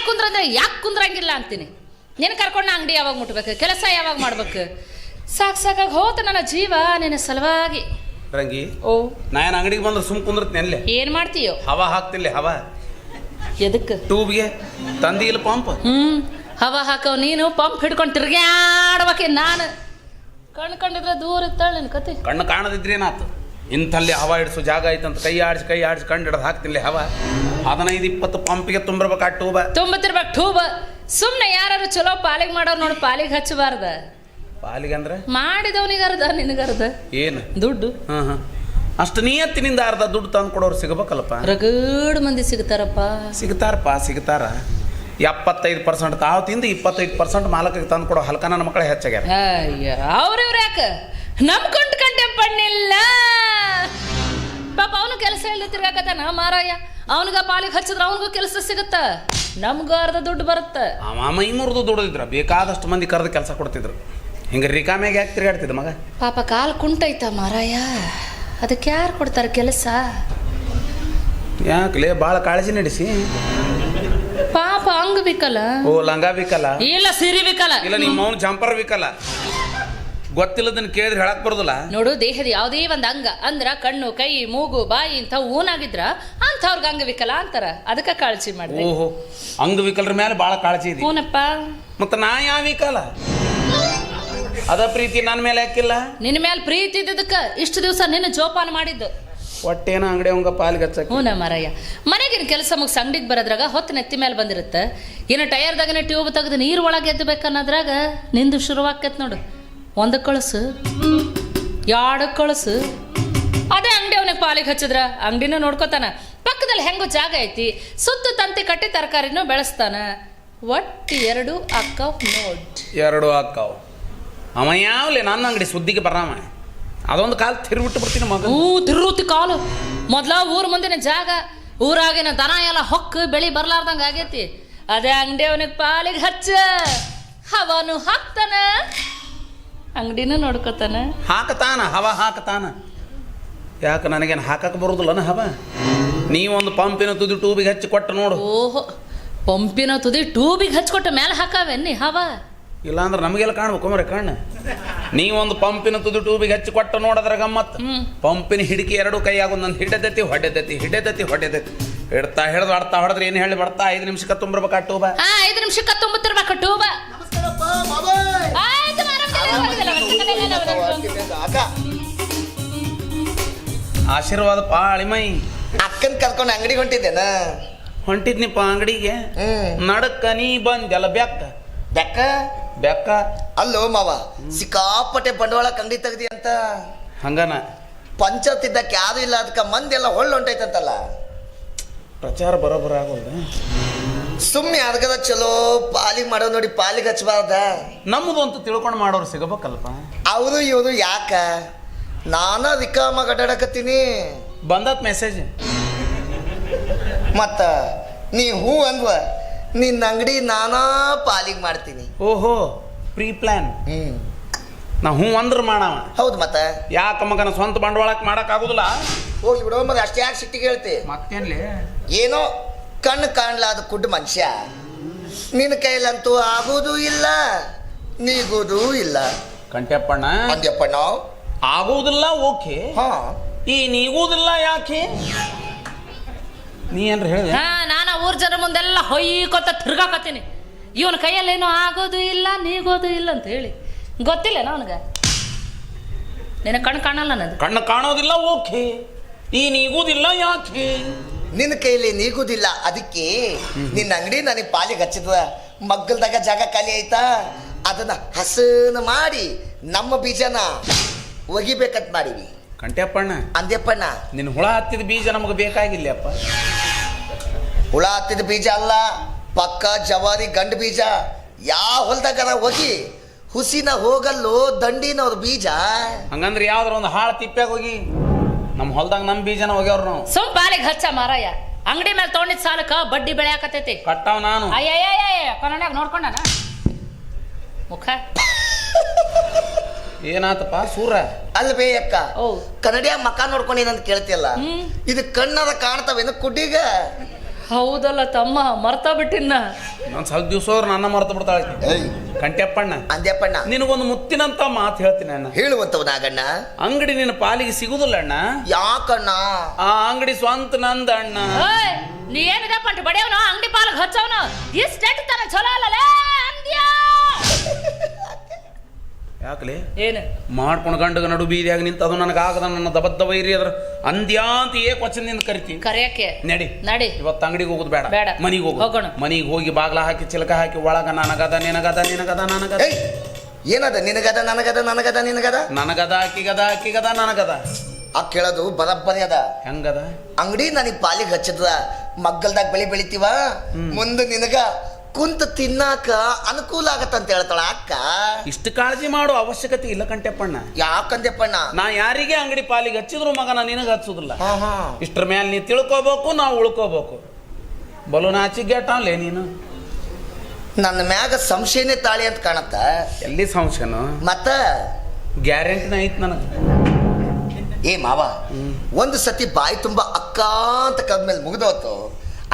ಕುಂದ್ರಂದ್ರೆ ಯಾಕೆ ಕುಂದ್ರಂಗಿಲ್ಲ ಅಂತೀನಿ. ನಿನ್ನ ಕರ್ಕೊಂಡು ಅಂಗಡಿ ಯಾವಾಗ ಮುಟ್ಬೇಕು, ಕೆಲಸ ಯಾವಾಗ ಮಾಡ್ಬೇಕು, ಸಾಕಾಗಿ ಹೋತ ನನ್ನ ಜೀವ ನಿನ್ನ ಸಲುವಾಗಿ. ರಂಗಿ ಓ ನಾನು ಅಂಗಡಿಗೆ ಬಂದ್ರೆ ಸುಮ್ ಕುಂದ್ರತ್ತೀನಿ ಅಲ್ಲೇ. ಏನ್ ಮಾಡ್ತೀಯೋ? ಹವಾ ಹಾಕ್ತಿಲ್ಲ. ಹವಾ ಎದಕ್ಕೆ? ಟ್ಯೂಬ್ಗೆ ತಂದಿ ಇಲ್ಲ ಪಂಪ್. ಹವಾ ಹಾಕವ್ ನೀನು, ಪಂಪ್ ಹಿಡ್ಕೊಂಡು ತಿರ್ಗ್ಯಾಡ್ಬೇಕೆ. ನಾನು ಕಂಡಿದ್ರೆ ದೂರ ಇತ್ತಾಳ ನಿನ್ ಕತೆ. ಕಣ್ಣು ಕಾಣದಿದ್ರೆ ಏನಾಯ್ತು? ಇಂಥಲ್ಲಿ ಹವಾ ಹಿಡಿಸೋ ಜಾಗ ಐತಂತ ಕೈ ಆಡಿಸಿ ಕಂಡು ಹಿಡ್ದು ಹಾಕ್ತಿಲ್ಲ. ಹವಾ 15-20 ಪಂಪಿಗೆ ತುಂಬಿರ್ಬೇಕು ಆ ಟ್ಯೂಬ. ತುಂಬತಿರ್ಬೇಕು ಟ್ಯೂಬ. ಸುಮ್ಮನೆ ಯಾರು ಚಲೋ ಪಾಲಿಗೆ ಮಾಡೋರು ನೋಡಿ ಪಾಲಿಗೆ ಹಚ್ಚಬಾರ್ದ. ಪಾಲಿಗೆ ಅಂದ್ರೆ ಮಾಡಿದವನಿಗರ್ಧ ನಿನಗರ್ಧ ಏನು ದುಡ್ಡು. ಅಷ್ಟು ನಿಯತ್ತಿನಿಂದ ಅರ್ಧ ದುಡ್ಡು ತಂದು ಕೊಡೋರು ಸಿಗಬೇಕಲ್ಲಪ್ಪ. ರಗಡ್ ಮಂದಿ ಸಿಗ್ತಾರಪ್ಪ. ಸಿಗ್ತಾರ 75% ತಾವು ತಿಂದು 25% ಮಾಲಕಿಗೆ ತಂದು ಕೊಡೋ ಹಲ್ಕ ನನ್ನ ಮಕ್ಕಳೇ ಹೆಚ್ಚಾಗ್ಯಾರ. ಅಯ್ಯ ಅವ್ರಿವ್ರು ಯಾಕ ನಮ್ಕೊಂಡ್ ಕಂಡೆ ಪಣ್ಣಿಲ್ಲ ಪಾಪ. ಅವನು ಕೆಲಸ ಇಲ್ಲದೆ ತಿರ್ಗಾಕತ್ತಾನ ಮಾರಾಯ. ಅವನಿಗ ಪಾಲಿಗೆ ಹಚ್ಚಿದ್ರ ಅವನಿಗೂ ಕೆಲಸ ಸಿಗುತ್ತ, ನಮ್ಗೂ ಅರ್ಧ ದುಡ್ಡು ಬರುತ್ತ. ಮೈ ಮುರಿದು ದುಡಿದ್ರ ಬೇಕಾದಷ್ಟು ಮಂದಿ ಕರೆದು ಕೆಲಸ ಕೊಡ್ತಿದ್ರು. ಹಿಂಗೆ ರಿಕಾಮ್ಯಾಗ ಯಾಕೆ ತಿರ್ಗಾಡ್ತಿದ್ದ ಮಗ? ಪಾಪ ಕಾಲು ಕುಂಟೈತ ಮಾರಾಯ, ಅದಕ್ಕೆ ಯಾರು ಕೊಡ್ತಾರೆ ಕೆಲಸ? ಯಾಕಲೇ ಭಾಳ ಕಾಳಜಿ ನಡೆಸಿ. ಪಾಪ ಅಂಗ ಬಿಕ್ಕಲ್ಲ. ಓ ಲಂಗ ಬಿಕ್ಕಲ್ಲ ಇಲ್ಲ, ಸಿರಿ ಬಿಕ್ಕಲ್ಲ. ಇಲ್ಲ ನಿಮ್ಮ ಅವನು ಜಂಪರ್ ಬಿಕ್ಕಲ್ಲ. ಗೊತ್ತಿಲ್ಲದನ್ನ ಕೇಳಿದ್ರೆ ಹೇಳಕ್ ಬರೋದಿಲ್ಲ. ನೋಡು, ದೇಹದ ಯಾವುದೇ ಒಂದು ಅಂಗ ಅಂದ್ರ ಕಣ್ಣು, ಕೈ, ಮೂಗು, ಬಾಯಿ ಇಂಥ ಊನಾಗಿದ್ರ ಅಂಥವ್ರಿಗೆ ಅಂಗವಿಕಲ ಅಂತಾರ. ಅದಕ್ಕೆ ಕಾಳಜಿ ಮಾಡಿ. ಓಹೋ, ಅಂಗವಿಕಲರ ಮೇಲೆ ಭಾಳ ಕಾಳಜಿ ಇದೆ. ಹೂನಪ್ಪ. ಮತ್ತೆ ನಾ ಯಾವ ವಿಕಲ? ಅದ ಪ್ರೀತಿ ನನ್ನ ಮೇಲೆ ಯಾಕಿಲ್ಲ? ನಿನ್ನ ಮೇಲೆ ಪ್ರೀತಿ ಇದ್ದದಕ್ಕ ಇಷ್ಟು ದಿವಸ ನಿನ್ನ ಜೋಪಾನ ಮಾಡಿದ್ದು. ಒಟ್ಟೇನ ಅಂಗಡಿ ಅವಂಗ ಪಾಲಿಗೆ ಹಚ್ಚಕ್ಕೆ. ಹೂನ ಮಾರಯ್ಯ, ಮನೆಗಿನ ಕೆಲಸ ಮುಗಿಸಿ ಅಂಗಡಿಗೆ ಬರೋದ್ರಾಗ ಹೊತ್ತು ನೆತ್ತಿ ಮೇಲೆ ಬಂದಿರುತ್ತೆ. ಇನ್ನು ಟಯರ್ದಾಗನೇ ಟ್ಯೂಬ್ ತೆಗೆದು ನೀರು ಒಳಗೆ ಎದ್ದಬೇಕನ್ನೋದ್ರಾಗ ನಿಂದು ಶುರುವಾಕೈತೆ ನೋಡು. 1 ಕಳಸು 2 ಕಳಸು. ಅದೇ ಅಂಗಡಿ ಅವನಿಗೆ ಪಾಲಿಗೆ ಹಚ್ಚಿದ್ರ ಅಂಗಡಿನೂ ನೋಡ್ಕೋತಾನ. ಪಕ್ಕದಲ್ಲಿ ಹೆಂಗೋ ಜಾಗ ಐತಿ, ಸುತ್ತು ತಂತಿ ಕಟ್ಟಿ ತರಕಾರಿನೂ ಬೆಳೆಸ್ತಾನ. ಒಟ್ಟು 2 ಅಕ್ಕವ್ ನೋಡ್. 2 ಅಕ್ಕವ್. ಅವ ಯಾವ್ಲೆ ನನ್ನ ಅಂಗಡಿ ಸುದ್ದಿಗೆ ಬರಾಮ. ಅದೊಂದು ಕಾಲು ತಿರುಬಿಟ್ಟು ಬರ್ತೀನಿ ಮಗ. ತಿರುತಿ ಕಾಲು. ಮೊದ್ಲ ಊರ್ ಮುಂದಿನ ಜಾಗ, ಊರಾಗಿನ ದನ ಎಲ್ಲ ಹೊಕ್ಕು ಬೆಳಿ ಬರ್ಲಾರ್ದಂಗ ಆಗೈತಿ. ಅದೇ ಅಂಗಡಿ ಅವನಿಗೆ ಪಾಲಿಗೆ ಹಚ್ಚ, ಹವನು ಹಾಕ್ತಾನ, ಅಂಗಡಿನೂ ನೋಡ್ಕೋತಾನ. ಹವಾ ಹಾಕತಾನ. ಯಾಕೆ ನನಗೇನು ಹಾಕಕ್ಕೆ ಬರೋದಿಲ್ಲನ ಹವ? ನೀವೊಂದು ಪಂಪಿನ ತುದಿ ಟ್ಯೂಬಿಗೆ ಹಚ್ಚಿ ಕೊಟ್ಟು ನೋಡು. ಓಹೋ, ಪಂಪಿನ ತುದಿ ಟ್ಯೂಬಿಗೆ ಹಚ್ಕೊಟ್ಟ ಮೇಲೆ ಹಾಕಾವೆನ್ನಿ ಹವ? ಇಲ್ಲಾಂದ್ರೆ ನಮಗೆಲ್ಲ ಕಾಣ್ಬೇಕು ಮರೆ ಕಣ್ಣು. ನೀವೊಂದು ಪಂಪಿನ ತುದಿ ಟ್ಯೂಬಿಗೆ ಹಚ್ಚಿ ಕೊಟ್ಟು ನೋಡದ್ರ ಗಮ್ಮತ್. ಪಂಪಿನ ಹಿಡಿಕೆ 2 ಕೈ ಆಗೋದು. ನಂದು ಹಿಡದತಿ ಹೊಡೆದತಿ ಹಿಡ್ತಾ ಹಿಡ್ದು ಆಡ್ತಾ ಹೊಡೆದ್ರೆ ಏನು ಹೇಳಿ ಬರ್ತಾ 5 ನಿಮಿಷಕ್ಕೆ ತುಂಬಿರ್ಬೇಕಾ ಟ್ಯೂಬ? 5 ನಿಮಿಷಕ್ಕೆ ತುಂಬಿರ್ಬೇಕು ಟ್ಯೂಬ. ಆಶೀರ್ವಾದ ಪಾಳಿಮೈ. ಅಕ್ಕನ್ ಕರ್ಕೊಂಡು ಅಂಗಡಿಗೆ ಹೊಂಟಿದ್ದೇನ? ಹೊಂಟಿದ್ನಿಪ್ಪ ಅಂಗಡಿಗೆ. ನಡಕ್ಕ ನೀ ಬಂದೆಲ್ಲ ಬೆಕ್ಕ ಅಲ್ಲೋ ಮಾವ, ಸಿಕ್ಕಾಪಟ್ಟೆ ಬಂಡವಾಳಕ್ಕೆ ಅಂಗಡಿ ತೆಗ್ದಿ ಅಂತ. ಹಂಗನ ಪಂಚಾಯತ್ ಇದ್ದಕ್ಕೆ ಯಾರು ಇಲ್ಲ, ಅದಕ್ಕೆ ಮಂದಿ ಎಲ್ಲ ಹೊಂಟೈತಂತಲ್ಲ. ಪ್ರಚಾರ ಬರೋಬ್ಬರ ಆಗೋಲ್ದ. ಸುಮ್ಮನೆ ಅರ್ಗದ ಚಲೋ ಪಾಲಿಗೆ ಮಾಡೋ ನೋಡಿ, ಪಾಲಿಗೆ ಹಚ್ಚಬಾರ್ದ? ನಮ್ಮದು ಅಂತ ತಿಳ್ಕೊಂಡು ಮಾಡೋರು ಸಿಗಬೇಕಲ್ಪ. ಅವರು ಇವರು ಯಾಕ? ನಾನಾ ವಿಕಾಮ ಗಡ್ಡಾಡಕತ್ತೀನಿ. ಬಂದತ್ ಮೆಸೇಜ್. ಮತ್ತ ನೀ ಹೂ ಅಂದ್ವ, ನಿನ್ನ ಅಂಗಡಿ ನಾನಾ ಪಾಲಿಗೆ ಮಾಡ್ತೀನಿ. ಓಹೋ, ಪ್ರೀ ಪ್ಲಾನ್. ನಾ ಹೂ ಅಂದ್ರ ಮಾಡವ. ಹೌದು, ಮತ್ತ ಯಾಕ ಮಗನ ಸ್ವಂತ ಬಂಡವಾಳಕ್ಕೆ ಮಾಡಕ್ ಆಗುದಿಲ್ಲ. ಹೋಗ್ಲಿ ಬಿಡೋ ಮತ್ತೆ, ಅಷ್ಟೇ ಯಾಕೆ ಸಿಟ್ಟಿಗೆ ಹೇಳ್ತಿ? ಮತ್ತೇನ್ಲಿ ಏನೋ ಕಣ್ಣು ಕಾಣ್ಲಾದ ಕುಡ್ಡ ಮನುಷ್ಯ. ನಿನ್ನ ಕೈಲಂತೂ ಆಗೋದೂ ಇಲ್ಲ, ನೀಗೋದೂ ಇಲ್ಲ. ಕಂಟ್ಯಪ್ಪಣ್ಣ ಅಂದ್ಯಪ್ಪಣ್ಣ, ಆಗುವುದಿಲ್ಲ ಓಕೆ. ಈ ನೀಗುವುದಿಲ್ಲ ಯಾಕೆ? ನೀ ಏನ್ರಿ ಹೇಳಿದೆ? ನಾನು ಊರ್ ಜನ ಮುಂದೆಲ್ಲ ಹೊಯ್ಕೊತ ತಿರ್ಗಾಕತ್ತೀನಿ. ಇವನ ಕೈಯಲ್ಲೇನೋ ಆಗೋದು ಇಲ್ಲ, ನೀಗೋದು ಇಲ್ಲ ಅಂತ ಹೇಳಿ. ಗೊತ್ತಿಲ್ಲ ಅವನಿಗೆ. ನಿನ್ನ ಕಣ್ಣು ಕಾಣಲ್ಲ ಅನ್ನೋದು. ಕಣ್ಣು ಕಾಣೋದಿಲ್ಲ ಓಕೆ, ಈ ನೀಗುವುದಿಲ್ಲ ಯಾಕೆ? ನಿನ್ನ ಕೈಲಿ ನೀಗುದಿಲ್ಲ, ಅದಕ್ಕೆ ನಿನ್ನ ಅಂಗಡಿ ನನಗೆ ಪಾಲಿಗೆ ಹಚ್ಚಿದ್ವ. ಮಗ್ಗಲ್ದಾಗ ಜಾಗ ಖಾಲಿ ಆಯ್ತಾ, ಅದನ್ನ ಹಸನ ಮಾಡಿ ನಮ್ಮ ಬೀಜನ ಒಗಿಬೇಕಂತ ಮಾಡಿವಿ. ಕಂಟ್ಯಪ್ಪಣ್ಣ ಅಂದ್ಯಪ್ಪಣ್ಣ, ನಿನ್ನ ಹುಳ ಹತ್ತಿದ ಬೀಜ ನಮಗೆ ಬೇಕಾಗಿಲ್ಲಪ್ಪ. ಹುಳ ಹತ್ತಿದ ಬೀಜ ಅಲ್ಲ, ಪಕ್ಕ ಜವಾರಿ ಗಂಡು ಬೀಜ. ಯಾವ ಹೊಲ್ದಾಗರ ಹೋಗಿ ಹುಸಿನ ಹೋಗಲ್ಲೋ ದಂಡಿನವ್ರ ಬೀಜ. ಹಂಗಂದ್ರೆ ಯಾವ್ದಾರ ಒಂದು ಹಾಳು ತಿಪ್ಪ್ಯಾಗ ಹೋಗಿ ನಮ್ಮ ಹೊಲ್ದಾಗ ನಮ್ಮ ಬೀಜನ ಹೋಗ್ಯವ್ರು ನಾವು. ಸುಮ್ ಪಾಲಿಗೆ ಹಚ್ಚ ಮಾರಾಯ. ಅಂಗಡಿ ಮೇಲೆ ತೊಗೊಂಡಿದ್ ಸಾಲಕ್ಕ ಬಡ್ಡಿ ಬೆಳೆಯಾಕತೈತಿ. ಕಟ್ಟಾವ್ ನಾನು. ಅಯ್ಯಯ್ಯ ಕನ್ನಡ ನೋಡ್ಕೊಂಡನ ಮುಖ. ಏನಾತಪ್ಪ ಸೂರ? ಅಲ್ವೇ ಅಕ್ಕ, ಕನ್ನಡಿಯ ಮಕ ನೋಡ್ಕೊಂಡೇನಂತ ಕೇಳ್ತಿಯಲ್ಲ, ಇದು ಕಣ್ಣದ ಕಾಣ್ತಾವೇನು ಕುಡ್ಡಿಗ? ಹೌದಲ್ಲ ತಮ್ಮ ಮರ್ತಾ ಬಿಟ್ಟಿನ್ನ. ನಾನು ಸ್ವಲ್ಪ ದಿವಸ ಹೋದ್ರೆ ನನ್ನ ಮರ್ತು ಬಿಡ್ತಾಳೆ ಏಯ್ ಕಂಟ್ಯಪ್ಪಣ್ಣ. ಅಂದ್ಯಪ್ಪಣ್ಣ ನಿನಗೊಂದು ಮುತ್ತಿನಂತ ಮಾತು ಹೇಳ್ತೀನಿ ಅಣ್ಣ. ಹೇಳುವಂತವ್ ನಾಗಣ್ಣ. ಅಂಗಡಿ ನಿನ್ನ ಪಾಲಿಗೆ ಸಿಗುದಿಲ್ಲ ಅಣ್ಣ. ಯಾಕಣ್ಣ? ಆ ಅಂಗಡಿ ಸ್ವಂತ ನಂದ ಅಣ್ಣ. ಓಯ್ ನೀ ಏನಿದೆ ಪಂಟ್ ಬಡಿಯವನು ಅಂಗಡಿ ಪಾಲಕ್ ಹಚ್ಚವನು ಇಷ್ಟೆಟ್ಟು ತನ ಚಲೋ ಅಲ್ಲಲೇ ಅಂದ್ಯಾ. ಯಾಕಲೆ ಏನು ಮಾಡ್ಕೊಂಡು ಗಂಡಗ ನಡು ಬೀದಿಯಾಗ ನಿಂತ ಅದು ನನಗಾಗದ ನನ್ನ ದಬದ್ದ ವೈರಿ ಅದ್ರ ಅಂದ್ಯಾ ಅಂತ ವಚನದಿಂದ ಕರಿತೀನಿ. ಕರೆಯಕ್ಕೆ ನಡಿ ನಡಿ. ಇವತ್ತು ಅಂಗಡಿಗೆ ಹೋಗುದು ಬೇಡ, ಬೇಡ. ಮನಿಗೆ ಹೋಗು. ಹೋಗೋಣ. ಮನಿಗೆ ಹೋಗಿ ಬಾಗ್ಲ ಹಾಕಿ ಚಿಲಕ ಹಾಕಿ ಒಳಗ ನನಗದ ನಿನಗದ ನಿನಗದ ನನಗದ ಏಯ್ ಏನದ ನಿನಗದ ನನಗದ ನನಗದ ನಿನಗದ ನನಗದ ಆಕಿಗದ ಆಕಿಗದ ನನಗದ ಆ ಕೇಳೋದು ಬರಬ್ಬರಿ ಅದ. ಹೆಂಗದ ಅಂಗಡಿ ನನಗ್ ಪಾಲಿಗೆ ಹಚ್ಚದ ಮಗ್ಗಲ್ದಾಗ ಬೆಳಿತೀವ ಮುಂದೆ ನಿನಗ ಕುಂತ ತಿನ್ನಾಕ ಅನುಕೂಲ ಆಗತ್ತಂತ ಹೇಳ್ತಾಳ ಅಕ್ಕ. ಇಷ್ಟು ಕಾಳಜಿ ಮಾಡೋ ಅವಶ್ಯಕತೆ ಇಲ್ಲ ಕಂಟೆಪ್ಪಣ್ಣ. ಯಾಕಂದ್ಯಪ್ಪಣ್ಣ? ನಾ ಯಾರಿಗೆ ಅಂಗಡಿ ಪಾಲಿಗೆ ಹಚ್ಚಿದ್ರು ಮಗನ ನಿನಗೆ ಹಚ್ಚುದಿಲ್ಲ. ಹಾ ಹಾ ಇಷ್ಟ್ರ ಮೇಲೆ ನೀ ತಿಳ್ಕೋಬೇಕು, ನಾವು ಉಳ್ಕೋಬೇಕು. ಬಲು ನಾಚಿಗೆಟ್ಟಾವ್ಲೆ ನೀನು. ನನ್ನ ಮ್ಯಾಗ ಸಂಶಯನೇ ತಾಳಿ ಅಂತ ಕಾಣತ್ತ. ಎಲ್ಲಿ ಸಂಶಯನು? ಮತ್ತ ಗ್ಯಾರಂಟಿನ ಐತ್ ನನಗೆ. ಏ ಮಾವ, ಒಂದು ಸತಿ ಬಾಯಿ ತುಂಬಾ ಅಕ್ಕ ಅಂತ ಕದ್ಮೇಲೆ ಮುಗಿದೋತು.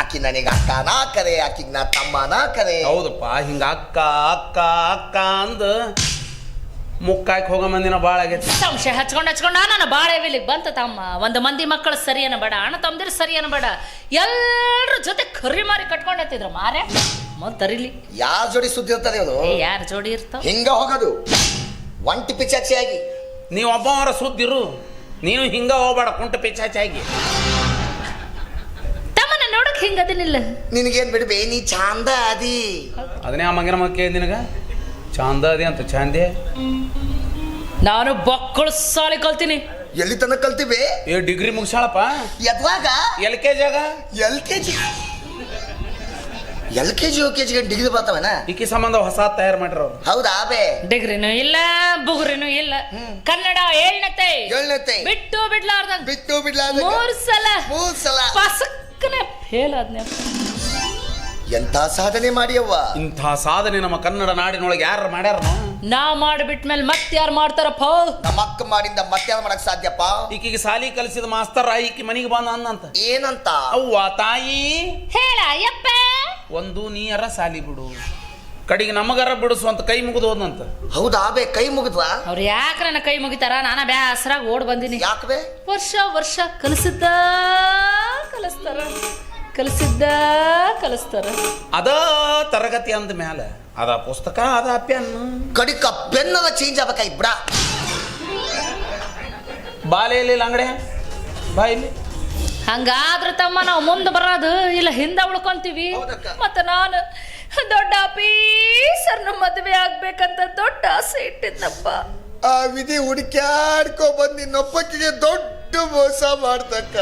ಆಕಿ ನನಗೆ ಅಕ್ಕನಾ ಕರೆ, ಆಕಿಗೆ ನಾ ತಮ್ಮನಾ ಕರೆ. ಹೌದಪ್ಪ, ಹಿಂಗ ಅಕ್ಕ ಅಕ್ಕ ಅಕ್ಕ ಅಂದ ಮುಕ್ಕಾಯ್ಕೆ ಹೋಗೋ ಮಂದಿನ ಭಾಳ ಆಗೈತಿ. ಸಂಶಯ ಹಚ್ಕೊಂಡ ನಾನು ಬಾಳೆ ಇಲ್ಲಿಗೆ ಬಂತ ತಮ್ಮ. ಒಂದು ಮಂದಿ ಮಕ್ಕಳು ಸರಿ ಬೇಡ, ಅಣ್ಣ ತಮ್ಮದಿರು ಸರಿ ಬೇಡ, ಎಲ್ಲರ ಜೊತೆ ಕರಿ ಮಾರಿ ಕಟ್ಕೊಂಡತ್ತಿದ್ರು ಮಾರೇ ತರಿಲಿ. ಯಾರ ಜೋಡಿ ಸುದ್ದಿ ಇರ್ತದೆ ಅದು? ಯಾರ ಜೋಡಿ ಇರ್ತಾವ ಹಿಂಗ ಹೋಗೋದು ಒಂಟಿ ಪಿಚಾಚಿಯಾಗಿ. ನೀವು ಒಬ್ಬವರ ಸುದ್ದಿರು, ನೀನು ಹಿಂಗ ಹೋಗ್ಬೇಡ ಕುಂಟ ಪಿಚಾಚಾಗಿ. ತಮ್ಮನ ನೋಡಕ್ ಹಿಂಗದಿನಿಲ್ಲ. ನಿನಗೇನ್ ಬಿಡ್ಬೇ, ನೀ ಚಾಂದ ಅದಿ. ಅದನ್ನೇ ಆ ಮಂಗಿನ ಮಕ್ಕ ನಿನಗ ಚಾಂದ ಅದಿ ಅಂತ. ಚಾಂದೆ ನಾನು ಬಕ್ಕಳು ಸಾಲಿ ಕಲ್ತೀನಿ. ಎಲ್ಲಿ ತನಕ ಕಲ್ತೀವಿ? ಡಿಗ್ರಿ ಮುಗಿಸಾಳಪ್ಪ. ಎದ್ವಾಗ? LKG LKG LKG ಡಿಗ್ರಿ ಬರ್ತಾವನ? ಈಕಿ ಸಂಬಂಧ ಹೊಸ ತಯಾರು ಮಾಡಿರೋರು. ಹೌದಾ ಬೇ? ಡಿಗ್ರಿನೂ ಇಲ್ಲ, ಬುಗುರಿನೂ ಇಲ್ಲ. ಕನ್ನಡ 7ನೇತೆ ಬಿಟ್ಟು ಬಿಡ್ಲಾರ್ದಂಗ ಬಿಟ್ಟು ಬಿಡ್ಲಾರ್ದಂಗ 3 ಸಲ 3 ಸಲ ಪಸಕ್ಕನೆ ಫೇಲ್ ಆದ್ನೆ. ಎಂತ ಸಾಧನೆ ಮಾಡಿಯವ್ವ. ಇಂಥ ಸಾಧನೆ ನಮ್ಮ ಕನ್ನಡ ನಾಡಿನೊಳಗೆ ಯಾರು ಮಾಡ್ಯಾರ? ನಾವ್ ಮಾಡಿಬಿಟ್ಮೇಲೆ ಮತ್ತೆ ಯಾರು ಮಾಡ್ತಾರಪ್ಪ? ನಮ್ಮ ಅಕ್ಕ ಮಾಡಿಂದ ಮಧ್ಯಾಹ್ನ ಮಾಡಕ್ ಸಾಧ್ಯಪ್ಪ? ಈಕಿಗೆ ಸಾಲಿ ಕಲಿಸಿದ ಮಾಸ್ತರ್ ಈಕಿ ಮನಿಗೆ ಬಂದ ಅನ್ನಂತ. ಏನಂತ? ಅವ್ವ ತಾಯಿ ಹೇಳ ಅಯ್ಯಪ್ಪ, ಒಂದು ನೀಯರ ಸಾಲಿ ಬಿಡು, ಕಡೆಗೆ ನಮಗರ ಬಿಡಿಸುವಂತ ಕೈ ಮುಗಿದು ಹೋದಂತ. ಹೌದಾ ಬೇ? ಕೈ ಮುಗಿದ್ವಾ? ಅವ್ರು ಯಾಕೆ ನನ್ನ ಕೈ ಮುಗಿತಾರ? ನಾನ ಬ್ಯಾಸರಾಗ ಓಡ್ ಬಂದಿನಿ. ಯಾಕೆ ಬೇ? ವರ್ಷ ಕಲಿಸಿದ್ದ ಕಲಿಸ್ತಾರ. ಅದ ತರಗತಿ ಅಂದ ಮ್ಯಾಲ ಅದ ಪುಸ್ತಕ, ಅದ ಪೆನ್. ಕಡಿಕ ಪೆನ್ನದ ಚೇಂಜ್ ಆಗ್ಬೇಕಾಯ್ತು ಬಿಡ. ಬಾಲೆ ಇಲ್ಲ ಅಂಗಡಿ ಬಾ ಇಲ್ಲಿ. ಹಂಗಾದ್ರ ತಮ್ಮ ನಾವು ಮುಂದೆ ಬರೋದು ಇಲ್ಲ ಹಿಂದೆ ಉಳ್ಕೊಂತೀವಿ. ಹೌದಕ್ಕ. ಮತ್ತೆ ನಾನು ದೊಡ್ಡ ಆಫೀಸರ್ನ ಮದುವೆ ಆಗ್ಬೇಕಂತ ದೊಡ್ಡ ಆಸೆ ಇಟ್ಟಿದ್ನಪ್ಪ. ಆ ವಿಧಿ ಹುಡುಕ್ಯಾಡ್ಕೊ ಬಂದು ಇನ್ನೊಬ್ಬಕ್ಕಿಗೆ ದೊಡ್ಡ ಮೋಸ ಮಾಡ್ತಕ್ಕ.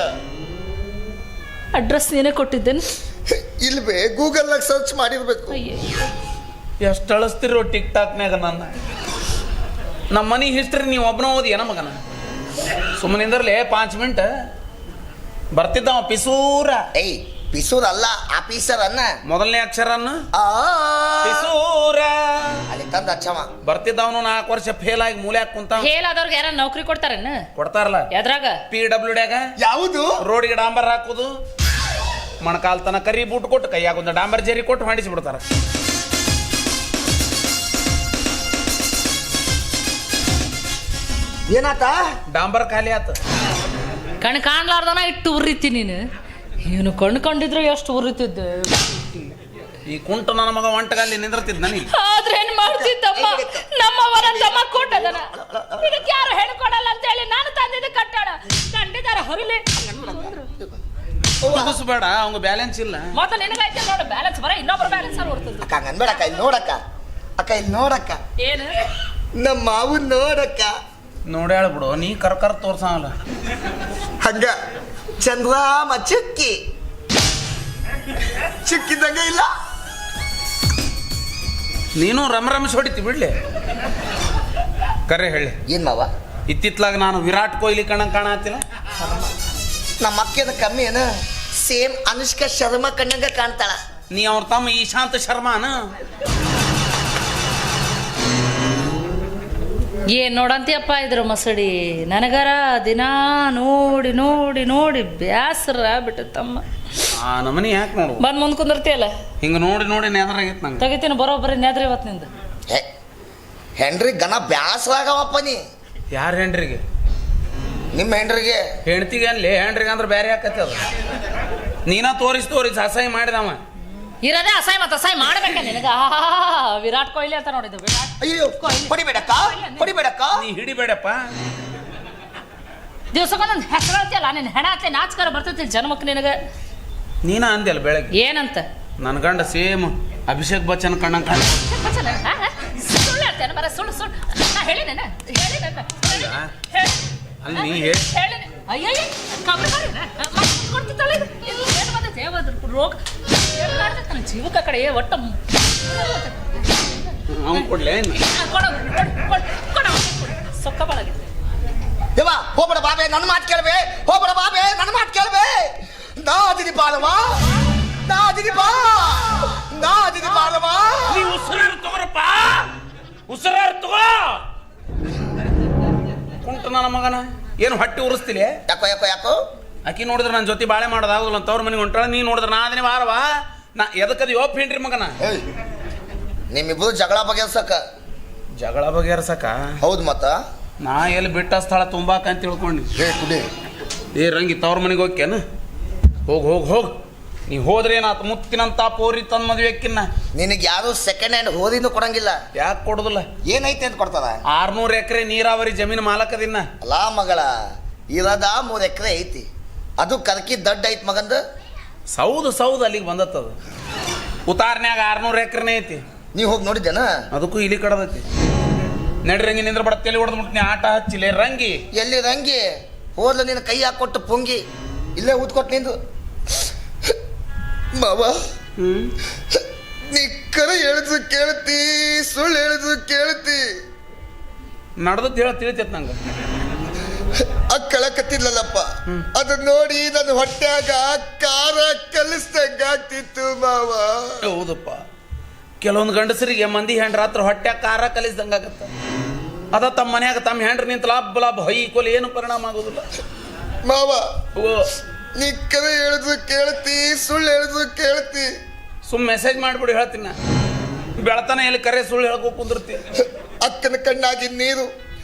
ಅಡ್ರೆಸ್ ನೀನೇ ಕೊಟ್ಟಿದ್ದೇನೆ. ಇಲ್ವೇ ಗೂಗಲ್ನಾಗ ಸರ್ಚ್ ಮಾಡಿರ್ಬೇಕು. ಎಷ್ಟು ಅಳಿಸ್ತಿರೋ ಟಿಕ್ ಟಾಕ್ನಾಗ ನನ್ನ ನಮ್ಮ ಮನೆ ಹಿಸ್ಟ್ರಿ ನೀವು ಒಬ್ಬನ ಓದಿ ಏನ ಮಗನ? ಸುಮ್ಮನಿಂದರ್ಲೆ 5 ಮಿನಿಟ್ ಬರ್ತಿದ್ದವ ಪಿಸೂರ. ಏಯ್ ಪಿಸೂರ್ ಅಲ್ಲ, ಆಫೀಸರ್ ಅನ್ನ. ಮೊದಲನೇ ಅಕ್ಷರನ್ನು ಆ ಪಿಸೂರ ಅಲ್ಲಿ ತಂದ ಹಚ್ಚವ. ಬರ್ತಿದ್ದವನು 4 ವರ್ಷ ಫೇಲ್ ಆಗಿ ಮೂಲೆ ಹಾಕಿ ಕುಂತ. ಫೇಲ್ ಆದವ್ರಿಗೆ ಯಾರ ನೌಕರಿ ಕೊಡ್ತಾರೇನ? ಕೊಡ್ತಾರಲ್ಲ. ಎದ್ರಾಗ? PWDಯಾಗ. ಯಾವುದು? ರೋಡಿಗೆ ಡಾಂಬರ್ ಹಾಕುದು, ಮೊಣಕಾಲ್ ತನ ಕರಿ ಬೂಟ್ ಕೊಟ್ಟು ಕೈಯಾಗೊಂದು ಡಾಂಬರ್ ಜರಿ ಕೊಟ್ಟು ಮಾಡಿಸಿ ಬಿಡ್ತಾರ. ಏನಾತ? ಡಾಂಬರ್ ಖಾಲಿ ಆತ. ಕಣ್ ಕಾಣ್ಲಾರ್ದನ ಇಟ್ಟು ಉರಿತಿ ನೀನು. ಇವನು ಕಂಡಿದ್ರೆ ಎಷ್ಟು ಉರಿತಿದ್ದೆ. ಈ ಕುಂಟ ನನ್ನ ಮಗ ಒಂಟಗಲ್ಲಿ ನಿಂದಿರ್ತಿದ್ ನನಗೆ. ಆದ್ರೆ ಏನ್ ಮಾಡ್ತಿದ್ದಮ್ಮ, ನಮ್ಮವರ ದಮ ಕೊಟ್ಟದನ. ಇದಕ್ಕೆ ಯಾರು ಹೆಣ್ಣು ಕೊಡಲ್ಲ ಅಂತ ಹೇಳಿ ನಾನು ತಂದಿದ್ದ ಕಟ್ಟಡ ಕಂಡಿದಾರ ಹೊರಲಿ. ಬೇಡ, ಅವಂಗ ಬ್ಯಾಲೆನ್ಸ್ ಇಲ್ಲ. ಮತ್ತೆ ನಿನಗೈತೆ ನೋಡು ಬ್ಯಾಲೆನ್ಸ್, ಬರ ಇನ್ನೊಬ್ಬರ ಬ್ಯಾಲೆನ್ಸ್ ಅಲ್ಲಿ ಹೊರ್ತದ. ಅಕ್ಕ ಹಂಗನ್ಬೇಡ ಅಕ್ಕ, ಇಲ್ಲಿ ನೋಡಕ್ಕ. ಅಕ್ಕ ಇಲ್ಲಿ ನೋಡಕ್ಕ, ಏನು ನಮ್ಮ ಮಾವನ್ ನೋಡಕ್ಕ. ನೋಡ್ಯಾಳ ಬಿಡು, ನೀ ಕರ್ಕರ್ ತೋರ್ಸಲ್ಲ. ಹಂಗ ಚಂದ್ರಾಮ ಚಿಕ್ಕಿದ್ದಂಗ ಇಲ್ಲ. ನೀನು ರಮರಮಿಸ್ ಹೊಡಿತಿ ಬಿಡ್ಲಿ. ಕರೆ ಹೇಳಿ ಏನ್ ಮಾವ? ಇತ್ತಿತ್ಲಾಗ ನಾನು ವಿರಾಟ್ ಕೊಹ್ಲಿ ಕಾಣತ್ತಿಲ್ಲ. ನಮ್ಮ ಅಕ್ಕದ ಕಮ್ಮಿ ಏನ? ಸೇಮ್ ಅನುಷ್ಕಾ ಶರ್ಮಾ ಕಣ್ಣಂಗ ಕಾಣ್ತಾಳ. ನೀ ಅವ್ರ ತಮ್ಮ ಇಶಾಂತ್ ಶರ್ಮಾನ. ಏನ್ ನೋಡಂತೀಯಪ್ಪ ಇದ್ರ ಮಸಡಿ. ನನಗರ ದಿನ ನೋಡಿ ನೋಡಿ ನೋಡಿ ಬ್ಯಾಸರ ಬಿಟ್ಟತ್ತಮ್ಮ. ಆ ನಮನಿ ಯಾಕೆ ನೋಡು ಬಂದು ಮುಂದೆ ಕುಂದಿರ್ತೀಯಲ್ಲ ಹಿಂಗೆ ನೋಡಿ ನೋಡಿ ನೆದರಾಗೈತೆ ನಂಗೆ. ತೆಗಿತೀನಿ ಬರೋಬ್ಬರಿ ನೆದ್ರಿ ಇವತ್ತು ನಿಂದು. ಹೆಂಡ್ರಿ ಗನ ಬ್ಯಾಸರಾಗವಪ್ಪ ನೀ. ಯಾರು ಹೆಂಡ್ರಿಗೆ? ನಿಮ್ಮ ಹೆಂಡ್ರಿಗೆ. ಹೆಂಡ್ತಿಗೆ ಅನ್ಲಿ, ಹೆಂಡ್ರಿಗೆ ಅಂದ್ರೆ ಬೇರೆ ಆಕತ್ತೆ ಅದು. ನೀನ ತೋರಿಸಿ ಅಸಹ್ಯ ಮಾಡಿದವ. ಇರೋದೇ ಅಸಹ್ಯ ಮತ್ತೆ ಅಸಹ್ಯ ಮಾಡ್ಬೇಕ ನಿನಗ. ವಿರಾಟ್ ಕೊಹ್ಲಿ ಅಂತ ನೋಡಿದ್ದು. ವಿರಾಟ್ ಅಯ್ಯೋ ಹೊಡಿಬೇಡಕ್ಕ, ಹೊಡಿಬೇಡಕ್ಕ. ನೀ ಹಿಡಿಬೇಡಪ್ಪ. ದಿವ್ಸಕ್ಕೊಂದೊಂದು ಹೆಸರು ಹೇಳ್ತಿಯಲ್ಲ, ನಿನ್ನ ಹೆಣ ಹತ್ತೆ ನಾಚ್ಕಾರ ಬರ್ತೈತಿ ಜನ್ಮಕ್ಕೆ ನಿನಗೆ. ನೀನ ಅಂದ್ಯಲ್ಲ ಬೆಳಗ್ಗೆ ಏನಂತ? ನನ್ನ ಗಂಡ ಸೇಮ್ ಅಭಿಷೇಕ್ ಬಚ್ಚನ್ ಕಣ್ಣಂಕ. ಸುಳ್ಳು ಹೇಳ್ತೇನೆ ಬರ ಸುಳ್ಳು ಸುಳ್ಳು. ನಾ ಹೇಳಿನ ಅಲ್ಲಿ ನೀ ಹೇಳಿ ಅಯ್ಯಯ್ಯ ಕಬ್ಬು ಕೊಡ್ತಿದ್ದಾಳೆ. ಏನು ಬಂದೈತೆ ರೋಗ ಜೀವಕ ಕಡೆ ಒಟ್ಟ ಅವ್ನು ಕೊಡ್ಲೇ ಸೊಕ್ಕ ಬಾಳಾಗಿದೆ. ದೇವ ಹೋಗ್ಬೇಡ ಬಾಬೆ, ನನ್ನ ಮಾತು ಕೇಳ್ಬೇ. ಹೋಗ್ಬೇಡ ಬಾಬೆ, ನನ್ನ ಮಾತು ಕೇಳ್ಬೇ. ನಾ ಅದಿನಿ ಬಾಳವ, ನಾ ಅದಿನಿ ಬಾ, ನಾ ಅದಿನಿ ಬಾಳವ. ನೀವು ಉಸಿರಾರು ತಗೋರಪ್ಪ, ಉಸಿರಾರು ತಗೋ. ಕುಂಟ ನನ್ನ ಮಗನ ಏನು ಹೊಟ್ಟೆ ಉರಿಸ್ತಿಲ್ಲ? ಯಾಕೋ ಯಾಕೋ ಯಾಕೋ ಆಕಿ ನೋಡಿದ್ರೆ ನನ್ನ ಜೊತೆ ಬಾಳೆ ಮಾಡೋದಾಗಲ್ಲ ಅಂತ ಅವ್ರ ಮನೆಗೆ ಹೊಂಟಾಳ. ನೀ ನೋಡಿದ್ರೆ ನಾ ಅದನ್ನೇ ಬಾರವಾ. ನಾ ಎದಕ್ಕದು ಯೋಪ್ ಹೆಂಡ್ರಿ ಮಗನ. ನಿಮ್ಮಿಬ್ರು ಜಗಳ ಬಗೆಹರ್ಸಕ್ಕ. ಜಗಳ ಬಗೆಹರ್ಸಕ? ಹೌದು ಮತ್ತ. ನಾ ಎಲ್ಲಿ ಬಿಟ್ಟ ಸ್ಥಳ ತುಂಬಾಕಂತ ತಿಳ್ಕೊಂಡು. ಕುಡಿ ಏ ರಂಗಿ ತವ್ರ ಮನೆಗೆ ಹೋಗ್ಯನ? ಹೋಗ್ ಹೋಗ್ ಹೋಗ್. ನೀ ಹೋದ್ರೆ ಏನಾತ? ಮುತ್ತಿನಂತ ಪೋರಿ ತಂದ್ ಮದ್ವೆ ಅಕ್ಕಿನ್ನ. ನಿನಗೆ ಯಾರು ಸೆಕೆಂಡ್ ಹ್ಯಾಂಡ್ ಹೋದಿನೂ ಕೊಡಂಗಿಲ್ಲ. ಯಾಕೆ ಕೊಡುದಿಲ್ಲ? ಏನೈತೆ ಅಂತ ಕೊಡ್ತಾರ? 600 ಎಕರೆ ನೀರಾವರಿ ಜಮೀನು ಮಾಲಕದಿನ್ನ. ಅಲಾ ಮಗಳ, ಇರದ 3 ಎಕರೆ ಐತಿ. ಅದು ಕರ್ಕಿ ದಡ್ಡ ಐತಿ ಮಗಂದು. ಸೌದು ಅಲ್ಲಿಗೆ ಬಂದತ್ತದು. ಉತ್ತಾರನ್ಯಾಗ 600 ಎಕರೆನೇ ಐತಿ. ನೀ ಹೋಗಿ ನೋಡಿದ್ದೇನ? ಅದಕ್ಕೂ ಇಲ್ಲಿ ಕಡದೈತಿ. ನಡಿ ರಂಗಿ ನಿಂದ್ರ ಬಡ ತಲೆ ಹೊಡೆದ್ ಮುಟ್ನಿ ಆಟ ಹಚ್ಚಿಲೆ ರಂಗಿ. ಎಲ್ಲಿ ರಂಗಿ? ಹೋದ್ಲ ನಿನ್ನ ಕೈ ಹಾಕೊಟ್ಟು ಪುಂಗಿ ಇಲ್ಲೇ ಊದ್ಕೊಟ್ಟು ನಿಂದು. ಮಾವ, ನೀ ಕರೆ ಹೇಳಿದ್ರು ಕೇಳ್ತಿ, ಸುಳ್ಳು ಹೇಳಿದ್ರು ಕೇಳ್ತಿ. ನಡ್ದದ್ದು ಹೇಳ ತಿಳಿತೈತೆ ನಂಗೆ. ಕಳಕತ್ತಿಲ್ಲಪ್ಪ, ಅದನ್ನ ನೋಡಿ ನನ್ನ ಹೊಟ್ಟ್ಯಾಗ ಕಾರ ಕಲಿಸ್ದಂಗ ಆಗ್ತಿತ್ತು ಮಾವ. ಹೌದಪ್ಪ, ಕೆಲವೊಂದು ಗಂಡಸರಿಗೆ ಮಂದಿ ಹೆಂಡ್ರ ಹತ್ರ ಹೊಟ್ಟೆ ಕಾರ ಕಲಿಸ್ದಂಗ ಆಗತ್ತ. ಅದ ತಮ್ಮ ಮನ್ಯಾಗ ತಮ್ಮ ಹೆಂಡ್ರ ನಿಂತ ಲಾಭ ಹೈ ಕೊಲೆ ಏನು ಪರಿಣಾಮ ಆಗೋದಿಲ್ಲ ಮಾವ. ಓ, ನೀ ಕರೆ ಹೇಳಿದ್ರು ಕೇಳ್ತಿ, ಸುಳ್ಳು ಹೇಳಿದ್ರು ಕೇಳ್ತಿ. ಸುಮ್ ಮೆಸೇಜ್ ಮಾಡ್ಬಿಡಿ ಹೇಳ್ತೀನಿ ನಾ. ಬೆಳತನ ಎಲ್ಲಿ ಕರೆ ಸುಳ್ಳು ಹೇಳ್ಕೊ ಕುಂದಿರ್ತಿ. ಅಕ್ಕನ ಕಣ್ಣಾಗಿ ನೀರು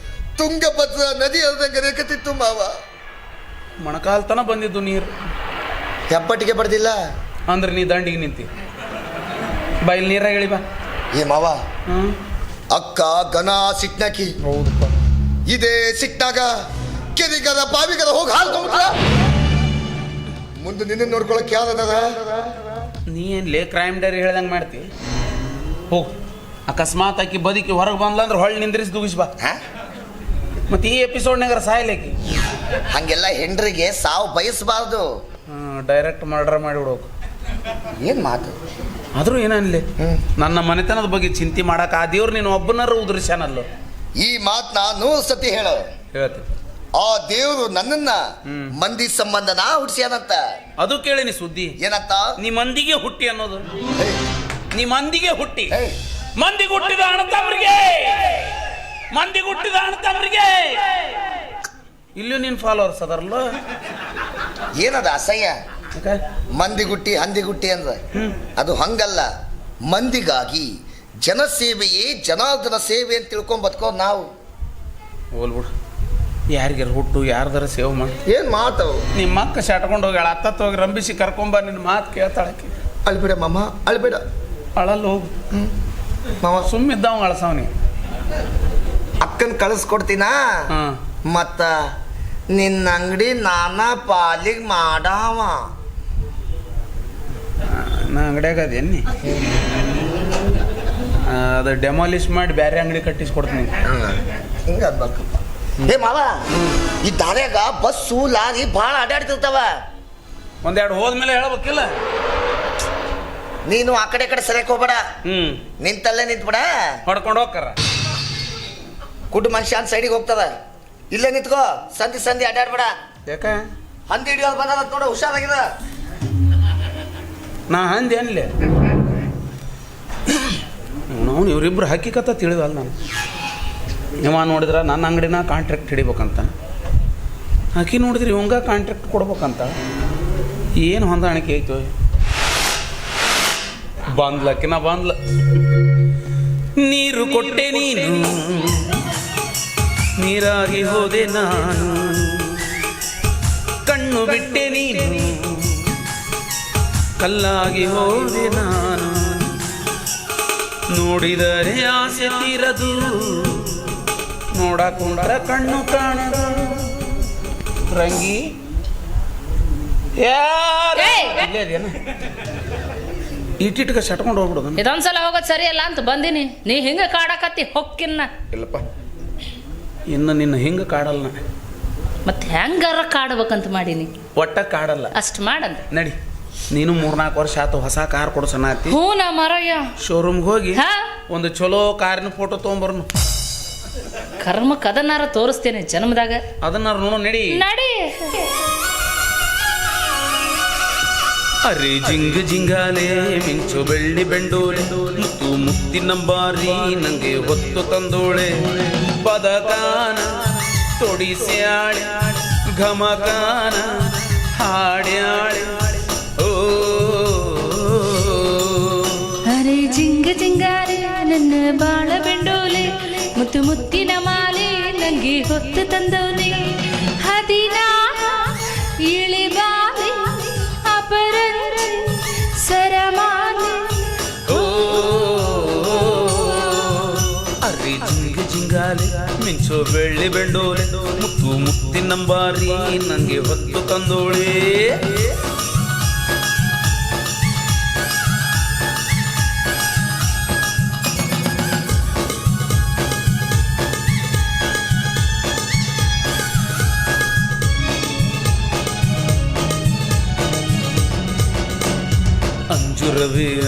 ತುಂಗಭದ್ರಾ ನದಿ ಅಲ್ದಂಗೆ ರೇಖತಿತ್ತು ಮಾವ. ಮೊಣಕಾಲ್ ತನ ಬಂದಿದ್ದು ನೀರು. ಹೆಬ್ಬಟ್ಟಿಗೆ ಬಡ್ದಿಲ್ಲ ಅಂದ್ರೆ ನೀ ದಂಡಿಗೆ ನಿಂತಿ. ಬೈಲ್ ನೀರಾಗ ಇಳಿ ಬಾ. ಏ ಮಾವ, ಅಕ್ಕ ಗನ ಸಿಟ್ನಾಕಿ. ಹೌದಪ್ಪ. ಇದೇ ಸಿಟ್ನಾಗ ಕೆರಿಗರ ಬಾವಿಗರ ಹೋಗಿ ಹಾಲು ತೊಗೊಂಡ್ರ ಮುಂದೆ ನಿನ್ನ ನೋಡ್ಕೊಳಕ್ ಯಾವ್ದದ? ನೀ ಏನ್ಲೇ ಕ್ರೈಮ್ ಡೈರಿ ಹೇಳ್ದಂಗೆ ಮಾಡ್ತಿ? ಹೋಗ್, ಅಕಸ್ಮಾತ್ ಆಕಿ ಬದುಕಿ ಹೊರಗೆ ಬಂದ್ಲ ಅಂದ್ರೆ ಹೊಳ್ಳಿ ನಿಂದ್ರಿಸಿ ದುಗಿಸ್ ಬಾ. ಮತ್ತೆ ಈ ಎಪಿಸೋಡ್ನಾಗ ಸಾಯ್ಲೇಕಿ. ಹಂಗೆಲ್ಲ ಹೆಂಡ್ರಿಗೆ ಸಾವು ಬಯಸಬಾರ್ದು. Direct murder ಮಾಡಿಬಿಡೋಕು. ಏನ್ ಮಾತು? ಆದ್ರೂ ಏನನ್ಲಿ, ನನ್ನ ಮನೆತನದ ಬಗ್ಗೆ ಚಿಂತೆ ಮಾಡಕ್ಕೆ ಆ ದೇವ್ರು ನೀನು ಒಬ್ಬನಾರು ಉದುರಿಸ್ಯಾನಲ್ಲೋ. ಈ ಮಾತನ್ನ 100 ಸತಿ ಹೇಳು. ಹೇಳ್ತಿ. ಆ ದೇವ್ರು ನನ್ನನ್ನ ಮಂದಿ ಸಂಬಂಧನ ಹುಡ್ಸ್ಯಾನಂತ. ಅದು ಕೇಳಿನಿ ಸುದ್ದಿ. ಏನಂತ? ನೀ ಮಂದಿಗೆ ಹುಟ್ಟಿ ಅನ್ನೋದು. ನೀ ಮಂದಿಗೆ ಹುಟ್ಟಿ, ಮಂದಿಗೆ ಹುಟ್ಟಿದ ಅಣ್ಣತಮ್ಮರಿಗೆ, ಮಂದಿಗೆ ಹುಟ್ಟಿದ ಅಣ್ಣತಮ್ಮರಿಗೆ. ಇಲ್ಲೂ ನೀನ್ ಫಾಲೋವರ್ಸ್ ಅದಾರಲ್ಲ. ಏನದ ಅಸಹ್ಯ? ಮಂದಿಗುಟ್ಟಿ ಹಂದಿಗುಟ್ಟಿ ಅಂದ್ರೆ ಅದು ಹಂಗಲ್ಲ. ಮಂದಿಗಾಗಿ ಜನಸೇವೆಯೇ ಜನಾರ್ದನ ಸೇವೆ ಅಂತ ತಿಳ್ಕೊಂಡ್ ಬದುಕೋ ನಾವು. ಹೋಲ್ಬಿಡು, ಯಾರಿಗಾರ ಹುಟ್ಟು ಯಾರ್ದಾರ ಸೇವೆ ಮಾಡಿ. ಏನ್ ಮಾತವು? ನಿಮ್ಮ ಅಕ್ಕ ಶಾಟ್ಕೊಂಡು ಹೋಗಿ ಹತ್ತತ್ತು ಹೋಗಿ ರಂಬಿಸಿ ಕರ್ಕೊಂಬ. ನಿನ್ನ ಮಾತು ಕೇಳ್ತಾಳಕ್ಕೆ. ಅಳ್ಬೇಡ ಮಾಮ, ಅಳ್ಬೇಡ. ಅಳಲ್ಲ ಹೋಗು ಮಾವ. ಸುಮ್ಮಿದ್ದಾವ ಅಳಸವನಿ. ಅಕ್ಕನ್ ಕಳಿಸ್ಕೊಡ್ತೀನ. ಮತ್ತ ನಿನ್ನ ಅಂಗಡಿ ನಾನಾ ಪಾಲಿಗೆ ಮಾಡಾವ. ನಾ ಅಂಗಡಿಯಾಗ ಅದೇನಿ, ಅದು ಡೆಮಾಲಿಷ್ ಮಾಡಿ ಬೇರೆ ಅಂಗಡಿ ಕಟ್ಟಿಸ್ಕೊಡ್ತೀನಿ. ಹಿಂಗ ಅನ್ಬೇಕಪ್ಪ. ಏ ಮಾವ, ಈ ದಾರ್ಯಾಗ ಬಸ್ಸು ಲಾರಿ ಭಾಳ ಅಡ್ಡಾಡ್ತಿರ್ತಾವ. ಒಂದೆರಡು ಹೋದ್ಮೇಲೆ ಹೇಳ್ಬೇಕಿಲ್ಲ. ನೀನು ಆ ಕಡೆ ಸರಿಯಕ್ಕೆ ಹೋಗ್ಬೇಡ. ನಿಂತಲ್ಲೇ ನಿಂತ್ಬಿಡ. ಹೊಡ್ಕೊಂಡು ಹೋಗ್ತಾರ. ಕುಡ್ ಮನುಷ್ಯ ಅಂತ ಸೈಡಿಗೆ ಹೋಗ್ತದ. ಇಲ್ಲೇ ನಿಂತ್ಕೋ. ಸಂಧಿ ಅಡ್ಡಾಡ್ಬೇಡ. ಯಾಕ? ಹಂದಿ ಹಿಡಿಯೋದು ಬಂದ ನೋಡ, ಹುಷಾರಾಗಿದ. ನಾ ಹಂದಿ ಅನ್ಲೆ ನಾವು ಇವರಿಬ್ರು ಹಕ್ಕಿಕತ್ತ ತಿಳಿದಲ್ಲ. ನಾನು ಇವ ನೋಡಿದ್ರೆ ನನ್ನ ಅಂಗಡಿನ ಕಾಂಟ್ರಾಕ್ಟ್ ಹಿಡಿಬೇಕಂತ, ಆಕಿ ನೋಡಿದ್ರೆ ಇವಂಗ ಕಾಂಟ್ರಾಕ್ಟ್ ಕೊಡ್ಬೇಕಂತ. ಏನು ಹೊಂದಾಣಿಕೆ ಐತು ಬಂದ್ಲಕ್ಕಿನ ಬಂದ್ಲ ನೀರು ಕೊಟ್ಟೆ ನೀನು ನೀರಾಗಿ ಹೋದೆ ನಾನು ಕಣ್ಣು ಬಿಟ್ಟೆ ನೀನು ಕಲ್ಲಾಗಿ ಹೋದೆ ನಾನು ನೋಡಿದರೆ ಆಸೆ ತೀರದು ನೋಡಕೊಂಡರ ಕಣ್ಣು ಕಾಣದು ರಂಗಿ ಇಟ್ಟಿಟ್ಕ ಸಟ್ಕೊಂಡು ಹೋಗ್ಬಿಡೋದು ಇದೊಂದ್ಸಲ ಹೋಗೋದು ಸರಿಯಲ್ಲ ಅಂತ ಬಂದಿನಿ. ನೀ ಹಿಂಗ ಕಾಡಕತ್ತಿ ಹೊಕ್ಕಿನ್ನ. ಇಲ್ಲಪ್ಪ ಇನ್ನು ನಿನ್ನ ಹಿಂಗೆ ಕಾಡಲ್ಲ ಮತ್ತೆ ಹೆಂಗಾರ ಕಾಡ್ಬೇಕಂತ ಮಾಡೀನಿ. ಒಟ್ಟ ಕಾಡಲ್ಲ ಅಷ್ಟು ಮಾಡಂದ ನಡಿ. ನೀನು 3-4 ವರ್ಷ ಆತು ಹೊಸ ಕಾರ್ ಕೊಡ್ಸಣತಿ. ಹ್ಞೂ ನಾ ಮರಯ್ಯ ಶೋರೂಮ್ಗೆ ಹೋಗಿ ಹಾ ಒಂದು ಚಲೋ ಕಾರಿನ ಫೋಟೋ ತೊಗೊಂಬರ್ನು. ಕರ್ಮಕ್ಕೆ ಅದನ್ನಾರ ತೋರಿಸ್ತೇನೆ ಜನ್ಮದಾಗ. ಅದನ್ನ ನೋಡು ನಡಿ ನಡಿ. ಅರೆ ಜಿಂಗ ಜಿಂಗಾಲೆ ಮಿಂಚು ಬೆಳ್ಳಿ ಬೆಂಡೋಲೆ ಮುತ್ತು ಮುತ್ತಿನಂಬಾರಿ ನಂಗೆ ಹೊತ್ತು ತಂದೋಳೆ ಪದಕಾನ ತೊಡಿಸ್ಯಾಳೆ ಘಮಕಾನ ಹಾಡ್ಯಾಳೆ ಓ ಅರೆ ಜಿಂಗ ಜಿಂಗಾರೆ ನನ್ನ ಬಾಳ ಬೆಂಡೋಲೆ ಮುತ್ತು ಮುತ್ತಿನ ಮಾಲೆ ನಂಗೆ ಹೊತ್ತು ತಂದೋಲೆ 16 ಇಳಿಬಾಲೆ ಅಪರಂಜಿ ಸರಮಾಲೆ ಓ ಅರೆ ಜಿಂಗ ಜಿಂಗಾಲೆ ಮಿಂಚು ಬೆಳ್ಳಿ ಬೆಂಡೋಲೆ ಮುತ್ತು ಮುತ್ತಿನಂಬಾರಿ ನಂಗೆ ಹೊತ್ತು ತಂದೋಳೆ.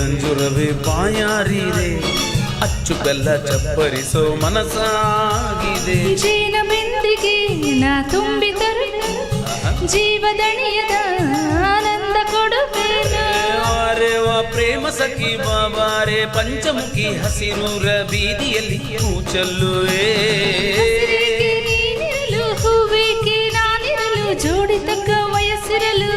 ಅಂಜುರವೇ ಬಾಯಾರಿದೆ ಅಚ್ಚು ಬೆಲ್ಲ ಚಪ್ಪರಿಸೋ ಮನಸ್ಸಾಗಿದೆ. ಜೀನ ಬೆಂದಿಗೆ ನಾ ತುಂಬಿದರು ಜೀವದಣಿಯದ ಆನಂದ ಕೊಡುತ್ತೇನೆ. ವಾರೆವ ಪ್ರೇಮ ಸಖಿ ಬಾಬಾರೆ ಪಂಚಮುಖಿ ಹಸಿರೂರ ಬೀದಿಯಲ್ಲಿ ಹೂಚಲ್ಲುವೆ. ನೀನಿರಲು ಹೂವೇಕೆ ನಾನಿರಲು ಜೋಡಿ ತಕ್ಕ ವಯಸ್ಸಿರಲು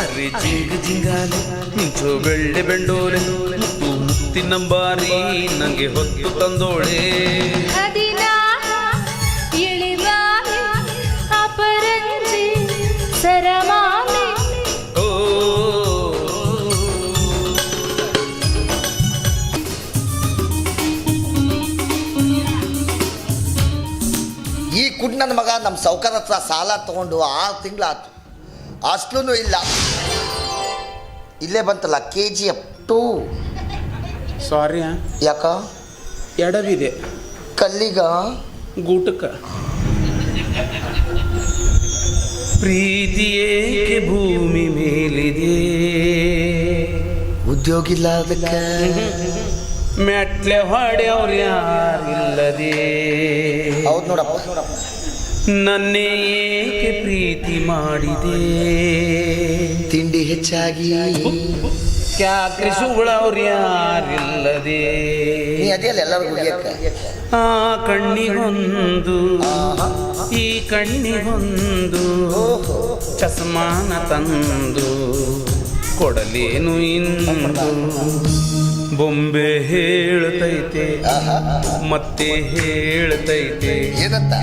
ಅರೆ ಜಿಂಗ ಜಿಂಗಾಲೆ ಮಿಂಚು ಬೆಳ್ಳಿ ಬೆಂಡೋಲೆ ಮುತ್ತು ಮುತ್ತಿನಂಬಾರಿ ನಂಗೆ ಹೊತ್ತು ತಂದೋಳೆ. 16 ಇಳಿಬಾಲೆ ಅಪರಂಜಿ ಸರಮಾಲೆ ಓ ಈ ಕುಡ್ ನನ್ನ ಮಗ ನಮ್ಮ ಸೌಕರ್ ಹತ್ರ ಸಾಲ ತಗೊಂಡು 6 ತಿಂಗಳಾಯ್ತು, ಅಷ್ಟೂ ಇಲ್ಲ. ಇಲ್ಲೇ ಬಂತಲ್ಲ KGF 2. ಸಾರಿ ಯಾಕ ಎಡವಿದೆ ಕಲ್ಲಿಗ ಗೂಟಕ್ಕ. ಪ್ರೀತಿಯೇಕೆ ಭೂಮಿ ಮೇಲಿದೆ ಉದ್ಯೋಗ ಇಲ್ಲ ಅದಕ್ಕೆ ಮೆಟ್ಲೆ ಹೊಡೆಯವ್ರು ಯಾರಿಲ್ಲದೆ. ಹೌದು ನೋಡಪ್ಪ. ನನ್ನೇ ಏಕೆ ಪ್ರೀತಿ ಮಾಡಿದೆ ತಿಂಡಿ ಹೆಚ್ಚಾಗಿ ಕ್ಯಾಕ್ರಿಸುಗಳವ್ರು ಯಾರಿಲ್ಲದೆ. ನೀ ಅದೇಲ್ಲ ಎಲ್ಲರಿಗೂ ಹುಡುಗಿಯಕ್ಕ ಆ ಕಣ್ಣಿಗೊಂದು ಈ ಕಣ್ಣಿಗೊಂದು ಚಸ್ಮಾನ ತಂದು ಕೊಡಲೇನು ಇಂದು. ಬೊಂಬೆ ಹೇಳ್ತೈತೆ ಮತ್ತೆ ಹೇಳ್ತೈತೆ ಏನಂತ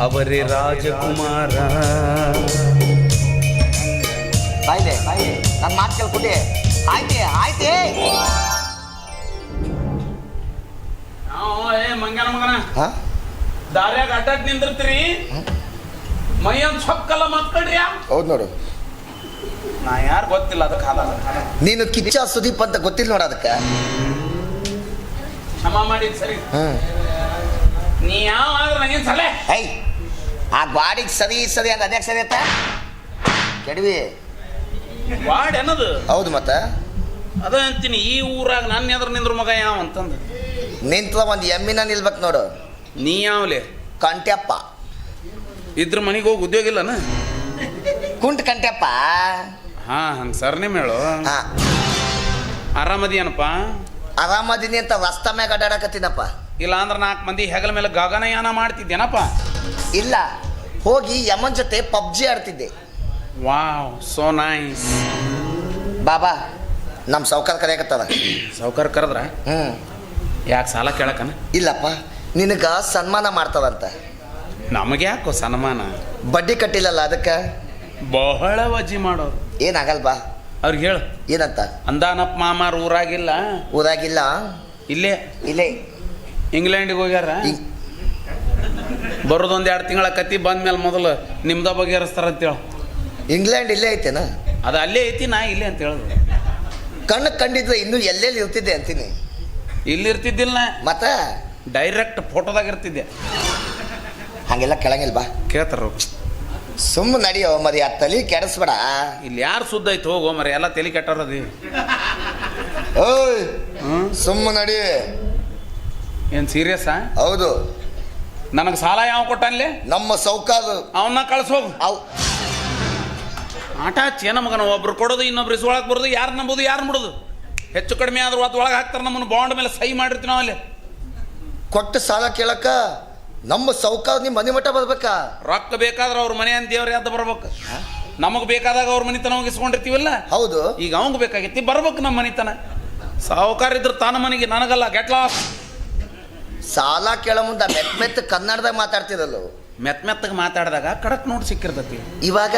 ಅವರೇ ರಾಜಕುಮಾರ. ಆಯ್ತೆ ನನ್ನ ಮಾತು ಕೇಳ್ಕೊಟ್ಟೆ. ಆಯ್ತೆ ಮಂಗನ ಮಗನ ಹಾ ದಾರ್ಯಾಗ ಅಡ್ಡಾಡ್ ನಿಂದಿರ್ತೀರಿ ಮೈಯನ್ ಸೊಕ್ಕಲ್ಲ ಮತ್ಕೊಳ್ರಿ. ಹೌದು ನೋಡು. ನಾ ಯಾರು ಗೊತ್ತಿಲ್ಲ ಅದಕ್ಕೆ ಹಾಲ ನೀನು ಕಿಚ್ಚ ಸುದೀಪ್ ಅಂತ ಗೊತ್ತಿಲ್ಲ ನೋಡ ಅದಕ್ಕೆ. ಕ್ಷಮ ಮಾಡಿದ್ ಸರಿ. ನೀ ಯಾವ ಆದ್ರೆ ನಂಗೇನು ಸಲ ಐ ಆ ಗಾಡಿಗೆ ಸರಿ ಅಂತ ಅದ್ಯಾಕೆ ಸರಿ ಅತ್ತ ಕೆಡವಿ ವಾಡ್ ಅನ್ನೋದು. ಹೌದು ಮತ್ತೆ ಅದ ಅಂತೀನಿ ಈ ಊರಾಗ ನನ್ನ ಎದ್ರ ನಿಂದ್ರ ಮಗ ಯಾವ ಅಂತಂದು ನಿಂತ ಒಂದು ಎಮ್ಮಿನ ನಿಲ್ಬೇಕು ನೋಡು. ನೀ ಯಾವ್ಲೆ ಕಂಟ್ಯಪ್ಪ ಇದ್ರ ಮನೆಗೆ ಹೋಗಿ ಉದ್ಯೋಗ ಇಲ್ಲನ. ಕುಂಟ್ ಕಂಟ್ಯಪ್ಪ. ಹಾ ಹಂಗೆ ಸರ್ನೇಮ್ ಹೇಳು. ಹಾ ಆರಾಮದಿಯನಪ್ಪ. ಆರಾಮದಿನಿ ಅಂತ ರಸ್ತ ಮ್ಯಾಗ ಅಡ್ಡಾಡಕತ್ತೀನಪ್ಪ. ಇಲ್ಲ ಅಂದ್ರೆ 4 ಮಂದಿ ಹೆಗಲ ಮೇಲೆ ಗಗನಯಾನ ಮಾಡ್ತಿದ್ದೇನಪ್ಪ. ಇಲ್ಲ ಹೋಗಿ ಯಮನ್ ಜೊತೆ PUBG ಆಡ್ತಿದ್ದೆ. Wow so nice. ಬಾಬಾ ನಮ್ಮ ಸೌಕಾರ ಕರೆಯಕತ್ತದ. ಸಾವ್ಕಾರ ಕರೆದ್ರ ಹ್ಞೂ ಯಾಕೆ ಸಾಲ ಕೇಳಕನ? ಇಲ್ಲಪ್ಪ ನಿನಗ ಸನ್ಮಾನ ಮಾಡ್ತಾವಂತ. ನಮಗೆ ಯಾಕೋ ಸನ್ಮಾನ? ಬಡ್ಡಿ ಕಟ್ಟಿಲ್ಲಲ್ಲ ಅದಕ್ಕೆ. ಬಹಳ ವಜ್ಜಿ ಮಾಡೋರು. ಏನಾಗಲ್ ಬಾ. ಅವ್ರಿಗೆ ಹೇಳು ಏನಂತ? ಅಂದಾನಪ್ಪ ಮಾಮಾರು ಊರಾಗಿಲ್ಲ, ಊರಾಗಿಲ್ಲ, ಇಲ್ಲೇ ಇಲ್ಲೇ ಇಂಗ್ಲೆಂಡಿಗೆ ಹೋಗ್ಯಾರ. ಈ- ಬರೋದೊಂದು 2 ತಿಂಗಳ ಕತ್ತಿ ಬಂದ್ಮೇಲೆ ಮೊದಲು ನಿಮ್ದ ಬಗೆಹರಿಸ್ತಾರ ಅಂತೇಳು. ಇಂಗ್ಲೆಂಡ್ ಇಲ್ಲೇ ಐತೇನ? ಅದು ಅಲ್ಲೇ ಐತಿ, ನಾ ಇಲ್ಲೇ ಅಂತ ಹೇಳುದು. ಕಣ್ಣು ಕಂಡಿದ್ರೆ ಇನ್ನೂ ಎಲ್ಲೆಲ್ಲಿ ಇರ್ತಿದ್ದೆ ಅಂತೀನಿ. ಇಲ್ಲಿ ಇರ್ತಿದ್ದಿಲ್ಲ, ಮತ್ತ ಡೈರೆಕ್ಟ್ ಫೋಟೋದಾಗ ಇರ್ತಿದ್ದೆ. ಹಂಗೆಲ್ಲ ಕೆಳಂಗಿಲ್ಲ ಬಾ. ಕೇಳ್ತಾರ ಸುಮ್ಮ ನಡಿಯೋ ಮರಿ, ಆ ತಲೆ ಕೆಡಿಸ್ಬೇಡ. ಇಲ್ಲಿ ಯಾರು ಸುದ್ದ ಐತೆ ಹೋಗೋ ಮರಿ, ಎಲ್ಲ ತಲೆ ಕೆಟ್ಟಾರದಿ. ಓಯ್ ಹ್ಞೂ ಸುಮ್ಮ ನಡಿ. ಏನು ಸೀರಿಯಸ್ಸಾ? ಹೌದು. ನನಗೆ ಸಾಲ ಯಾವ ಕೊಟ್ಟಲ್ಲಿ? ನಮ್ಮ ಸೌಕಾರ. ಅವನ್ನ ಕಳ್ಸೋಗು. ಅವ್ ಆಟ ಹಚ್ಚಿ ನಮಗನ ಒಬ್ರು ಕೊಡೋದು ಇನ್ನೊಬ್ರು ಇಸ್ಕೊಳಕ್ ಬರೋದು, ಯಾರು ನಂಬೋದು ಯಾರು ಬಿಡೋದು. ಹೆಚ್ಚು ಕಡಿಮೆ ಆದ್ರೂ ಅದು ಒಳಗೆ ಹಾಕ್ತಾರೆ, ನಮ್ಮನ್ನು ಬಾಂಡ್ ಮೇಲೆ ಸಹಿ ಮಾಡಿರ್ತೀವಿ ನಾವಲ್ಲಿ. ಕೊಟ್ಟು ಸಾಲ ಕೇಳಕ್ಕ ನಮ್ಮ ಸೌಕಾರ ನಿಮ್ಮ ಮನೆ ಮಠ ಬರ್ಬೇಕಾ? ರೊಕ್ಕ ಬೇಕಾದ್ರೆ ಅವ್ರ ಮನೆ ಅಂತ ದೇವ್ರ ಯಾವ್ದು ಬರ್ಬೇಕು. ನಮಗೆ ಬೇಕಾದಾಗ ಅವ್ರ ಮನಿತನ ಹೋಗಿ ಇಸ್ಕೊಂಡಿರ್ತೀವಲ್ಲ. ಹೌದು. ಈಗ ಅವಂಗ ಬೇಕಾಗೈತಿ, ಬರ್ಬೇಕು ನಮ್ಮ ಮನಿತನ. ಸಾವುಕಾರ ಇದ್ರೆ ತಾನ ಮನೆಗೆ, ನನಗಲ್ಲ. Get loss. ಸಾಲ ಕೇಳೋ ಮುಂದೆ ಮೆತ್ತ ಕನ್ನಡದಾಗ ಮಾತಾಡ್ತಿರಲ್ಲ. ಮೆತ್ತಗೆ ಮಾತಾಡಿದಾಗ ಕಡಕ್ ನೋಡಿ ಸಿಕ್ಕಿರ್ತತಿ. ಇವಾಗ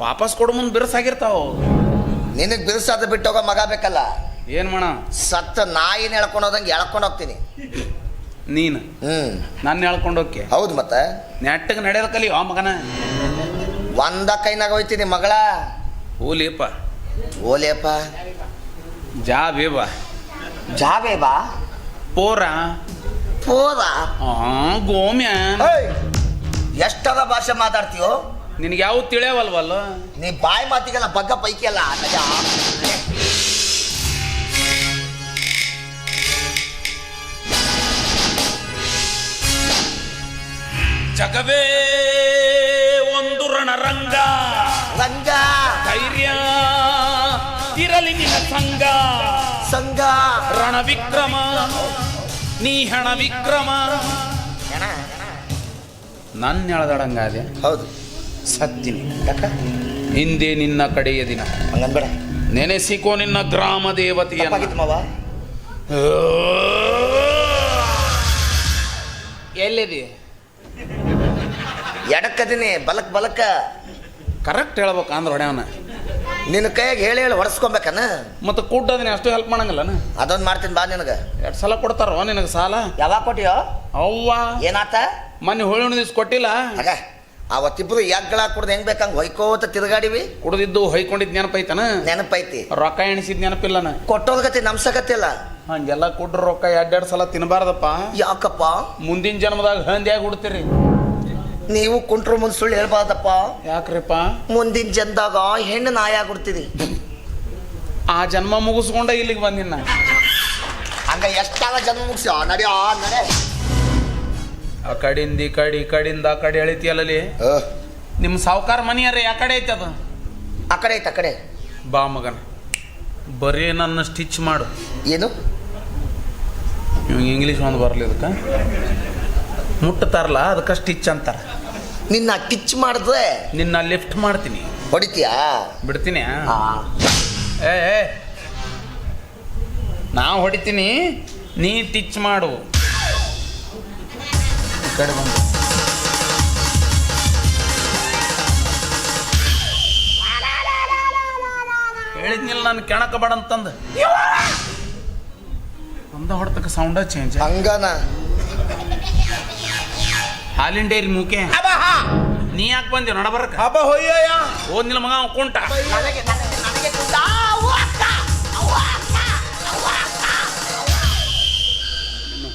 ವಾಪಸ್ ಕೊಡು ಮುಂದೆ ಬಿರುಸಾಗಿರ್ತಾವ. ನಿನಗೆ ಬಿರುಸಾದ ಬಿಟ್ಟು ಹೋಗೋ ಮಗ ಬೇಕಲ್ಲ. ಏನು ಮಾಡ? ಸತ್ತ ನಾಯಿನ ಎಳ್ಕೊಂಡು ಹೋದಂಗೆ ಎಳ್ಕೊಂಡು ಹೋಗ್ತೀನಿ. ನೀನು ನನ್ನ ಹೇಳ್ಕೊಂಡು ಹೋಗಿ. ಹೌದು. ಮತ್ತೆ ನೆಟ್ಟಗೆ ನಡೆಯೋದು ಕಲಿ ಆ ಮಗನ. ಒಂದ ಕೈನಾಗ ಹೋಯ್ತೀನಿ ಮಗಳ. ಓಲಿಯಪ್ಪ ಓಲೇಪ್ಪ. ಜಾ ಬೇಬ ಜಾಬೇ ಬಾ. ಪೋರ ಪೋದ. ಗೋಮ್ಯ. ಎಷ್ಟರ ಭಾಷೆ ಮಾತಾಡ್ತೀಯೋ? ನಿನಗೆ ಯಾವ ತಿಳಿಯವಲ್ವಲ್ಲ. ನೀ ಬಾಯಿ ಮಾತಿಗೆಲ್ಲ ಬಗ್ಗ ಪೈಕಿ ಅಲ್ಲ. ಜಗವೇ ಒಂದು ರಣರಂಗ, ರಂಗ ಧೈರ್ಯ ಇರಲಿ ನಿನ್ನ ಸಂಗ. ಸಂಗ ರಣ ವಿಕ್ರಮ ನೀ ಹಣ ವಿಕ್ರಮ. ನನ್ನ ಎಳ್ದಡಂಗಾದೆ. ಹೌದು. ಸತ್ತಿನಿ. ಯಾಕ ಹಿಂದೆ ನಿನ್ನ ಕಡೆಯ ದಿನ ಹಂಗನ್ಬೇಡ. ನೆನೆಸಿಕೋ ನಿನ್ನ ಗ್ರಾಮ ದೇವತೆಯ. ಮಾವ ಎಲ್ಲಿದೆ? ಎಡಕ್ಕದಿನಿ, ಬಲಕ್ ಬಲಕ್ಕ. ಕರೆಕ್ಟ್ ಹೇಳ್ಬೇಕು ಅಂದ್ರೆ ಹೊಡೆಯವನ. ನಿನ್ನ ಕೈಯಾಗ ಹೇಳಿ ಹೇಳಿ ಹೊಡೆಸ್ಕೊಬೇಕನ. ಮತ್ತೆ ಕೂಡೋದಿನ ಅಷ್ಟು ಹೆಲ್ಪ್ ಮಾಡಂಗಿಲ್ಲನ? ಅದೊಂದು ಮಾಡ್ತೀನಿ ಬಾ. ನಿನಗೆ 2 ಸಲ ಕೊಡ್ತಾರ ನಿನಗೆ ಸಾಲ. ಯಾವಾಗ ಕೊಟ್ಟಿಯೋ? ಅವ್ವ ಏನಾತ? ಮೊನ್ನೆ ಹೋಳಿ ದಿವ್ಸ ಕೊಟ್ಟಿಲ್ಲ. ಆಗ ಅವತ್ತಿಬ್ರು ಯಾಗ್ಗಳ ಕುಡ್ದು ಹೆಂಗ್ ಬೇಕಂಗ್ ಹೊಯ್ಕೋತ ತಿರುಗಾಡಿವಿ. ಕುಡ್ದಿದ್ದು ಹೊಯ್ಕೊಂಡಿದ್ ನೆನಪೈತನ? ನೆನಪೈತಿ. ರೊಕ್ಕ ಎಣಿಸಿದ್ ನೆನಪಿಲ್ಲನ? ಕೊಟ್ಟೋದ್ಗತಿ ನಮ್ಸಕತ್ತಿಲ್ಲ. ಹಂಗೆಲ್ಲ ಕೊಡ್ರ ರೊಕ್ಕ 2 ಸಲ ತಿನ್ನಬಾರ್ದಪ್ಪ. ಯಾಕಪ್ಪ? ಮುಂದಿನ ಜನ್ಮದಾಗ ಹಂದಿಯಾಗಿ ಹುಡ್ತೀರಿ ನೀವು ಕುಂಟ್ರು ಮುಂದ್ ಸುಳ್ಳು ಹೇಳ್ಬಾರ್ದಪ್ಪ. ಯಾಕ್ರಿಪ್ಪ? ಮುಂದಿನ ಜನ್ದಾಗ ಹೆಣ್ಣು ನಾಯಾಗ್ಬಿಡ್ತೀರಿ. ಆ ಜನ್ಮ ಮುಗಿಸ್ಕೊಂಡ ಇಲ್ಲಿಗೆ ಬಂದಿನ. ಹಂಗ ಎಷ್ಟಾಗ ಜನ್ಮ ಮುಗಿಸಿ ನಡಿಯೋ ನಡೆ. ಆ ಕಡಿಂದ ಈ ಕಡಿಂದ ಆ ಕಡೆ ಎಳಿತಿಯಲ್ಲಲ್ಲಿ. ನಿಮ್ಮ ಸಾವುಕಾರ ಮನೆಯಾರ ಯಾ ಕಡೆ ಐತೆ ಅದು? ಆ ಕಡೆ ಐತೆ. ಆ ಕಡೆ ಬಾ ಮಗನ, ಬರೀ ನನ್ನ ಸ್ಟಿಚ್ ಮಾಡು. ಏನು ಇವಾಗ ಇಂಗ್ಲೀಷ್ ಒಂದು ಬರಲಿ. ಅದಕ್ಕೆ ಮುಟ್ಟತಾರಲ್ಲ, ಅದಕ್ಕೆ ಸ್ಟಿಚ್ ಅಂತಾರ. ನಿನ್ನ ಟಿಚ್ ಮಾಡಿದ್ರೆ ನಿನ್ನ ಲಿಫ್ಟ್ ಮಾಡ್ತೀನಿ. ಹೊಡಿತೀಯಾ? ಬಿಡ್ತೀನಿ. ಏ ನಾ ಹೊಡಿತೀನಿ, ನೀ ಟಿಚ್ ಮಾಡು. ಈ ಕಡೆ ಬಂದು ಹೇಳಿದ್ನಿಲ್ಲ ನಾನು ಕೆಣಕ ಬೇಡ ಅಂತಂದು. ಒಂದ ಹೊಡ್ತಕ್ಕ ಸೌಂಡ ಚೇಂಜ್. ಹಂಗನ ಹಾಲಿನ ಡೈರಿ ಮೂಕೆ. ನೀ ಯಾಕೆ ಬಂದಿ ನಡಬರಕ? ಓದ್ನಿಲ್ಲ ಮಗ ಕೊಂಟ.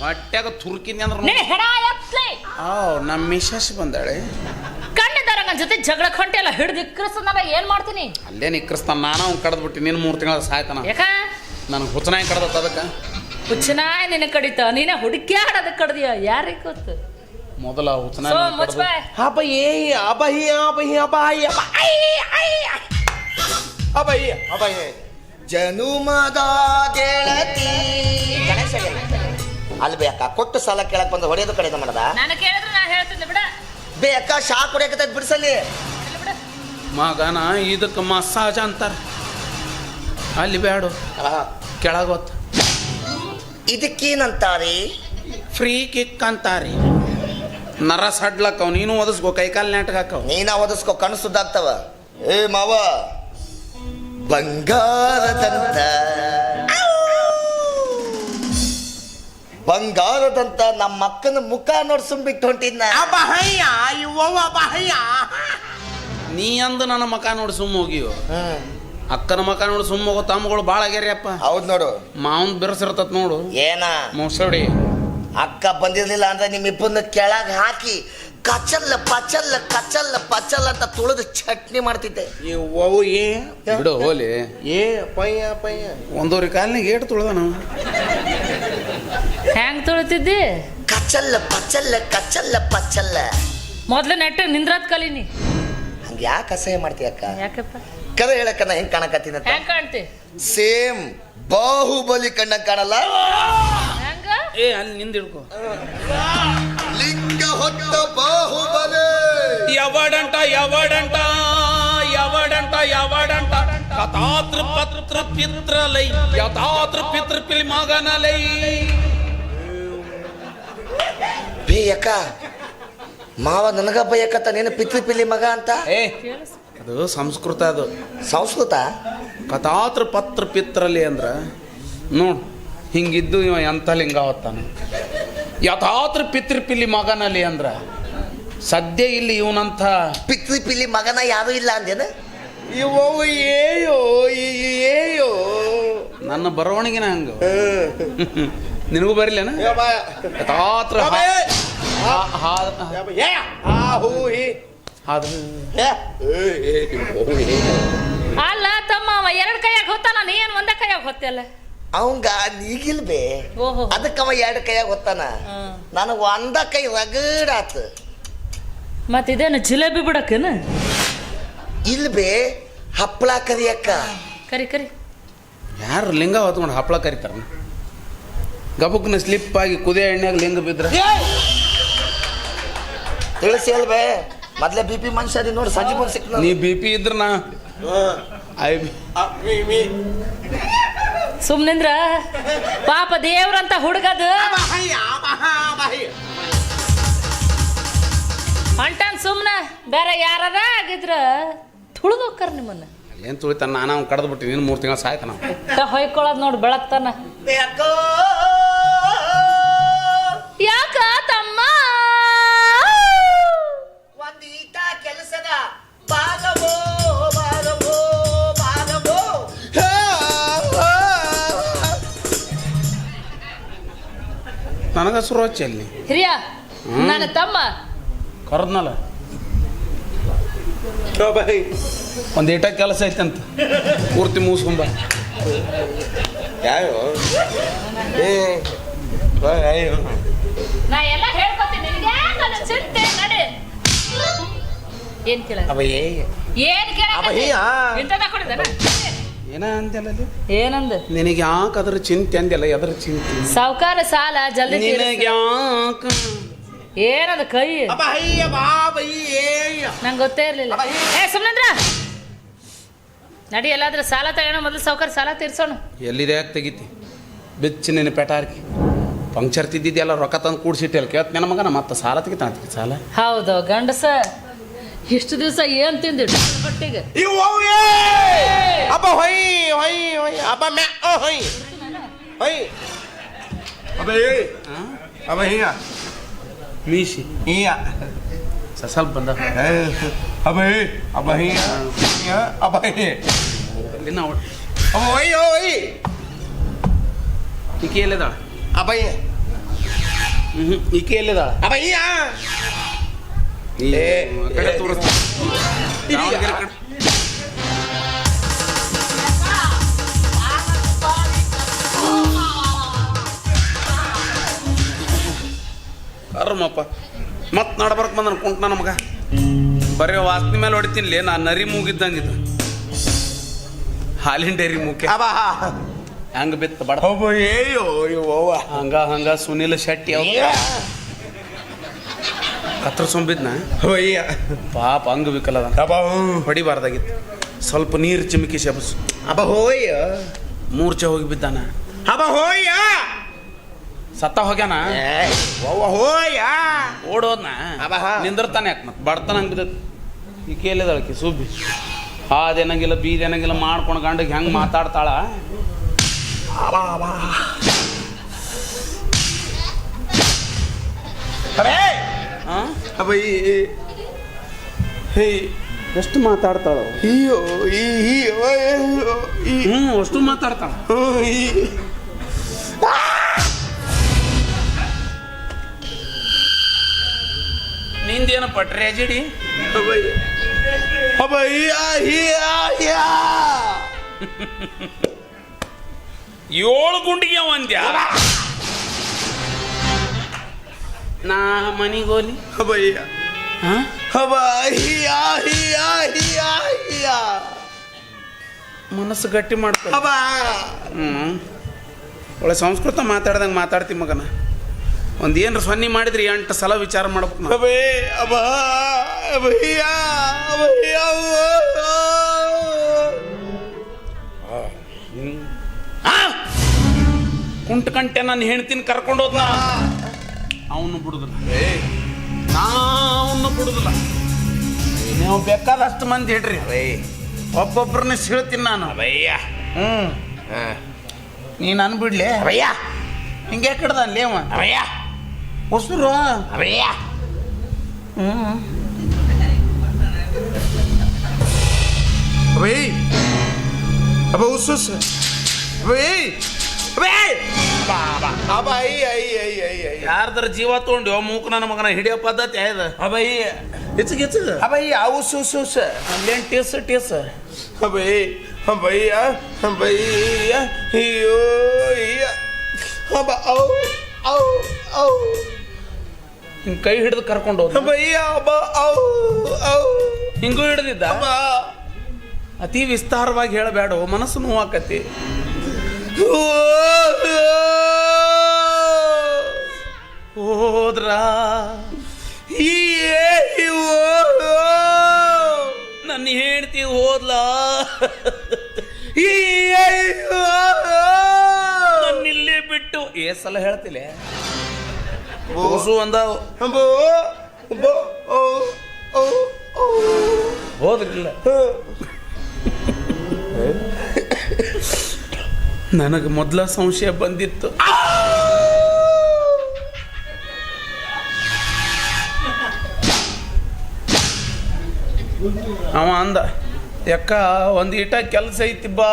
ಹೊಟ್ಯಾಗ ತುರ್ಕಿನಿ ಅಂದ್ರೆ ನಮ್ಮ ಮಿಸಸ್ ಬಂದಾಳೆ. ಕಣ್ಣಿದ್ದಾರ ನನ್ನ ಜೊತೆ ಜಗಳ ಕಂಟೆ ಎಲ್ಲ ಹಿಡ್ದು ಇಕ್ಕರಿಸ್ತಾನ. ಏನ್ ಮಾಡ್ತೀನಿ? ಅಲ್ಲೇ ನಿಕ್ಕರಿಸ್ತಾನ. ನಾನು ಅವ್ನು ಕಡ್ದ್ಬಿಟ್ಟು ನಿನ್ನ 3 ತಿಂಗಳ ಸಾಯ್ತಾನ. ಯಾಕ? ನನಗೆ ಹುಚ್ಚನಾಯಿ ಕಡ್ದತ್ತ. ಅದಕ್ಕೆ ಹುಚ್ಚನಾಯಿ ನಿನ್ನ ಕಡಿತ, ನೀನೇ ಹುಡುಕ್ಯಾಡದ ಕಡ್ದಿಯ. ಯಾರಿಗೆ ಗೊತ್ತು? ಮೊದಲ ಹುಚ್ಚನಾಯಿ ಜನುಮದ ಗೆಳತಿ. ಅಲ್ಲಿ ಬೇಕಾ ಕೊಟ್ಟು ಸಾಲ ಕೇಳಕ್ ಬಂದ ಹೊಡೆಯೋದು ಕಡೆ ಮಾಡದ. ನಾನು ಕೇಳಿದ್ರೆ ನಾ ಹೇಳ್ತೀನಿ ಬಿಡ. ಬೇಕಾ ಶಾ ಕುಡಿಯಕತ್ತ ಬಿಡಿಸಲಿ. ಮಗನ ಇದಕ್ಕೆ ಮಸಾಜ್ ಅಂತಾರ, ಅಲ್ಲಿ ಬ್ಯಾಡು ಕೆಳಗೊತ್ತ ಇದಕ್ಕೇನಂತಾರೆ? Free kick ಅಂತಾರಿ. ನರ ಸಡ್ಲಕ್ಕವ್, ನೀನು ಒದಸ್ಕೋ, ಕೈಕಾಲು ನೆಟ್ಗೆ ಹಾಕವ್. ನೀನ ಓದಿಸ್ಕೊ, ಕಣ್ಣು ಸುದ್ದಾಗ್ತವ. ಏ ಮಾವ, ಬಂಗಾರದಂತ ಬಂಗಾರದಂತ ನಮ್ಮ ಅಕ್ಕನ ಮುಖ ನೋಡ್ಸುಂಬಿಟ್ಟು ಹೊಂಟಿದ್ನ. ನೀ ಅಂದು ನನ್ನ ಮಕ ನೋಡಿ ಸುಮ್ಮ ಹೋಗಿಯೋ. ಅಕ್ಕನ ಮಕ ನೋಡಿ ಸುಮ್ಮ ಹೋಗೋ ತಮ್ಮಗಳು ಭಾಳ ಆಗ್ಯಾರಪ್ಪ. ಹೌದ್ ನೋಡು, ಮಾವನ್ ಬೆರೆಸಿರ್ತತ್ ನೋಡು. ಏನ ಮೊಸಡಿ ಅಕ್ಕ ಬಂದಿರ್ಲಿಲ್ಲ ಅಂದ್ರೆ ನಿಮ್ಮಿಬ್ಬರನ್ನ ಕೆಳಗ್ ಹಾಕಿ ಕಚಲ್ಲ ಪಚಲ್ಲ ಕಚಲ್ಲ ಪಚಲ್ಲ ಅಂತ ತುಳಿದು ಚಟ್ನಿ ಮಾಡ್ತಿದ್ದೆ. ಬಿಡು ಹೋಲಿ. ಒಂದೂವರೆ ಕಾಲಿನಾಗ ಏಟು ತುಳ್ದಾನು. ಹೆಂಗ್ ತೊಳಿತಿದ್ದಿ? ಕಚಲ್ಲ ಪಚಲ್ಲ ಕಚಲ್ಲ ಪಚಲ್ಲ. ಮೊದ್ಲು ನೆಟ್ಟ ನಿಂದ್ರತ್ ಕಲೀನಿ. ಹಂಗ ಯಾಕೆ ಅಸಹ್ಯ ಮಾಡ್ತೀಯ ಅಕ್ಕ? ಯಾಕಪ್ಪ? ಕರೆ ಹೇಳಕ್ಕ ನಾ ಹೆಂಗ್ ಕಾಣಕತ್ತೀನಿ ಅಂತ. ಹೆಂಗ್ ಕಾಣ್ತಿ? ಸೇಮ್ ಬಾಹುಬಲಿ ಕಣ್ಣಂಗ್ ಕಾಣಲ್ಲ. ಹೆಂಗ? ಅಲ್ಲಿ ನಿಂದಿಡ್ಕೊ. ಲಿಂಗ ಹೊತ್ತ ಬಾಹುಬಲಿ. ಯಾವಡಂಟ ಯಾವಡಂಟ ಯಾವಡಂಟ ಯಾವಡಂಟ ಕಥಾತೃ ಪತ್ರ ಪಿತ್ರಲೈ ಯಥಾತೃ ಪಿತೃ ಪಿಲಿ ಮಗನಲೈ. ಬೇ ಅಕ್ಕ, ಮಾವ ನನಗ ಬೈಯಕತ್ತ ನೀನು ಪಿತೃ ಪಿಲಿ ಮಗ ಅಂತ. ಅದು ಸಂಸ್ಕೃತ, ಅದು ಸಂಸ್ಕೃತ. ಕಥಾತೃ ಪತ್ರ ಪಿತ್ರಲಿ ಅಂದ್ರ ನೋಡು, ಹಿಂಗಿದ್ದು ಇವ ಎಂಥ ಲಿಂಗ ಹೊತ್ತಾನ. ಯಥಾತೃ ಪಿತೃಪಿಲಿ ಮಗನಲ್ಲಿ ಅಂದ್ರ ಸದ್ಯ ಇಲ್ಲಿ ಇವನಂಥ ಪಿತೃ ಪಿಲಿ ಮಗನ ಯಾರು ಇಲ್ಲ ಅಂದೇನ? ಏಯೋ ನನ್ನ ಬರವಣಿಗೆನ ಹಂಗ. ನಿನಗೂ ಬರಲೇನ? ಯಥಾತೃ ಅಲ್ಲ ತಮ್ಮ, ಎರಡ್ ಕೈಯಾಗ ಹೊತ್ತಾನ, ನೀ ಏನ್ ಒಂದ ಕೈಯಾಗ ಹೊತ್ತಲ್ಲ? ಅವಂಗ ನೀಗಿಲ್ಬೇ, ಓಹೋ. ಅದಕ್ಕವ ಎರಡು ಕೈಯಾಗ ಹೊತ್ತಾನ. ನನಗೆ ಒಂದ ಕೈ ರಗಡಾತ. ಮತ್ ಇದೇನು ಜಿಲೇಬಿ ಬಿಡಕ್ಕೇನ? ಇಲ್ಬೇ, ಹಪ್ಪಳ ಕರಿಯಕ್ಕ. ಕರಿ ಕರಿ. ಯಾರು ಲಿಂಗ ಹೊತ್ಕೊಂಡು ಹಪ್ಪಳ ಕರಿತಾರ? ಗಬುಕ್ನ ಸ್ಲಿಪ್ ಆಗಿ ಕುದಿಯ ಎಣ್ಣೆಗೆ ಲಿಂಗ ಬಿದ್ರ ತಿಳಿಸಿ ಅಲ್ಬೇ, ಮೊದ್ಲೇ ಬಿ ಪಿ ಮನುಷ್ಯ ನೋಡಿ ಸಂಜೆ ಮುಂದೆ ಸಿಕ್ಕ. ನೀ ಬಿ ಪಿ ಇದ್ರ ನಾ ಸುಮ್ನಿಂದ್ರ ಪಾಪ ದೇವ್ರಂತ ಹುಡುಗದು ಹೊಂಟಾನ್. ಸುಮ್ನ ಬೇರೆ ಯಾರಾರ ಆಗಿದ್ರ ತುಳಿದೋಕ್ಕಾರ ನಿಮ್ಮನ್ನ. ಏನು ತುಳಿತಾನ? ನಾನು ಅವ್ನು ಕಡ್ದು ಬಿಟ್ಟು ನೀನು 3 ತಿಂಗಳು ಸಾಯ್ತಾನ. ಹೊಯ್ಕೊಳ್ಳೋದು ನೋಡಿ ಬೆಳಗ್ತಾನ. ಯಾಕ ತಮ್ಮ? ಒಂದೀಟ ಕೆಲಸದ ಬಾಗವೋ ಬಾಗವೋ ಬಾಗವೋ. ನನಗ ಸುರು ಹಚ್ಚಿ ಅಲ್ಲಿ ಹಿರಿಯ ನನ್ನ ತಮ್ಮ ಕರೆದ್ನಲ್ಲ, ಒಂದು ಏಟ ಕೆಲಸ ಐತಂತ ಪೂರ್ತಿ ಮೂಸ್ಕೊಂಬ. ನಾ ಎಲ್ಲ ಹೇಳ್ಕೊತೀನಿ ನಿನಗೆ, ನನ್ನ ಚಿಂತೆ ನಡೆ. ಏನ್ ಕೇಳ? ಏನ್ ಕೇಳ? ಇಂತದ ಕೊಡಿದನ? ಏನ ಅಂತೆಲ್ಲ ಅಲ್ಲಿ? ಏನಂದ? ನಿನಗೆ ಯಾಕೆ ಅದ್ರ ಚಿಂತೆ ಅಂದೆಲ್ಲ? ಎದ್ರ ಚಿಂತೆ? ಸಾವುಕಾರ ಸಾಲ ಜಲ್ದಿ ನಿನಗೆ ಯಾಕ? ಏನದ ಕೈ? ನಂಗೆ ಗೊತ್ತೇ ಇರ್ಲಿಲ್ಲ. ಸುಮ್ನಂದ್ರ ನಡಿ, ಎಲ್ಲಾದ್ರೂ ಸಾಲ ತಗೋಣ, ಮೊದಲು ಸಾವುಕಾರ ಸಾಲ ತೀರ್ಸೋಣ. ಎಲ್ಲಿದೆ ಯಾಕೆ ತೆಗಿತಿ? ಬೆಚ್ಚ ನಿನ್ನ ಪೆಟಾರ್ಕಿ ಪಂಕ್ಚರ್ ತಿದ್ದಿದ್ದೆಲ್ಲ ರೊಕ್ಕ ತಂದು ಕೂಡ್ಸಿಟ್ಟೆಲ್ಲ ಕೇಳ್ತ ನನ್ನ ಮಗನ ಮತ್ತೆ ಸಾಲ ತೆಗಿತಾನ ಸಾಲ. ಹೌದು ಗಂಡಸ, ಇಷ್ಟು ದಿವಸ ಏನ್ ತಿಂದಿಟ್ಟು ಹೊಟ್ಟಿಗೆ? ಮೀಸಿ ಸ್ವಲ್ಪ ಬಂದ ಈಕೆ ಎಲ್ಲಿದಾಳ? ಈಕೆ ಎಲ್ಲಿದಾಳ? ಕಡೆ ತೋರಿಸ್ತಾ ಅರ್ಮಪ್ಪ ಮತ್ತೆ ನಡ್ಬರ್ಕ್ ಬಂದ ಕುಂಟ ನಮಗ ಬರೀ ವಾಸನೆ ಮೇಲೆ ಹೊಡಿತೀನಿ. ನಾನು ನರಿ ಮೂಗಿದ್ದಂಗಿದ್ದು ಹಾಲಿನ ಡೈರಿ ಮೂಕೆ ಹಂಗ ಬಿತ್ತ ಬಡ ಹಂಗ ಸುನಿಲ್ ಶೆಟ್ಟಿ ಕತ್ತರಿಸೊಂಬಿದ್ನ ಭಯ್ಯ ಪಾಪ ಅಂಗವಿಕಲದ ಅಬ್ಬ ಹೊಡಿಬಾರ್ದಾಗಿತ್ತು. ಸ್ವಲ್ಪ ನೀರು ಚಿಮಕಿ ಶಬಸು. ಅಬ್ಬ ಹೋಯ್ಯ ಮೂರ್ಛೆ ಹೋಗಿ ಬಿದ್ದಾನ. ಅಬ್ಬ ಹೋಯ್ಯ ಸತ್ತ ಹೋಗ್ಯಾನ. ಅವ್ವ ಹೋಯ್ಯ ಓಡೋದ್ನ ಅಬ್ಬ. ನಿಂದಿರ್ತಾನೆ ಯಾಕೆ ಮತ್ತೆ ಬಡ್ತಾನ ಹಂಗೆ ಬಿದ್ದೈತಿ. ಈ ಕೇಳಿದಳಕಿ ಸುಬ್ಬಿ ಹಾದೇನಂಗಿಲ್ಲ ಬೀದೇನಂಗಿಲ್ಲ ಮಾಡ್ಕೊಂಡು ಗಂಡಿಗೆ ಹೆಂಗೆ ಮಾತಾಡ್ತಾಳ. ಅಬ್ಬ ಅಬ್ಬ ಅಬೇ ಹಾಂ ಅಬ್ಬ ಹೇ ಎಷ್ಟು ಮಾತಾಡ್ತಾಳ. ಅಯ್ಯೋ ಅಷ್ಟು ಮಾತಾಡ್ತಾಳ. ನಿಂದೇನಪ್ಪ ಟ್ರ್ಯಾಜಿಡಿ. ಏಳು ಗುಂಡಿಗೆ ಒಂದ್ಯ ನಾ ಮನಿಗೋಲಿ. ಹಾಂ ಮನಸ್ಸು ಗಟ್ಟಿ ಮಾಡ್ತಾರೆ. ಒಳ್ಳೆ ಸಂಸ್ಕೃತ ಮಾತಾಡ್ದಂಗೆ ಮಾತಾಡ್ತಿ ಮಗನ. ಒಂದು ಏನ್ರ ಸೊನ್ನೆ ಮಾಡಿದ್ರಿ 8 ಸಲ ವಿಚಾರ ಮಾಡ್ಬೇಕು ನಾವು. ಕುಂಟ ಕಂಟೆ ನಾನು ಹೆಣ್ತೀನಿ ಕರ್ಕೊಂಡು ಹೋದ್ನ ಅವನು ಬಿಡುದಿಲ್ಲ. ನಾವು ಬಿಡುದಿಲ್ಲ. ನೀವು ಬೇಕಾದಷ್ಟು ಮಂದಿ ಹೇಳ್ರಿ ಒಬ್ಬೊಬ್ಬರನ್ನ ಸಿಳ್ತೀನಿ ನಾನು. ಭಯ್ಯ ನೀನು ಅನ್ಬಿಡ್ಲಿ ಭಯ್ಯ ಹಿಂಗೆ ಕಿಡ್ದಲ್ಲಿ ಅವ ಭಯ್ಯ ಹೊಸರು. ಭಯ್ಯ ಅಬೇ ಅಬ್ಬ ಉಸ್ ಯಾರ್ದಾರ ಜೀವ ತೊಗೊಂಡು ಮೂಕ್ ನನ್ನ ಮಗನ ಹಿಡಿಯೋ ಪದ್ಧತಿ ಆಯ್ದ. ಅಬೈ ಹೆಚ್ಚಿಗೆ ಹೆಚ್ಚಿಗೆ ಅಬೈ ಉಸ್ ಉಸ್ ಉಸ್ ಅಲ್ಲೇನು ಟೇಸ್ ಟೇಸ್. ಅಬೈ ಅಬಯ್ಯ ಅಬಯ್ಯ ಅಯ್ಯೋ ಅಯ್ಯ ಅಬ್ಬ ಔ ಔ ಔ ಹಿಂಗೆ ಕೈ ಹಿಡಿದು ಕರ್ಕೊಂಡು ಹೋದ. ಅಬಯ್ಯ ಅಬ್ಬ ಔ ಔ ಹಿಂಗೂ ಹಿಡ್ದಿದ್ದ. ಅಬ್ಬ ಅತಿ ವಿಸ್ತಾರವಾಗಿ ಹೇಳಬೇಡ, ಮನಸ್ಸು ನೋವಾಕತಿ. ಹೋದ್ರ ನನ್ನ ಹೇಳ್ತಿ ಹೋದ್ಲಾ ನನ್ನಿಲ್ಲೇ ಬಿಟ್ಟು ಸಲ ಹೇಳ್ತಿಲ್ಲ ಅಂದ ಹೋದ್ರಿಲ್ಲ. ನನಗೆ ಮೊದಲ ಸಂಶಯ ಬಂದಿತ್ತು. ಅವ ಅಂದ ಯಾಕ ಒಂದು ಈಟ ಕೆಲಸ ಐತಿ ಬಾ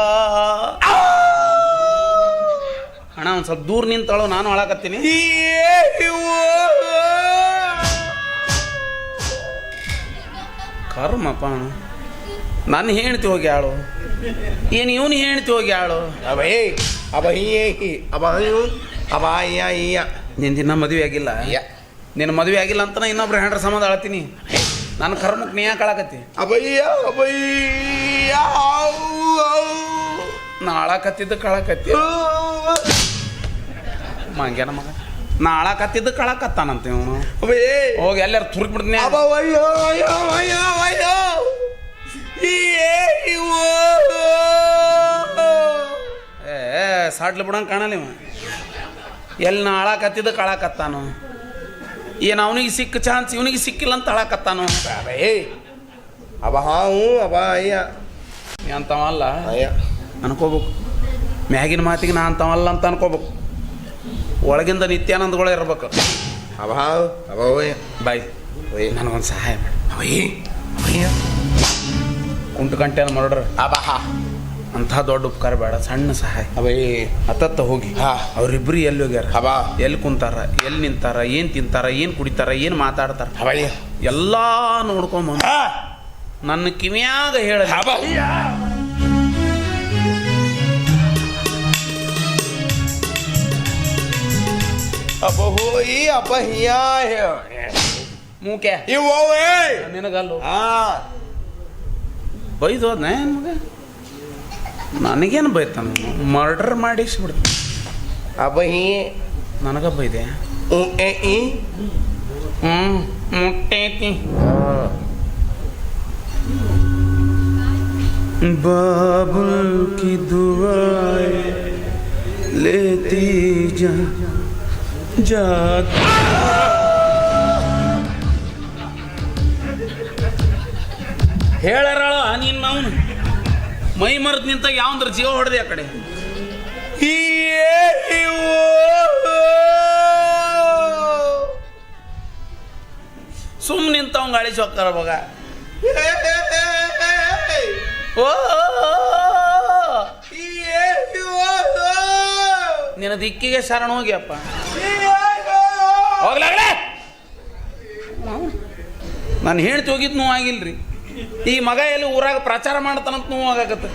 ಅಣ್ಣ. ಒಂದು ಸ್ವಲ್ಪ ದೂರ ನಿಂತಾಳು, ನಾನು ಒಳಕತ್ತೀನಿ. ಕರ್ಮಪ್ಪ ಅಣ್ಣ, ನನ್ನ ಹೆಣ್ತಿ ಹೋಗಿ ಆಳು ಏನು ಇವನು ಹೆಣ್ತಿ ಹೋಗಿ ಆಳು. ಅಬೈ ಅಬಯ್ಯ ಅಬಯ್ಯ ಅಬಯ್ಯ ನಿನ್ನ ಮದುವೆ ಆಗಿಲ್ಲ. ನಿನ್ನ ಮದುವೆ ಆಗಿಲ್ಲ ಅಂತ ಇನ್ನೊಬ್ರು ಹೆಂಡ್ರ ಸಂಬಂಧ ಅಳ್ತೀನಿ. ನನ್ನ ಕರ್ಮಕ್ಕೆ ನೀ ಯಾಕೆ ಅಳಕತ್ತಿ? ಅಬಯ್ಯ ಅಬಯ್ಯ ನಾ ಅಳಕತ್ತಿದ್ದ ಕಳಕತ್ತಿ ಮಂಗ್ಯಾನ ಮಗ. ನಾ ಅಳಕತ್ತಿದ್ದ ಕಳಕತ್ತಾನಂತ ಇವನು. ಅಬಯ್ಯ ಹೋಗಿ ಎಲ್ಲಾರು ತುರುಕ್ ಬಿಡ್ತೀನಿ. ಅಬಯ್ಯ ಅಯ್ಯ ಸಾಡ್ಲಿ ಬಿಡಂಗೆ ಕಾಣಲ್ಲ ಇವ. ಎಲ್ಲಿ ನಾ ಅಳಕತ್ತಿದ್ದ ಕಳಕತ್ತಾನು. ಏನು ಅವನಿಗೆ ಸಿಕ್ಕ ಚಾನ್ಸ್ ಇವನಿಗೆ ಸಿಕ್ಕಿಲ್ಲ ಅಂತ ಅಳಕತ್ತಾನು. ಅಬ ಹಾವು ಅಬ ಅಯ್ಯ ಅಂತವಲ್ಲ ಅಯ್ಯ ಅನ್ಕೋಬೇಕು. ಮ್ಯಾಗಿನ ಮಾತಿಗೆ ನಾ ಅಂತವಲ್ಲ ಅಂತ ಅನ್ಕೋಬೇಕು. ಒಳಗಿಂದ ನಿತ್ಯಾನಂದಗಳೇ ಇರ್ಬೇಕು. ಅಬ ಹಾವು ಅಬ ಅಯ್ಯ ಬಾಯ್ ನನಗೊಂದು ಸಹಾಯ ಮಾಡಿ. ಅಯ್ಯ ಅಯ್ಯ ಕುಂಟು ಗಂಟೆನ ಮರ್ಡ್ರ್ ಅಬ ಹಾ ಅಂಥ ದೊಡ್ಡ ಉಪಕಾರ ಬೇಡ, ಸಣ್ಣ ಸಹಾಯ. ಅಬಯ್ಯ ಹತ್ತತ್ತ ಹೋಗಿ ಹಾ ಅವ್ರಿಬ್ರು ಎಲ್ಲಿ ಹೋಗ್ಯಾರ, ಅಬ ಎಲ್ಲಿ ಕುಂತಾರ, ಎಲ್ಲಿ ನಿಂತಾರ, ಏನು ತಿಂತಾರ, ಏನು ಕುಡಿತಾರ, ಏನು ಮಾತಾಡ್ತಾರ ಅಬಯ್ಯ ಎಲ್ಲ ನೋಡ್ಕೊಂಬ ನನ್ನ ಕಿವಿಯಾಗ ಹೇಳ. ಅಬಯ್ಯ ಅಬ ಹೋಯಿ ಅಬಯ್ಯ ಮೂಕೆ ಇವೇ ನಿನಗಲ್ಲು ಹಾ ಬೈದು ಹೋದ್ನ ಏನು ಮಗ? ನನಗೇನು ಬೈತಾನ? ಮರ್ಡರ್ ಮಾಡಿಸ್ಬಿಡ್ತ. ಅಬಹಿ ನನಗ ಬೈದೆ. ಮುಟ್ಟೈತಿ. बाबुल की दुआएं लेती जा ಹೇಳರಾಳ ನೀನು ಅವನು ಮೈ ಮರೆತು ನಿಂತಾಗ ಯಾವಂದ್ರ ಜೀವ ಹೊಡೆದೆ ಆ ಕಡೆ. ಸುಮ್ಮನೆ ನಿಂತವಂಗ ಅಳಿಸಿ ಹೋಗ್ತಾರ ಮಗ. ನಿನ್ನ ದಿಕ್ಕಿಗೆ ಶರಣ ಹೋಗ್ಯಪ್ಪ. ಹೋಗ್ಲಾಗಲೇ ನಾನು ಹೇಳ್ತಿ ಹೋಗಿದ್ದು ನೋವು ಆಗಿಲ್ರಿ. ಈ ಮಗ ಎಲ್ಲಿ ಊರಾಗ ಪ್ರಚಾರ ಮಾಡ್ತಾನಂತ ನೋವು ಆಗಾಕತ್ತೆ.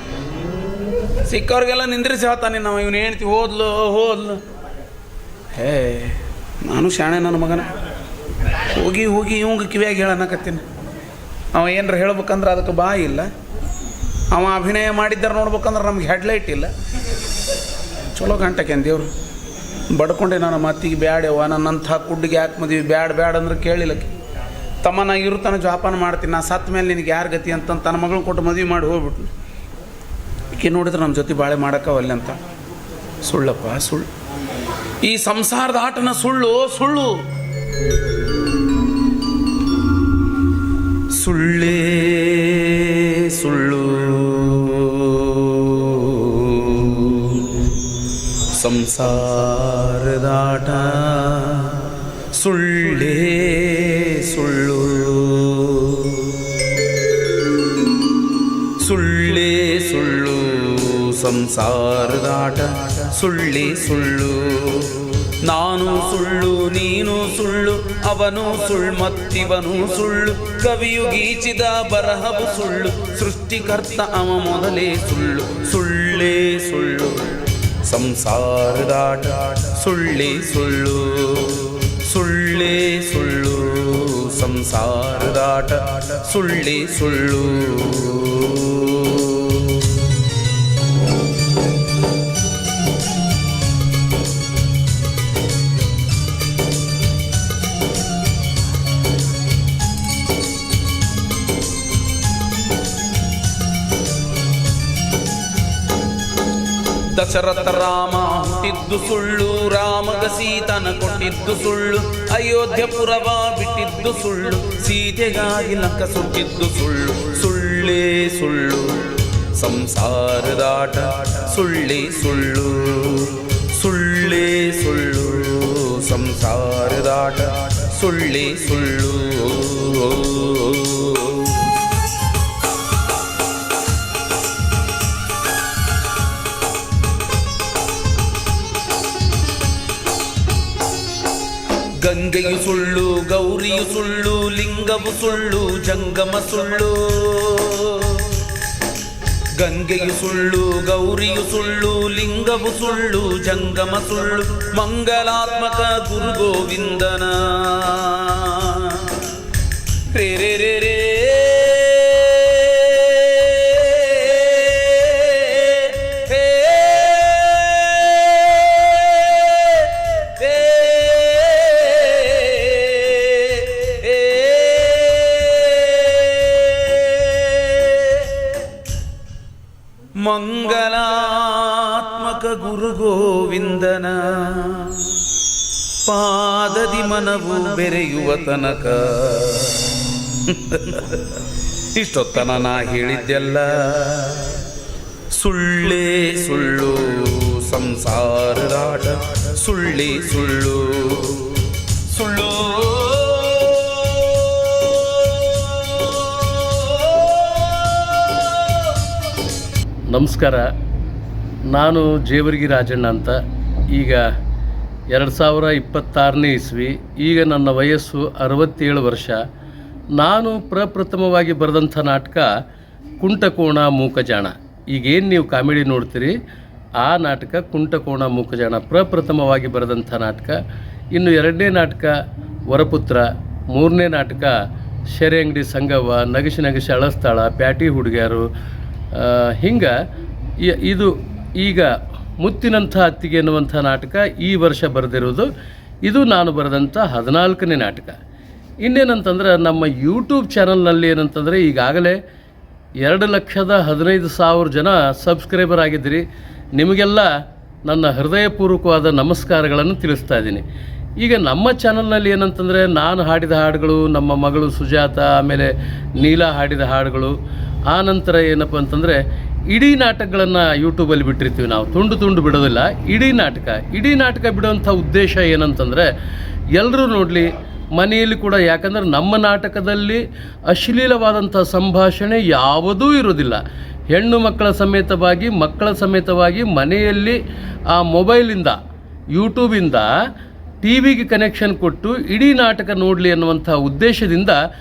ಸಿಕ್ಕವ್ರಿಗೆಲ್ಲ ನಿಂದ್ರಿಸಿ ಹೇಳ್ತಾನೆ ನಾವು ಇವನು ಹೇಳ್ತಿ ಹೋದ್ಲು. ಹೇ ನಾನು ಶಾಣೆ ನನ್ನ ಮಗನ ಹೋಗಿ ಇವಂಗ ಕಿವಿಯಾಗಿ ಹೇಳನ್ನಕತ್ತೀನಿ. ಅವ ಏನರ ಹೇಳ್ಬೇಕಂದ್ರೆ ಅದಕ್ಕೆ ಬಾಯಿ ಇಲ್ಲ. ಅವ ಅಭಿನಯ ಮಾಡಿದ್ದಾರೆ ನೋಡ್ಬೇಕಂದ್ರೆ ನಮ್ಗೆ ಹೆಡ್ಲೈಟ್ ಇಲ್ಲ. ಚಲೋ ಗಂಟಕ್ಕೆ ದೇವ್ರು ಬಡ್ಕೊಂಡೆ ನಾನು ಮತ್ತಿಗೆ ಬ್ಯಾಡವ ನನ್ನಂಥ ಕುಡ್ಡಿಗೆ ಯಾಕೆ ಮದುವೆ ಬ್ಯಾಡ ಅಂದ್ರೆ ಕೇಳಿಲ್ಲಕ್ಕೆ. ತಮ್ಮ ನಾ ಇರುತ್ತಾನೆ ಜೋಪಾನ ಮಾಡ್ತೀನಿ, ನಾ ಸತ್ತ ಮೇಲೆ ನಿನಗೆ ಯಾರು ಗತಿ ಅಂತ ತನ್ನ ಮಗಳನ್ನ ಕೊಟ್ಟು ಮದುವೆ ಮಾಡಿ ಹೋಗ್ಬಿಟ್ಲು. ಈಕೆ ನೋಡಿದ್ರೆ ನಮ್ಮ ಜೊತೆ ಬಾಳೆ ಮಾಡೋಕ್ಕವಲ್ಲ ಅಂತ. ಸುಳ್ಳಪ್ಪ ಸುಳ್ಳು. ಈ ಸಂಸಾರದ ಆಟನ ಸುಳ್ಳು. ಸುಳ್ಳೇ ಸುಳ್ಳು ಸಂಸಾರದಾಟ ಸುಳ್ಳೇ ಸುಳ್ಳು. ಸುಳ್ಳೇ ಸುಳ್ಳು ಸಂಸಾರದಾಟ ಸುಳ್ಳೇ ಸುಳ್ಳು. ನಾನು ಸುಳ್ಳು ನೀನು ಸುಳ್ಳು ಅವನು ಸುಳ್ಳು ಮತ್ತಿವನು ಸುಳ್ಳು. ಕವಿಯು ಗೀಚಿದ ಬರಹವು ಸುಳ್ಳು ಸೃಷ್ಟಿಕರ್ತ ಅವ ಮೊದಲೇ ಸುಳ್ಳು. ಸುಳ್ಳೇ ಸುಳ್ಳು ಸಂಸಾರದಾಟ ಸುಳ್ಳೇ ಸುಳ್ಳು. ಸುಳ್ಳೇ ಸುಳ್ಳು ಸಂಸಾರದಾಟ ಸುಳ್ಳೇ ಸುಳ್ಳು. ದಶರಥ ರಾಮ ಹುಟ್ಟಿದ್ದು ಸುಳ್ಳು, ರಾಮಗ ಸೀತನ ಕೊಟ್ಟಿದ್ದು ಸುಳ್ಳು, ಅಯೋಧ್ಯಪುರವ ಬಿಟ್ಟಿದ್ದು ಸುಳ್ಳು, ಸೀತೆಗಾಗಿ ಲಂಕ ಸುಟ್ಟಿದ್ದು ಸುಳ್ಳು. ಸುಳ್ಳೇ ಸುಳ್ಳು ಸಂಸಾರದಾಟ ಸುಳ್ಳೇ ಸುಳ್ಳು. ಸುಳ್ಳೇ ಸುಳ್ಳು ಸಂಸಾರದಾಟ ಸುಳ್ಳೇ ಸುಳ್ಳು. ಗಂಗೆಯು ಸುಳ್ಳು ಗೌರಿಯು ಸುಳ್ಳು ಲಿಂಗವು ಸುಳ್ಳು ಜಂಗಮ ಸುಳ್ಳು. ಗಂಗೆಯು ಸುಳ್ಳು ಗೌರಿಯು ಸುಳ್ಳು ಲಿಂಗವು ಸುಳ್ಳು ಜಂಗಮ ಸುಳ್ಳು. ಮಂಗಲಾತ್ಮಕ ಗುರು ಗೋವಿಂದನ ರೇ ರೇ ರೇ ರೇ ಮಂಗಲಾತ್ಮಕ ಗುರು ಗೋವಿಂದನ ಪಾದದಿ ಮನವು ಬೆರೆಯುವ ತನಕ. ಇಷ್ಟೊತ್ತನ ನಾ ಹೇಳಿದ್ದೆಲ್ಲ ಸುಳ್ಳೇ ಸುಳ್ಳು ಸಂಸಾರದಾಟ ಸುಳ್ಳೇ ಸುಳ್ಳು. ಸುಳ್ಳು ನಮಸ್ಕಾರ. ನಾನು ಜೇವರ್ಗಿ ರಾಜಣ್ಣ ಅಂತ. ಈಗ 2026ನೇ ಇಸ್ವಿ. ಈಗ ನನ್ನ ವಯಸ್ಸು 67 ವರ್ಷ. ನಾನು ಪ್ರಪ್ರಥಮವಾಗಿ ಬರೆದಂಥ ನಾಟಕ ಕುಂಟಕೋಣ ಮೂಕಜಾಣ. ಈಗೇನು ನೀವು ಕಾಮಿಡಿ ನೋಡ್ತೀರಿ ಆ ನಾಟಕ ಕುಂಟಕೋಣ ಮೂಕಜಾಣ ಪ್ರಪ್ರಥಮವಾಗಿ ಬರೆದಂಥ ನಾಟಕ. ಇನ್ನು 2ನೇ ನಾಟಕ ವರಪುತ್ರ, 3ನೇ ನಾಟಕ ಶೆರೆ ಅಂಗಡಿ ಸಂಗವ್ವ, ನಗಶಿ ನಗಶಿ ಅಳಸ್ತಾಳ, ಪ್ಯಾಟಿ ಹುಡುಗ್ಯಾರು. ಹಿಂಗೆ ಇದು ಈಗ ಮುತ್ತಿನಂಥ ಅತ್ತಿಗೆ ಎನ್ನುವಂಥ ನಾಟಕ ಈ ವರ್ಷ ಬರೆದಿರೋದು. ಇದು ನಾನು ಬರೆದಂಥ 14ನೇ ನಾಟಕ. ಇನ್ನೇನಂತಂದ್ರೆ ನಮ್ಮ ಯೂಟ್ಯೂಬ್ ಚಾನಲ್ನಲ್ಲಿ ಏನಂತಂದರೆ ಈಗಾಗಲೇ 2,15,000 ಜನ ಸಬ್ಸ್ಕ್ರೈಬರ್ ಆಗಿದ್ದೀರಿ. ನಿಮಗೆಲ್ಲ ನನ್ನ ಹೃದಯಪೂರ್ವಕವಾದ ನಮಸ್ಕಾರಗಳನ್ನು ತಿಳಿಸ್ತಾ ಇದ್ದೀನಿ. ಈಗ ನಮ್ಮ ಚಾನಲ್ನಲ್ಲಿ ಏನಂತಂದರೆ ನಾನು ಹಾಡಿದ ಹಾಡುಗಳು, ನಮ್ಮ ಮಗಳು ಸುಜಾತ, ಆಮೇಲೆ ನೀಲಾ ಹಾಡಿದ ಹಾಡುಗಳು, ಆ ನಂತರ ಏನಪ್ಪ ಅಂತಂದರೆ ಇಡೀ ನಾಟಕಗಳನ್ನು ಯೂಟ್ಯೂಬಲ್ಲಿ ಬಿಟ್ಟಿರ್ತೀವಿ ನಾವು. ತುಂಡು ಬಿಡೋದಿಲ್ಲ, ಇಡೀ ನಾಟಕ ಬಿಡುವಂಥ ಉದ್ದೇಶ ಏನಂತಂದರೆ ಎಲ್ಲರೂ ನೋಡಲಿ ಮನೆಯಲ್ಲಿ ಕೂಡ. ಯಾಕಂದರೆ ನಮ್ಮ ನಾಟಕದಲ್ಲಿ ಅಶ್ಲೀಲವಾದಂಥ ಸಂಭಾಷಣೆ ಯಾವುದೂ ಇರೋದಿಲ್ಲ. ಹೆಣ್ಣು ಮಕ್ಕಳ ಸಮೇತವಾಗಿ ಮನೆಯಲ್ಲಿ ಆ ಮೊಬೈಲಿಂದ ಯೂಟ್ಯೂಬಿಂದ ಟಿ ವಿಗೆ ಕನೆಕ್ಷನ್ ಕೊಟ್ಟು ಇಡೀ ನಾಟಕ ನೋಡಲಿ ಅನ್ನುವಂಥ ಉದ್ದೇಶದಿಂದ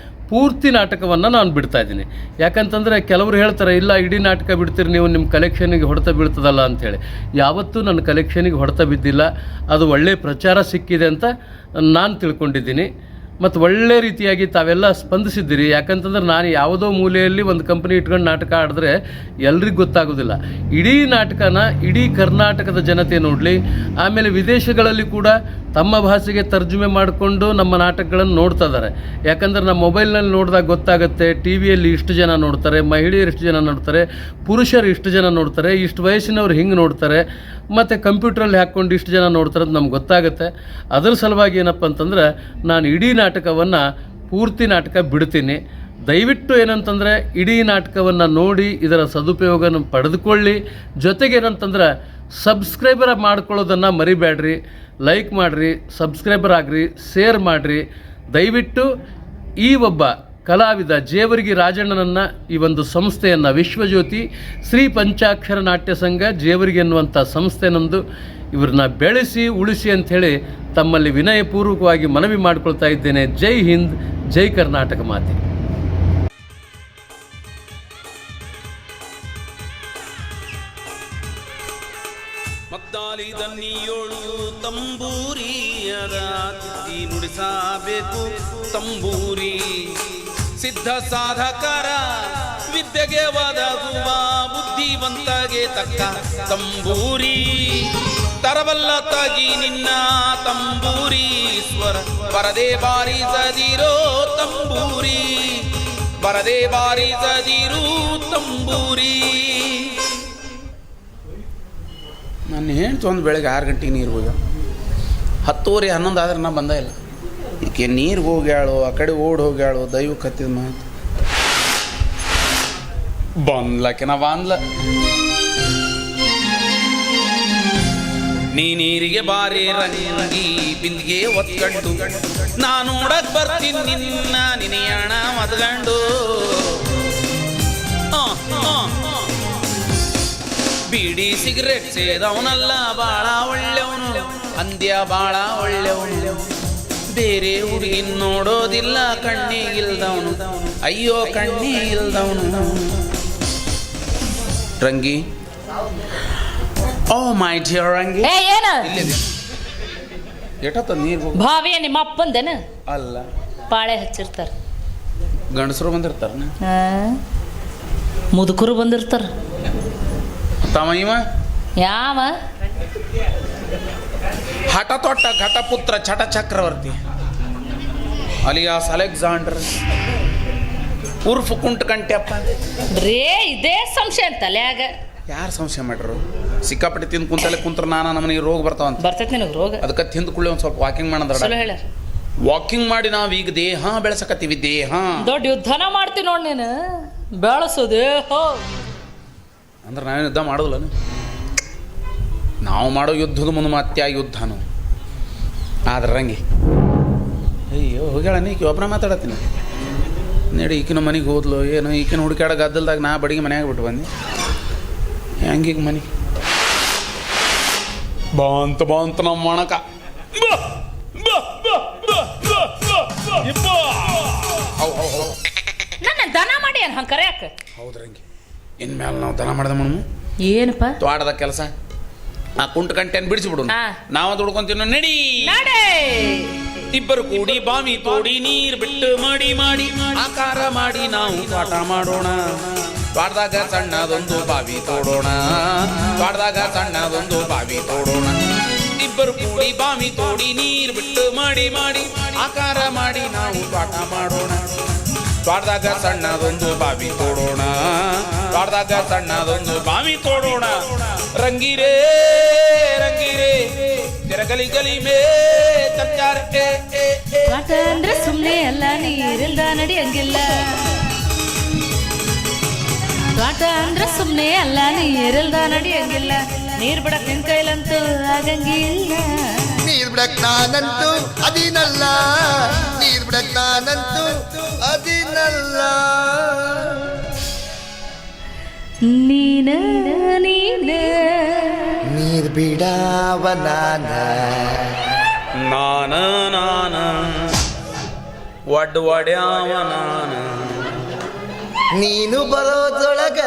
ಪೂರ್ತಿ ನಾಟಕವನ್ನು ನಾನು ಬಿಡ್ತಾ ಇದ್ದೀನಿ. ಯಾಕಂತಂದರೆ ಕೆಲವರು ಹೇಳ್ತಾರೆ, ಇಲ್ಲ ಇಡೀ ನಾಟಕ ಬಿಡ್ತೀರಿ ನೀವು, ನಿಮ್ಮ ಕಲೆಕ್ಷನಿಗೆ ಹೊಡೆತ ಬೀಳ್ತದಲ್ಲ ಅಂಥೇಳಿ. ಯಾವತ್ತೂ ನನ್ನ ಕಲೆಕ್ಷನಿಗೆ ಹೊಡೆತ ಬಿದ್ದಿಲ್ಲ. ಅದು ಒಳ್ಳೆಯ ಪ್ರಚಾರ ಸಿಕ್ಕಿದೆ ಅಂತ ನಾನು ತಿಳ್ಕೊಂಡಿದ್ದೀನಿ. ಮತ್ತು ಒಳ್ಳೆ ರೀತಿಯಾಗಿ ತಾವೆಲ್ಲ ಸ್ಪಂದಿಸಿದ್ದೀರಿ. ಯಾಕಂತಂದ್ರೆ ನಾನು ಯಾವುದೋ ಮೂಲೆಯಲ್ಲಿ ಒಂದು ಕಂಪ್ನಿ ಇಟ್ಕೊಂಡು ನಾಟಕ ಆಡಿದ್ರೆ ಎಲ್ರಿಗೂ ಗೊತ್ತಾಗೋದಿಲ್ಲ. ಇಡೀ ನಾಟಕನ ಇಡೀ ಕರ್ನಾಟಕದ ಜನತೆ ನೋಡಲಿ. ಆಮೇಲೆ ವಿದೇಶಗಳಲ್ಲಿ ಕೂಡ ತಮ್ಮ ಭಾಷೆಗೆ ತರ್ಜುಮೆ ಮಾಡಿಕೊಂಡು ನಮ್ಮ ನಾಟಕಗಳನ್ನು ನೋಡ್ತಾ ಇದ್ದಾರೆ. ಯಾಕಂದ್ರೆ ನಮ್ಮ ಮೊಬೈಲ್ನಲ್ಲಿ ನೋಡಿದಾಗ ಗೊತ್ತಾಗುತ್ತೆ, ಟಿ ವಿಯಲ್ಲಿ ಇಷ್ಟು ಜನ ನೋಡ್ತಾರೆ, ಮಹಿಳೆಯರು ಇಷ್ಟು ಜನ ನೋಡ್ತಾರೆ, ಪುರುಷರು ಇಷ್ಟು ಜನ ನೋಡ್ತಾರೆ, ಇಷ್ಟು ವಯಸ್ಸಿನವ್ರು ಹಿಂಗೆ ನೋಡ್ತಾರೆ, ಮತ್ತು ಕಂಪ್ಯೂಟ್ರಲ್ಲಿ ಹಾಕ್ಕೊಂಡು ಇಷ್ಟು ಜನ ನೋಡ್ತಾರೆ ಅಂತ ನಮ್ಗೆ ಗೊತ್ತಾಗುತ್ತೆ. ಅದರ ಸಲುವಾಗಿ ಏನಪ್ಪ ಅಂತಂದ್ರೆ ನಾನು ಇಡೀ ನಾಟಕವನ್ನು ಪೂರ್ತಿ ನಾಟಕ ಬಿಡ್ತೀನಿ. ದಯವಿಟ್ಟು ಏನಂತಂದರೆ ಇಡೀ ನಾಟಕವನ್ನು ನೋಡಿ ಇದರ ಸದುಪಯೋಗನ ಪಡೆದುಕೊಳ್ಳಿ. ಜೊತೆಗೆ ಏನಂತಂದ್ರೆ ಸಬ್ಸ್ಕ್ರೈಬರ್ ಮಾಡ್ಕೊಳ್ಳೋದನ್ನು ಮರಿಬೇಡ್ರಿ. ಲೈಕ್ ಮಾಡಿರಿ, ಸಬ್ಸ್ಕ್ರೈಬರ್ ಆಗಿರಿ, ಶೇರ್ ಮಾಡಿರಿ. ದಯವಿಟ್ಟು ಈ ಒಬ್ಬ ಕಲಾವಿದ ಜೇವರ್ಗಿ ರಾಜಣ್ಣನನ್ನು, ಈ ಒಂದು ಸಂಸ್ಥೆಯನ್ನು, ವಿಶ್ವಜ್ಯೋತಿ ಶ್ರೀ ಪಂಚಾಕ್ಷರ ನಾಟ್ಯ ಸಂಘ ಜೇವರ್ಗಿ ಎನ್ನುವಂಥ ಸಂಸ್ಥೆ ನಮ್ಮದು, ಇವ್ರನ್ನ ಬೆಳೆಸಿ ಉಳಿಸಿ ಅಂಥೇಳಿ ತಮ್ಮಲ್ಲಿ ವಿನಯಪೂರ್ವಕವಾಗಿ ಮನವಿ ಮಾಡಿಕೊಳ್ತಾ ಇದ್ದೇನೆ. ಜೈ ಹಿಂದ್, ಜೈ ಕರ್ನಾಟಕ ಮಾತೆ. ಮದ್ದಾಲಿ ದನ್ನಿಯೋಳು ತಂಬೂರಿಯದ ತಿದ್ದಿ ನುಡಿಸಬೇಕು ತಂಬೂರಿ. ಸಿದ್ಧ ಸಾಧಕರ ವಿದ್ಯೆಗೆ ಒದಗುವ ಬುದ್ಧಿವಂತಗೆ ತಕ್ಕ ತಂಬೂರಿ. ತರಬಲ್ಲ ತಗಿ ನಿನ್ನ ತಂಬೂರಿ ಸ್ವರ ಬರದೆ ಬಾರಿಸದಿರೋ ತಂಬೂರಿ, ಬರದೆ ಬಾರಿಸದಿರು ತಂಬೂರಿ. ನನ್ನ ಹೆಂಡ್ತಿ ಒಂದು ಬೆಳಗ್ಗೆ 6 ಗಂಟೆಗೆ ನೀರು ಹೋಗ್ಯಾಳ. 10:30 11 ಆದ್ರೆ ನಾ ಬಂದ ಇಲ್ಲ. ಈಕೆ ನೀರು ಹೋಗ್ಯಾಳು, ಆ ಕಡೆ ಓಡಿ ಹೋಗ್ಯಾಳು. ದೈವಕ್ಕೆ ಹತ್ತಿದ ಮಾತು ಬಂದ್ಲಕ್ಕೆ ನಾ ಬಾಂದ್ಲ. ನೀ ನೀರಿಗೆ ಬಾರಿ ರಂಗಿ ಬಿಂದಿಗೆ ಒತ್ಕಂಡು, ನಾ ನೋಡಕ್ ಬರ್ತೀನಿ ನಿನ್ನ ನಿನೆಯಣ ಮದ್ಗಂಡು. ಬೀಡಿ ಸಿಗರೇಟ್ ಸೇದವನಲ್ಲ ಬಾಳ ಒಳ್ಳೆವನು, ಅಂದ್ಯ ಬಾಳ ಒಳ್ಳೆವನು. ಬೇರೆ ಹುಡುಗಿನ ನೋಡೋದಿಲ್ಲ ಕಣ್ಣಿಗಿಲ್ದವನು, ಅಯ್ಯೋ ಕಣ್ಣಿಗಿಲ್ದವನು. ರಂಗಿ, ಓ ಮೈ ಡಿಯರ್ ರಂಗಿ, ಏನ ಎಟತ್ತ ನೀರು ಭಾವಿಯ ನಿಮ್ಮ ಅಪ್ಪಂದೇನ ಅಲ್ಲ, ಪಾಳೆ ಹಚ್ಚಿರ್ತಾರ. ಗಂಡಸರು ಬಂದಿರ್ತಾರ, ಮುದುಕರು ಬಂದಿರ್ತಾರ. ತಮ್ಮ ಇವ ಯಾವ ಹಠ ತೊಟ್ಟ ಘಟಪುತ್ರ ಛಟ ಚಕ್ರವರ್ತಿ ಅಲಿಯಾಸ್ ಅಲೆಕ್ಸಾಂಡರ್ ಉರ್ಫ್ ಕುಂಟಕಂಟ್ಯಪ್ಪ. ರೇ ಇದೇ ಸಂಶಯ ತಲ್ಯಾಗ. ಯಾರು ಸಂಶಯ ಮಾಡ್ರು? ಸಿಕ್ಕಾಪಟ್ಟೆ ತಿಂದು ಕುಂತಲ್ಲೇ ಕುಂತ್ರ ನಮಗೆ ರೋಗ ಬರ್ತಾವಂತ. ಬರ್ತೈತಿ ನಿನಗೆ ರೋಗ. ಅದಕ್ಕೆ ತಿಂದು ಕುಳ್ಳಿ ಒಂದು ಸ್ವಲ್ಪ ವಾಕಿಂಗ್ ಮಾಡೋದ್ರ. ಹೇಳ್ಯಾರ ವಾಕಿಂಗ್ ಮಾಡಿ ನಾವೀಗ ದೇಹ ಬೆಳೆಸಕತ್ತೀವಿ. ದೇಹ ದೊಡ್ಡ ಯುದ್ಧನ ಮಾಡ್ತೀವಿ ನೋಡಿ ನೀನು. ಬೆಳೆಸು ದೇಹ ಅಂದ್ರೆ ನಾವೇನು ಯುದ್ಧ ಮಾಡೋದಿಲ್ಲ. ನಾವು ಮಾಡೋ ಯುದ್ಧದ ಮುಂದೆ ಮತ್ತೆ ಯುದ್ಧನು. ಆದ್ರೆ ರಂಗಿ, ಅಯ್ಯೋ ಹೋಗ್ಯಾಳ ನೀಕಿ ಒಬ್ಬನ ಮಾತಾಡತ್ತೀನಿ ನಡಿ. ಈಕಿನ ಮನೆಗೆ ಹೋದ್ಲು ಏನು, ಈಕಿನ ಹುಡುಕಾಡ ಗದ್ದಲ್ದಾಗ ನಾ ಬಡಿಗೆ ಮನ್ಯಾಗ ಬಿಟ್ಟು ಬಂದು ಹೆಂಗೀಗ ಮನೆ ಬಾಂತ ನಮ್ಮ ಮಣಕ. ನನ್ನ ದನ ಮಾಡಿ ಏನು ಹಂಗೆ ಕರೆಯಾಕ? ಹೌದು ರಂಗಿ, ಇನ್ಮೇಲೆ ನಾವು ದನ ಮಾಡ್ದೆ ಮಣ್ಣು ಏನಪ್ಪ ತೋಟದ ಕೆಲಸ. ಆ ಕುಂಟ ಕಂಟೆನ್ ಬಿಡಿಸಿಬಿಡು, ನಾವು ದುಡ್ಕೊಂತೀನೋ ನಡಿ. ಇಬ್ಬರು ಕೂಡಿ ಬಾವಿ ತೋಡಿ ನೀರು ಬಿಟ್ಟು ಮಾಡಿ ಮಾಡಿ ಆಕಾರ ಮಾಡಿ ನಾವು ಪಾಠ ಮಾಡೋಣ. ತೋಟದಾಗ ಸಣ್ಣದೊಂದು ಬಾವಿ ತೋಡೋಣ, ತೋಟದಾಗ ಸಣ್ಣದೊಂದು ಬಾವಿ ತೋಡೋಣ. ಇಬ್ಬರು ಕೂಡಿ ಬಾವಿ ತೋಡಿ ನೀರು ಬಿಟ್ಟು ಮಾಡಿ ಮಾಡಿ ಆಕಾರ ಮಾಡಿ ನಾವು ಪಾಠ ಮಾಡೋಣ. ತ್ವಾಟದಾಗ ಸಣ್ಣದೊಂದು ಬಾವಿ ತೋಡೋಣ, ತ್ವಾಟದಾಗ ಸಣ್ಣದೊಂದು ಬಾವಿ ತೋಡೋಣ. ರಂಗಿರೇ ರಂಗಿರೇ ತಿರಗಲಿ ಗಲಿ ಮೇ ಚರ್ಚಾರ ಆಟ ಅಂದ್ರೆ ಸುಮ್ಮನೆ ಅಲ್ಲ, ನೀರಿಲ್ದ ನಡಿಯಂಗಿಲ್ಲ. ಆಟ ಅಂದ್ರೆ ಸುಮ್ಮನೆ ಅಲ್ಲ, ನೀರಿಲ್ದ ನಡಿಯಂಗಿಲ್ಲ. ನೀರ್ ಬಿಡಕ್ ನಿನ್ ಕೈಲಂತೂ ಆಗಂಗಿಲ್ಲ. ನೀರ್ ಬಿಡಕ್ ನಾನಂತೂ ಅದಿನಲ್ಲ, ನೀರ್ ಬಿಡಕ್ ನಾನಂತೂ ಅದಿನಲ್ಲ. ನೀನ ನೀನ ನೀರ್ ಬಿಡಾವ ನಾನ ನಾನ ಒಡ್ಯಾವ ನಾನ. ನೀನು ಬರೋದೊಳಗ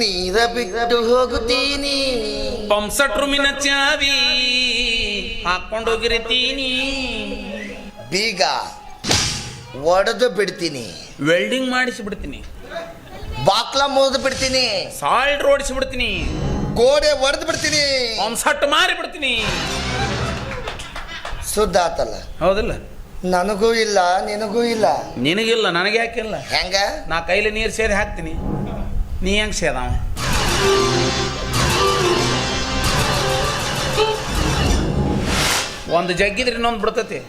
ನೀರ ಬಿಟ್ಟು ಹೋಗುತ್ತೀನಿ. ಪಂಪ್ಸೆಟ್ ರೂಮಿನ ಚಾವಿ ಹಾಕೊಂಡೋಗಿರ್ತೀನಿ. ಬೀಗ ಒಡೆದು ಬಿಡ್ತೀನಿ, ವೆಲ್ಡಿಂಗ್ ಮಾಡಿಸಿ ಬಿಡ್ತೀನಿ, ಬಾಕ್ಲ ಮುರಿದು ಬಿಡ್ತೀನಿ, ಸಾಲ್ಟ್ ಓಡಿಸಿ ಬಿಡ್ತೀನಿ, ಗೋಡೆ ಒಡೆದು ಬಿಡ್ತೀನಿ, ಪಂಪ್ಸೆಟ್ ಮಾರಿ ಬಿಡ್ತೀನಿ. ಸುದ್ದ ಆತಲ್ಲ. ಹೌದಿಲ್ಲ? ನನಗೂ ಇಲ್ಲ ನಿನಗೂ ಇಲ್ಲ. ನಿನಗಿಲ್ಲ, ನನಗೆ ಯಾಕಿಲ್ಲ? ಹೆಂಗ? ನಾ ಕೈಲಿ ನೀರು ಸೇರಿ ಹಾಕ್ತೀನಿ, ನೀ ಹೆಂಗೆ ಸೇದಾವ? ಒಂದು ಜಗ್ಗಿದ್ರೆ ಇನ್ನೊಂದು ಬಿಡ್ತೈತಿ.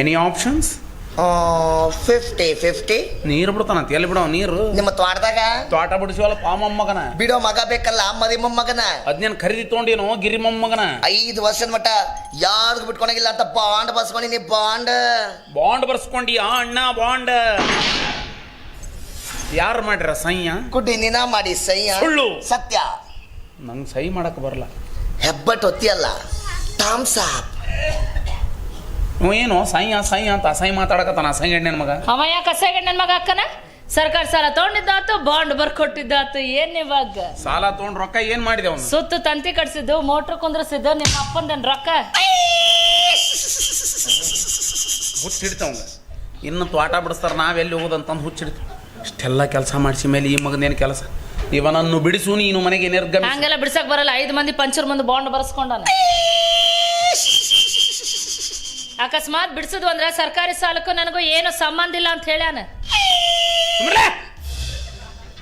Any options? 50-50. ನೀರು ಬಿಡ್ತಾನಂತ. ಎಲ್ಲಿ ಬಿಡೋ ನೀರು? ನಿಮ್ಮ ತೋಟದಾಗ ತೋಟ ಬಿಡಿಸುವಲ್ಲ ಪಾಮಮ್ಮಗನ. ಬಿಡೋ ಮಗ ಬೇಕಲ್ಲ, ಮರಿ ಮೊಮ್ಮಗನ. ಅದ್ನೇನು ಖರೀದಿ ತೊಗೊಂಡೇನೋ ಗಿರಿ ಮೊಮ್ಮಗನ. 5 ವರ್ಷದ ಮಟ್ಟ ಯಾರಿಗೂ ಬಿಟ್ಕೊಳಗಿಲ್ಲ ಅಂತ ಬಾಂಡ್ ಬರ್ಸ್ಕೊಂಡಿನಿ. ಬಾಂಡ್ ಬರ್ಸ್ಕೊಂಡಿ ಅಣ್ಣ ಬಾಂಡ್. ಯಾರು ಮಾಡ್ಯಾರ ಸಹ್ಯ? ಕುಡ್ಡಿ ನಿನ ಮಾಡಿ ಸಹ್ಯ. ಸುಳ್ಳು. ಸತ್ಯ. ನಂಗೆ ಸಹಿ ಮಾಡಕ್ಕೆ ಬರಲ್ಲ. ಹೆಬ್ಬಟ್ ಒತ್ತಿಯಲ್ಲ, ಥಮ್ಸ್ ಅಪ್. ಏನೋ ಸಹ್ಯ ಸಹ್ಯ ಅಂತ ಅಸಹ್ಯ ಮಾತಾಡಕತ್ತಾನ ಅಸಹ್ಯ ನನ್ನ ಮಗ. ಅವ ಯಾಕೆ ಅಸಹ್ಯ ನನ್ನ ಮಗ ಅಕ್ಕನ? ಸರ್ಕಾರ ಸಾಲ ತಗೊಂಡಿದ್ದಾತು, ಬಾಂಡ್ ಬರ್ಕೊಟ್ಟಿದ್ದಾತು. ಏನ್ ಇವಾಗ ಸಾಲ ತೊಗೊಂಡ್ ರೊಕ್ಕ ಏನ್ ಮಾಡಿದೆ ಅವನು? ಸುತ್ತು ತಂತಿ ಕಟ್ಸಿದ್ದು, ಮೋಟ್ರ್ ಕುಂದ್ರಸಿದ್ದು, ನಿಮ್ಮ ಅಪ್ಪಂದನ್ ರೊಕ್ಕ ಹುಚ್ಚಿಡ್ತವಂಗ. ಇನ್ನು ತೋಟ ಬಿಡಿಸ್ತಾರ, ನಾವೆಲ್ಲಿ ಹೋಗೋದಂತಂದು ಹುಚ್ಚಿಡ್ತು. ಇಷ್ಟೆಲ್ಲ ಕೆಲಸ ಮಾಡಿಸಿ ಮೇಲೆ ಈ ಮಗನೇನು ಕೆಲಸ? ಇವನನ್ನು ಬಿಡಿಸು, ನೀನು ಮನೆಗೆ ನಿರ್ಗಮ. ಹಂಗೆಲ್ಲ ಬಿಡ್ಸಕ್ ಬರಲ್ಲ. 5 ಮಂದಿ ಪಂಚರ್ ಮುಂದೆ ಬಾಂಡ್ ಬರ್ಸ್ಕೊಂಡಾನ. ಅಕಸ್ಮಾತ್ ಬಿಡಿಸಿದ್ವು ಅಂದ್ರೆ ಸರ್ಕಾರಿ ಸಾಲಕ್ಕೂ ನನಗೂ ಏನು ಸಂಬಂಧ ಇಲ್ಲ ಅಂತ ಹೇಳ್ಯಾನ.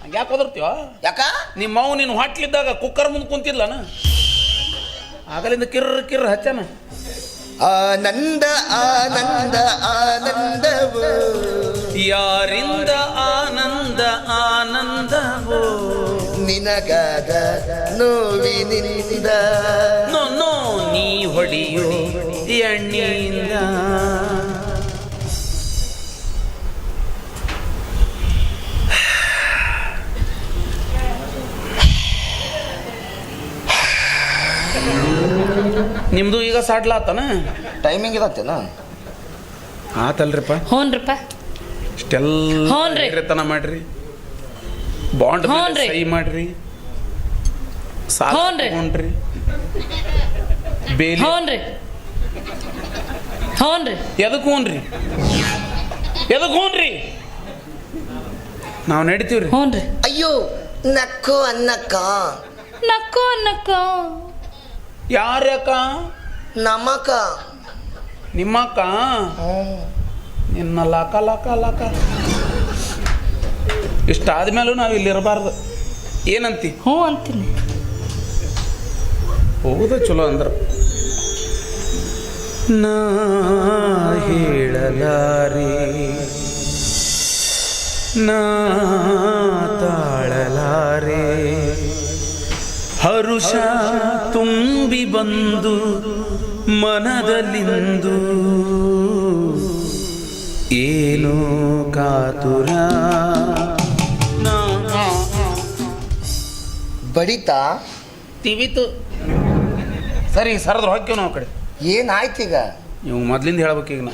ಹಂಗ್ಯಾಕೆ ಹೋದಿರ್ತೀವ? ಯಾಕ? ನಿಮ್ಮ ಅವು ನೀನು ಹೊಟ್ಲಿದ್ದಾಗ ಕುಕ್ಕರ್ ಮುಂದೆ ಕುಂತಿದ್ಲಾನ, ಆಗಲಿಂದ ಕಿರ್ರ ಕಿರ್ರ ಹಚ್ಚಾನ. ಆನಂದ ಆನಂದ ಆನಂದವು ಯಾರಿಂದ ಆನಂದ ಆನಂದವೋ, ನಿನಗಾದ ನೋವಿನಿಂದ ನೋ ನೀ ಹೊಡಿಯೋ ಎಣ್ಣಿಯಿಂದ. ನಿಮ್ದು ಈಗ ಸಾಡ್ಲಾತನ? ಟೈಮಿಂಗ್ ಇರತ್ತೇನ? ಆತಲ್ರಿಪ್ಪ. ಹ್ಞೂನ್ರಿಪ್ಪ. ಇಷ್ಟೆಲ್ಲ ತನ ಮಾಡ್ರಿ, ಬಾಂಡ್ ಹ್ಞೂನ್ರಿ. ಸಹಿ ಮಾಡ್ರಿ, ಸಾಲ ಹ್ಞೂನ್ರಿ. ತಗೊಂಡ್ರಿ, ಬೇಲಿ. ಹ್ಞೂನ್ರಿ ಹ್ಞೂನ್ರಿ. ಎದಕ್ಕೆ ಹ್ಞೂನ್ರಿ? ಎದಕ್ಕೆ ಹ್ಞೂನ್ರಿ? ನಾವು ನಡಿತೀವ್ರಿ. ಹ್ಞೂನ್ರಿ. ಅಯ್ಯೋ ನಕ್ಕೋ ಅನ್ನಕ್ಕ. ನಕ್ಕೋ ಅನ್ನಕ್ಕ. ಯಾರ್ಯಾಕ? ನಮ್ಮಕ್ಕ. ನಿಮ್ಮಕ್ಕ? ನಿನ್ನ ಲಾಕ ಲಾಕ ಲಾಕ. ಇಷ್ಟಾದ್ಮೇಲೂ ನಾವು ಇಲ್ಲಿ ಇರಬಾರ್ದು. ಏನಂತಿ? ಹ್ಞೂ ಅಂತೀನಿ. ಹೌದು, ಚಲೋ ಅಂದ್ರ. ನಾ ಹೇಳಲಾರೆ, ನಾ ತಾಳಲಾರೆ, ಹರುಷ ತುಂಬಿ ಬಂದು ಮನದಲ್ಲಿಂದು ಏನೋ ಕಾತುರ. ಬಡಿತಾ ತಿವಿತು. ಸರಿ, ಸರದ್ರ ಹೊಕ್ಕೇವ್ ನಾವು ಕಡೆ. ಏನಾಯ್ತೀಗ? ನೀವು ಮೊದ್ಲಿಂದ ಹೇಳ್ಬೇಕೀಗ. ನಾ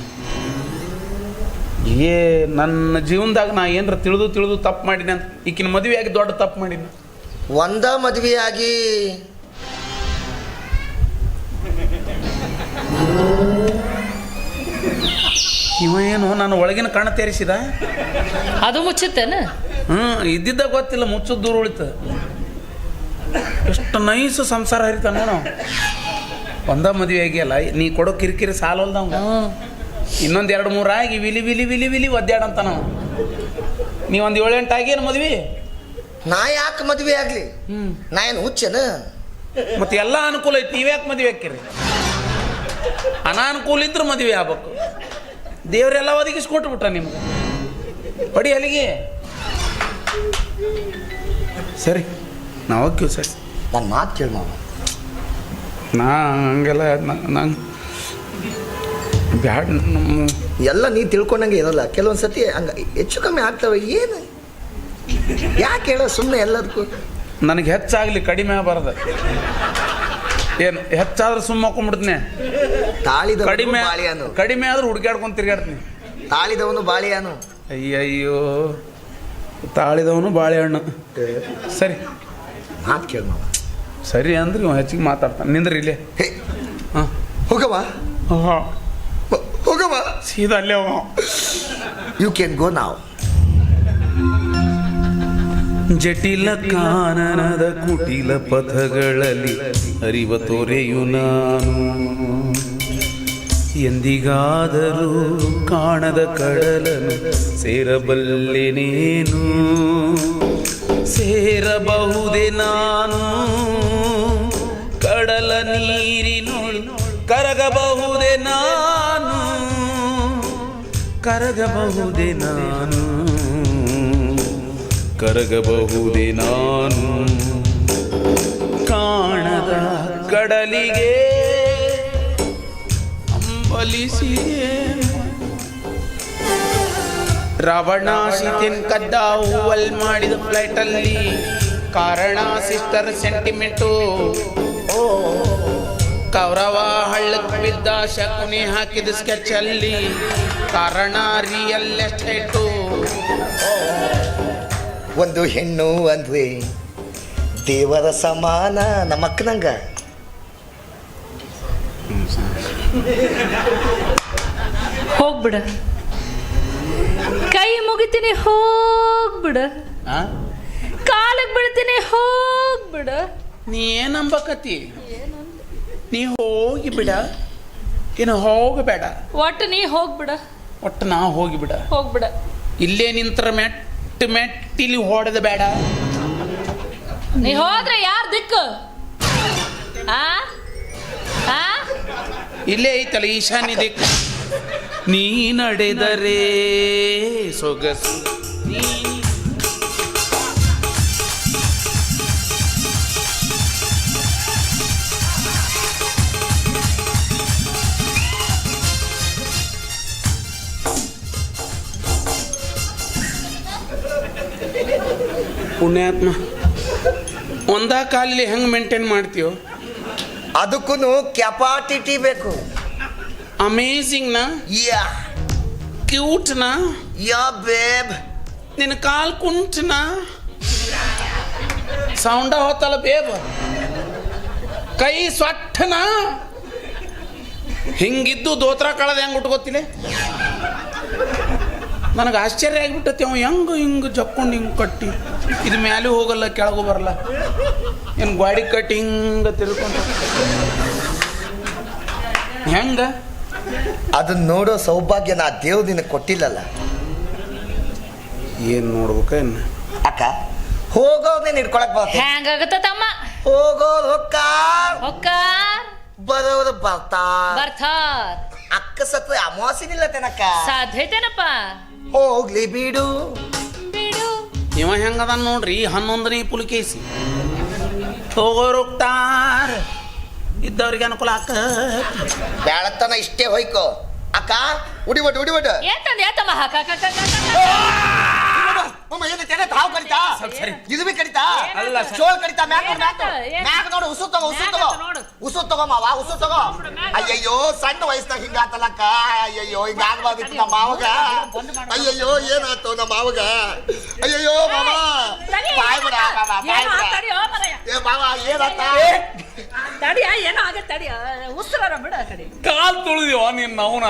ನನ್ನ ಜೀವನದಾಗ ನಾ ಏನರ ತಿಳಿದು ತಪ್ಪು ಮಾಡಿನ ಅಂತ. ಈಕಿನ ಮದುವೆ ಆಗಿ ದೊಡ್ಡ ತಪ್ಪು ಮಾಡಿನ. ಒಂದ ಮದ್ವೆ ಆಗಿ ಇವ ಏನು ನನ್ನ ಒಳಗಿನ ಕಣ್ಣು ತೆರೆಸಿದ? ಅದು ಮುಚ್ಚುತ್ತೇನ? ಇದ್ದಿದ್ದಾಗ ಗೊತ್ತಿಲ್ಲ, ಮುಚ್ಚೋದು ದೂರ ಉಳಿತ. ಎಷ್ಟು ನೈಸ್ ಸಂಸಾರ ಹರಿತಾನ ನೋಡು. ಒಂದ ಮದುವೆ ಆಗಿಯಲ್ಲ, ನೀ ಕೊಡೋ ಕಿರಿಕಿರಿ ಸಾಲಲ್ದವಂಗ. ಇನ್ನೊಂದು 2-3 ಆಗಿ ವಿಲಿ ವಿಲಿ ವಿಲಿ ವಿಲಿ ಒದ್ದಾಡಂತ ನಾವು. ನೀ ಒಂದು 7-8 ಆಗೇನು ಮದ್ವಿ? ನಾ ಯಾಕೆ ಮದುವೆ ಆಗ್ಲಿ? ನಾ ಏನು ಹುಚ್ಚನ? ಮತ್ತೆ ಎಲ್ಲ ಅನುಕೂಲ ಐತಿ, ನೀವ್ಯಾಕೆ ಮದುವೆ ಹಾಕಿರಿ? ಅನಾನುಕೂಲ ಇದ್ರೆ ಮದುವೆ ಆಗ್ಬೇಕು. ದೇವರೆಲ್ಲ ಒದಗಿಸ್ಕೊಟ್ಬಿಟ್ಟ ನಿಮ್ಗೆ. ಪಡಿ ಅಲ್ಲಿಗೆ. ಸರಿ ನಾವು ಹೋಗ್ತೀವಿ. ಸರಿ ನನ್ನ ಮಾತು ಕೇಳಿ ಮಾವ. ನಾ ಹಂಗೆಲ್ಲ ನಂಗೆ ಬ್ಯಾಡ. ಎಲ್ಲ ನೀ ತಿಳ್ಕೊಂಡಂಗೆ ಇರೋಲ್ಲ. ಕೆಲವೊಂದು ಸತಿ ಹಂಗೆ ಹೆಚ್ಚು ಕಮ್ಮಿ ಆಗ್ತವೆ. ಏನು ಯಾಕೆ ಹೇಳೋ ಸುಮ್ಮನೆ ಎಲ್ಲದಕ್ಕೂ? ನನಗೆ ಹೆಚ್ಚಾಗಲಿ, ಕಡಿಮೆ ಆಗಬಾರ್ದು. ಏನು ಹೆಚ್ಚಾದ್ರೆ ಸುಮ್ಮ ಹಾಕೊಂಡ್ಬಿಡ್ತೀನಿ. ತಾಳಿದ ಕಡಿಮೆ ಬಾಳಿಯಾನು, ಕಡಿಮೆ ಆದ್ರೂ ಹುಡುಗಾಡ್ಕೊಂಡು ತಿರ್ಗಾಡ್ತೀನಿ. ತಾಳಿದವನು ಬಾಳಿಯಾನು. ಅಯ್ಯಯ್ಯೋ, ತಾಳಿದವನು ಬಾಳೆಹಣ್ಣು. ಸರಿ ಮಾತು ಕೇಳಿ ಮಾವ. ಸರಿ ಅಂದ್ರೆ ಇವ ಹೆಚ್ಚಿಗೆ ಮಾತಾಡ್ತಾನೆ. ನಿಂದ್ರಿ ಇಲ್ಲೇ. ಹೇ ಹಾಂ ಹೋಗವ, ಹೋಗವ, ಸೀದಾ ಅಲ್ಲೇ ಹೋಗ. ಯು ಕ್ಯಾನ್ ಗೋ ನಾವ್. ಜಟಿಲ ಕಾನನದ ಕುಟಿಲ ಪಥಗಳಲ್ಲಿ ಅರಿವ ತೋರೆಯು ನಾನು. ಎಂದಿಗಾದರೂ ಕಾಣದ ಕಡಲನು ಸೇರಬಲ್ಲೆನೇನು. ಸೇರಬಹುದೇ ನಾನು ಕಡಲ ನೀರಿನೊಳು, ಕರಗಬಹುದೇ ನಾನು, ಕರಗಬಹುದೇ ನಾನು, ಕರಗಬಹುದೇ ನಾನು. ಕಾಣದ ಕಡಲಿಗೆ ಅಂಬಲಿಸಿದೆ ರಾವಣ ಸೀತೆನ್ ಕದ್ದ ಹೂವಲ್ ಮಾಡಿದ ಫ್ಲೈಟಲ್ಲಿ. ಕಾರಣ ಸಿಸ್ಟರ್ ಸೆಂಟಿಮೆಂಟು. ಕೌರವ ಹಳ್ಳಕ್ಕೆ ಬಿದ್ದ ಶಕುನಿ ಹಾಕಿದ ಸ್ಕೆಚಲ್ಲಿ. ಕಾರಣ ರಿಯಲ್ ಎಸ್ಟೇಟು. ಒಂದು ಹೆಣ್ಣು ಅಂದ್ರೆ ದೇವರ ಸಮಾನ. ನಮ್ಮ ಅಕ್ಕನಂಗ ಹೋಗ್ಬಿಡ, ಕೈ ಮುಗಿತೀನಿ ಹೋಗ್ಬಿಡ, ಕಾಲಿಗೆ ಬೀಳ್ತೀನಿ ಹೋಗ್ಬಿಡ. ನೀ ಏನಂಬಕತಿ? ನೀ ಹೋಗಿ ಬಿಡ, ಏನು ಹೋಗಬೇಡ. ಒಟ್ಟು ನೀ ಹೋಗ್ಬಿಡ, ಒಟ್ಟು ನಾ ಹೋಗಿಬಿಡ. ಹೋಗ್ಬಿಡ. ಇಲ್ಲೇ ನಿಂತರ ಮೆಟ್ಟಿಲಿ ಹೊಡೆದ ಬೇಡ. ನೀ ಹೋದ್ರೆ ಯಾರ ದಿಕ್ಕು? ಆ ಆ ಇಲ್ಲೇ ಐತಲ್ಲ ಈಶಾನ್ಯ ದಿಕ್ಕು. ನೀ ನಡೆದರೆ ಸೊಗಸು. ನೀ ಪುಣ್ಯಾತ್ಮ, ಒಂದ ಕಾಲಲ್ಲಿ ಹೆಂಗೆ ಮೇಂಟೈನ್ ಮಾಡ್ತೀವೋ? ಅದಕ್ಕೂ ಕೆಪಾಸಿಟಿ ಬೇಕು. ಅಮೇಝಿಂಗ್ ನಾ, ಯಾ ಕ್ಯೂಟ್ ನಾ, ಯಾ ಬೇಬ್. ನಿನ್ನ ಕಾಲ್ ಕುಂಟನ ಸೌಂಡ ಹೋತಲ್ಲ ಬೇಬ್. ಕೈ ಸ್ವಟ್ಟನ ಹಿಂಗಿದ್ದು ದೋತ್ರ ಕಳದ ಹೆಂಗೆ ಉಟ್ಕೋತಿಲೆ. ನನಗೆ ಆಶ್ಚರ್ಯ ಆಗಿಬಿಟ್ಟತಿ. ಅವ ಹಿಂಗೆ ಜಕ್ಕೊಂಡು ಹಿಂಗೆ ಕಟ್ಟಿ ಇದು ಮ್ಯಾಲೆ ಹೋಗಲ್ಲ, ಕೆಳಗೂ ಬರಲ್ಲ. ಏನು ಗಾಡಿ ಕಟ್ಟಿ ಹಿಂಗೆ ತಿರ್ಕೊಂಡು ಹೆಂಗ? ಅದನ್ನ ನೋಡೋ ಸೌಭಾಗ್ಯ ನಾ ದೇವ್ ನಿನಗೆ ಕೊಟ್ಟಿಲ್ಲಲ್ಲ. ಏನು ನೋಡ್ಬೇಕ ಏನು? ಅಕ್ಕ ಹೋಗೋದೇನು ಹಿಡ್ಕೊಳಕ್ ಬರ್ತದೆ. ಹೆಂಗಾಗತ್ತ ತಮ್ಮ? ಹೋಗೋದು ಹೊಕ್ಕಾರ್, ಹೊಕ್ಕಾರ್, ಬರೋದು ಬರ್ತಾರ್. ಬರ್ತಾರ್. ಅಕ್ಕ ಸತ್ತ ಅಮಾವಾಸಿನಿಲ್ಲ ತೆನಕ್ಕ. ಸಾಧ್ಯತೆನಪ್ಪ. ಹೋಗ್ಲಿ ಬಿಡು ಬಿಡು. ಇವ ಹೆಂಗದ ನೋಡ್ರಿ, 11ನೇ ಪುಲಿಕೇಸಿ. ಹೋಗೋರುಕ್ತಾರ ಇದ್ದವ್ರಿಗೆ ಅನುಕೂಲ ಆಕ. ಬ್ಯಾಳತ್ತನ ಇಷ್ಟೇ ಹೋಯ್ಕೋ ಅಕ್ಕ. ಉಡಿಬಟ್ಟು ಉಡಿಬಟ್ಟು. ಏತಂದ ಏತಮ್ಮ ಹಾಕ ಹಾವು ಕಡಿತಾ, ಸರಿ. ಇದು ಬಿ ಕಡಿತಾ, ಅಲ್ಲ ಸರ್. ಚೋಳ್ ಕಡಿತಾ. ಮ್ಯಾಕ್ ನೋಡು, ಏನಾಯ್ತು? ಮ್ಯಾಕ್ ನೋಡು. ಉಸು ತಗೋ, ಉಸು ತಗೋ, ಉಸು ತಗೋ ಮಾವ, ಉಸು ತಗೋ. ಅಯ್ಯಯ್ಯೋ, ಸಣ್ಣ ವಯಸ್ಸಾಗ ಹಿಂಗಾತಲಕ್ಕ. ಅಯ್ಯಯ್ಯೋ, ಹಿಂಗ ಆಗ್ಬಾರ್ದಿತ್ತು ನಮ್ಮ ಮಾವಗ. ಅಯ್ಯಯ್ಯೋ, ಏನಾಯ್ತು ನಮ್ಮ ಮಾವಗ? ಅಯ್ಯಯ್ಯೋ ಮಾವ, ಬಾಯ್ ಬಿಡ ಮಾವ, ಬಾಯ್ ಬಿಡ. ಏ ಮಾವ, ಏನಾತ? ತಡಿಯ, ಏನೋ ಆಗತ್ತೆ ತಡಿಯ. ಉಸ್ರಾರ ಬಿಡ ಆ ಕಡೆ. ಕಾಲ್ ತುಳಿದಿವ ನೀನ್ ನವನ.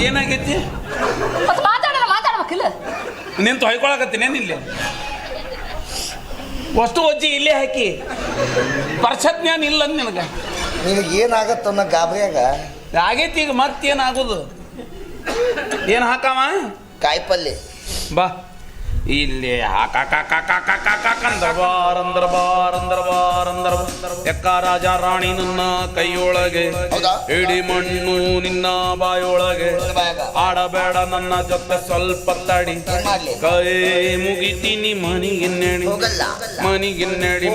ಏನಾಗೈತಿ? ಮಾತಾಡ ಮಾತಾಡ ಹಾಕಿಲ್ಲ ನಿಂತು ಹೊಯ್ಕೊಳಕತ್ತೀನಿ ಏನಿಲ್ಲ ಅಷ್ಟು ಒಜ್ಜಿ ಇಲ್ಲೇ ಹಾಕಿ ಪರ್ಸಜ್ಞಾನ ಇಲ್ಲ ನಿನಗೆ ನಿನಗೆ ಏನಾಗತ್ತ ಅನ್ನೋ ಗಾಬರಿಯಾಗ ಆಗೈತಿ ಈಗ ಮತ್ತೇನಾಗೋದು ಏನು ಹಾಕವ ಕಾಯಿಪಲ್ಲೆ ಬಾ ಇಲ್ಲಿ ಎಕ್ಕ ರಾಜ ರಾಣಿ ನನ್ನ ಕೈಯೊಳಗೆ ಹೌದಾ? ಇಡಿ ಮಣ್ಣು ನಿನ್ನ ಬಾಯೊಳಗೆ ಆಡಬೇಡ ನನ್ನ ಜೊತೆ ಸ್ವಲ್ಪ ತಡಿ ಏನ್ ಮಾಡ್ಲಿ? ಕೈ ಮುಗಿತೀನಿ ಮನಿಗಿನ್ನಡಿ ಹೋಗಲ್ಲ ಮನಿಗಿನ್ನಡಿ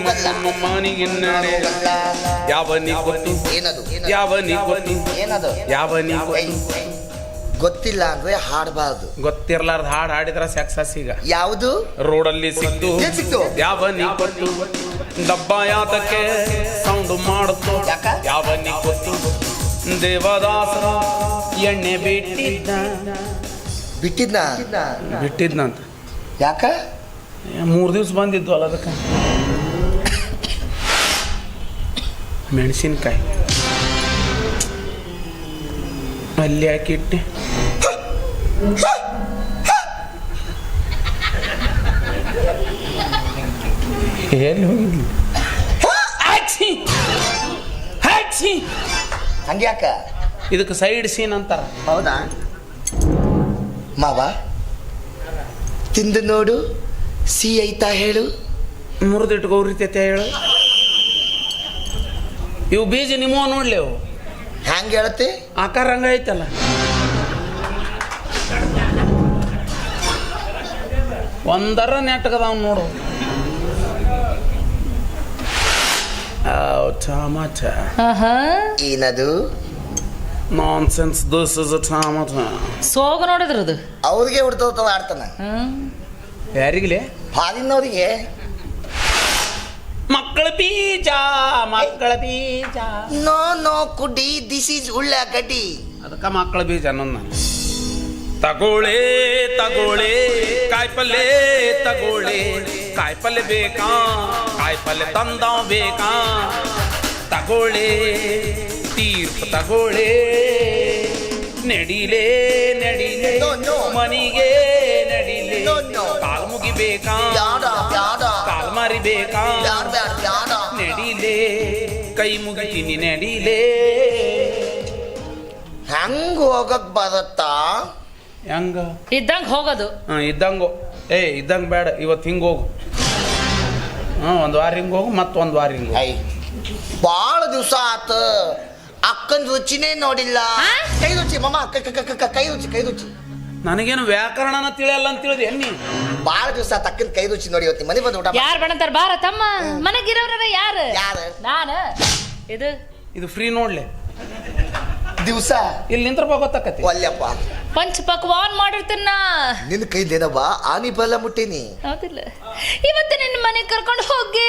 ಮನಿಗಿನ್ನಡಿ ಹೋಗಲ್ಲ. ಯಾವನಿ ಗೊತ್ತು ಏನದು ಯಾವನಿ ಗೊತ್ತು ಏನದು ಯಾವನಿ ಏಯ್, ಗೊತ್ತು ಗೊತ್ತಿಲ್ಲ ಅಂದ್ರೆ ಹಾಡಬಾರ್ದು. ಗೊತ್ತಿರ್ಲಾರ್ದ ಹಾಡು ಹಾಡಿದ್ರ ಸಕ್ಸಸ್ ಈಗ ಯಾವುದು ರೋಡಲ್ಲಿ ಸಿಕ್ತು ಏನ್ ಸಿಕ್ತು? ಯಾವನಿ ಗೊತ್ತು ಡಬ್ಬ ಯಾತಕ್ಕೆ ಸೌಂಡ್ ಮಾಡುತ್ತೋ ಯಾಕ? ಯಾವನಿ ಗೊತ್ತು ದೇವದಾಸ ಎಣ್ಣೆ ಬಿಟ್ಟಿದ್ದ ಬಿಟ್ಟಿದ್ನ ಅಂತ ಯಾಕ 3 ದಿವ್ಸ ಬಂದಿದ್ದು ಅಲ್ಲ ಅದಕ್ಕೆ ಮೆಣಸಿನ್ಕಾಯಿ ಅಲ್ಲಿ ಹಾಕಿಟ್ಟೆ ಎಲ್ಲಿ ಹೋಗಿದ್ಲಿ ಹಂಗ್ಯಾಕ ಇದಕ್ಕೆ ಸೈಡ್ ಸೀನ್ ಅಂತಾರ ಹೌದಾ ಮಾವ ತಿಂದು ನೋಡು ಸಿ ಐತಾ ಹೇಳು. ಮುರಿದಿಟ್ಟು ಗೌರಿತೈತೆ ಹೇಳು ಇವು ಬೀಜ ನಿಮ್ಮವ ನೋಡ್ಲಿ ಅವು ಹ್ಯಾಂಗ ಹೇಳತ್ತೆ ಆಕಾರ ಹಂಗ ಐತಲ್ಲ ಒಂದರ ನೆಟ್ಟಗದಾವ್ ನೋಡು ಟಮಾಟ ಏನದು nonsense this is a tomato ಸೋಗ ನೋಡಿದ್ರದು ಅವ್ರಿಗೆ ಹುಡ್ತವ ಆಡ್ತಾನ ಯಾರಿಗಲೇ ಹಾದಿನವ್ರಿಗೆ ಮಕ್ಕಳ ಬೀಜ ನೋ ನೋ ಕುಡಿ ದಿಸ್ ಈಸ್ ಉಳ್ಳಾಗಡ್ಡಿ. ಅದಕ್ಕೆ ಮಕ್ಕಳ ಬೀಜ ನನ್ನ ತಗೋಳೆ ಕಾಯಿಪಲ್ಲೆ ತಗೋಳೆ ಕಾಯಿಪಲ್ಲೆ ಬೇಕಾ ಕಾಯಿಪಲ್ಲೆ ತಂದ ಬೇಕಾ ತಗೋಳೆ ತೀರ್ಥ ತಗೋಳೆ ನಡಿಲೆ No, no. ಮನಿಗೆ ನಡಿಲೆ No, no. ಕಾಲ್ ಮುಗಿಬೇಕಾ ಬ್ಯಾಡ ಬ್ಯಾಡ ಕಾಲ್ ಮರಿಬೇಕಾ ಬ್ಯಾಡ ಬ್ಯಾಡ ಬ್ಯಾಡ ನಡಿಲೆ ಕೈ ಮುಗಿತೀನಿ ನಡಿಲೆ ಹೆಂಗ್ ಹೋಗಕ್ ಬರತ್ತಾ ಹೆಂಗ ಇದ್ದಂಗೆ ಹೋಗೋದು ಇದ್ದಂಗೋ ಇದ್ದಂಗೆ ಬೇಡ ಇವತ್ತು ಹಿಂಗೆ ಹೋಗು ಒಂದು ವಾರ ಹಿಂಗೆ ಹೋಗು ಮತ್ತು ಒಂದು ವಾರ ಹಿಂಗೆ ಐ ಬಾಳ ದಿವಸ ಆತ ಅಕ್ಕನ ರುಚಿನೇ ನೋಡಿಲ್ಲ. ಆ? ಕೈ ರುಚಿ ಮಮ್ಮ ಕೈ ರುಚಿ ನನಗೇನು ವ್ಯಾಕರಣನ ತಿಳಿಯಲ್ಲ ಅಂತ ತಿಳಿದೆ ಎನ್ನಿ ಬಾಳ ದಿವಸ ಆತ ಅಕ್ಕನ ಕೈ ರುಚಿ ನೋಡಿ ಇವತ್ತು ಮನೆ ಬಂದು ಊಟ ಯಾರು ಬಣಂತಾರ ಬಾರ ತಮ್ಮ ಮನೆಗಿರೋರ ಯಾರು ಯಾರು? ನಾನು ಇದು ಫ್ರೀ ನೋಡ್ಲಿ ದಿವಸ ಇಲ್ಲಿ ನಿಂತ್ರ ಗೊತ್ತಾಕತಿ ಒಲ್ಲೆಪ್ಪ ಪಂಚ ಪಕ್ವಾನ್ ಮಾಡಿರ್ತೀನ ನಿನ್ನ ಕೈಲೇನವ್ವ ಆನಿ ಬಲ ಮುಟ್ಟೀನಿ. ಹೌದಿಲ್ಲ ಇವತ್ತು ನಿನ್ನ ಮನೆ ಕರ್ಕೊಂಡು ಹೋಗಿ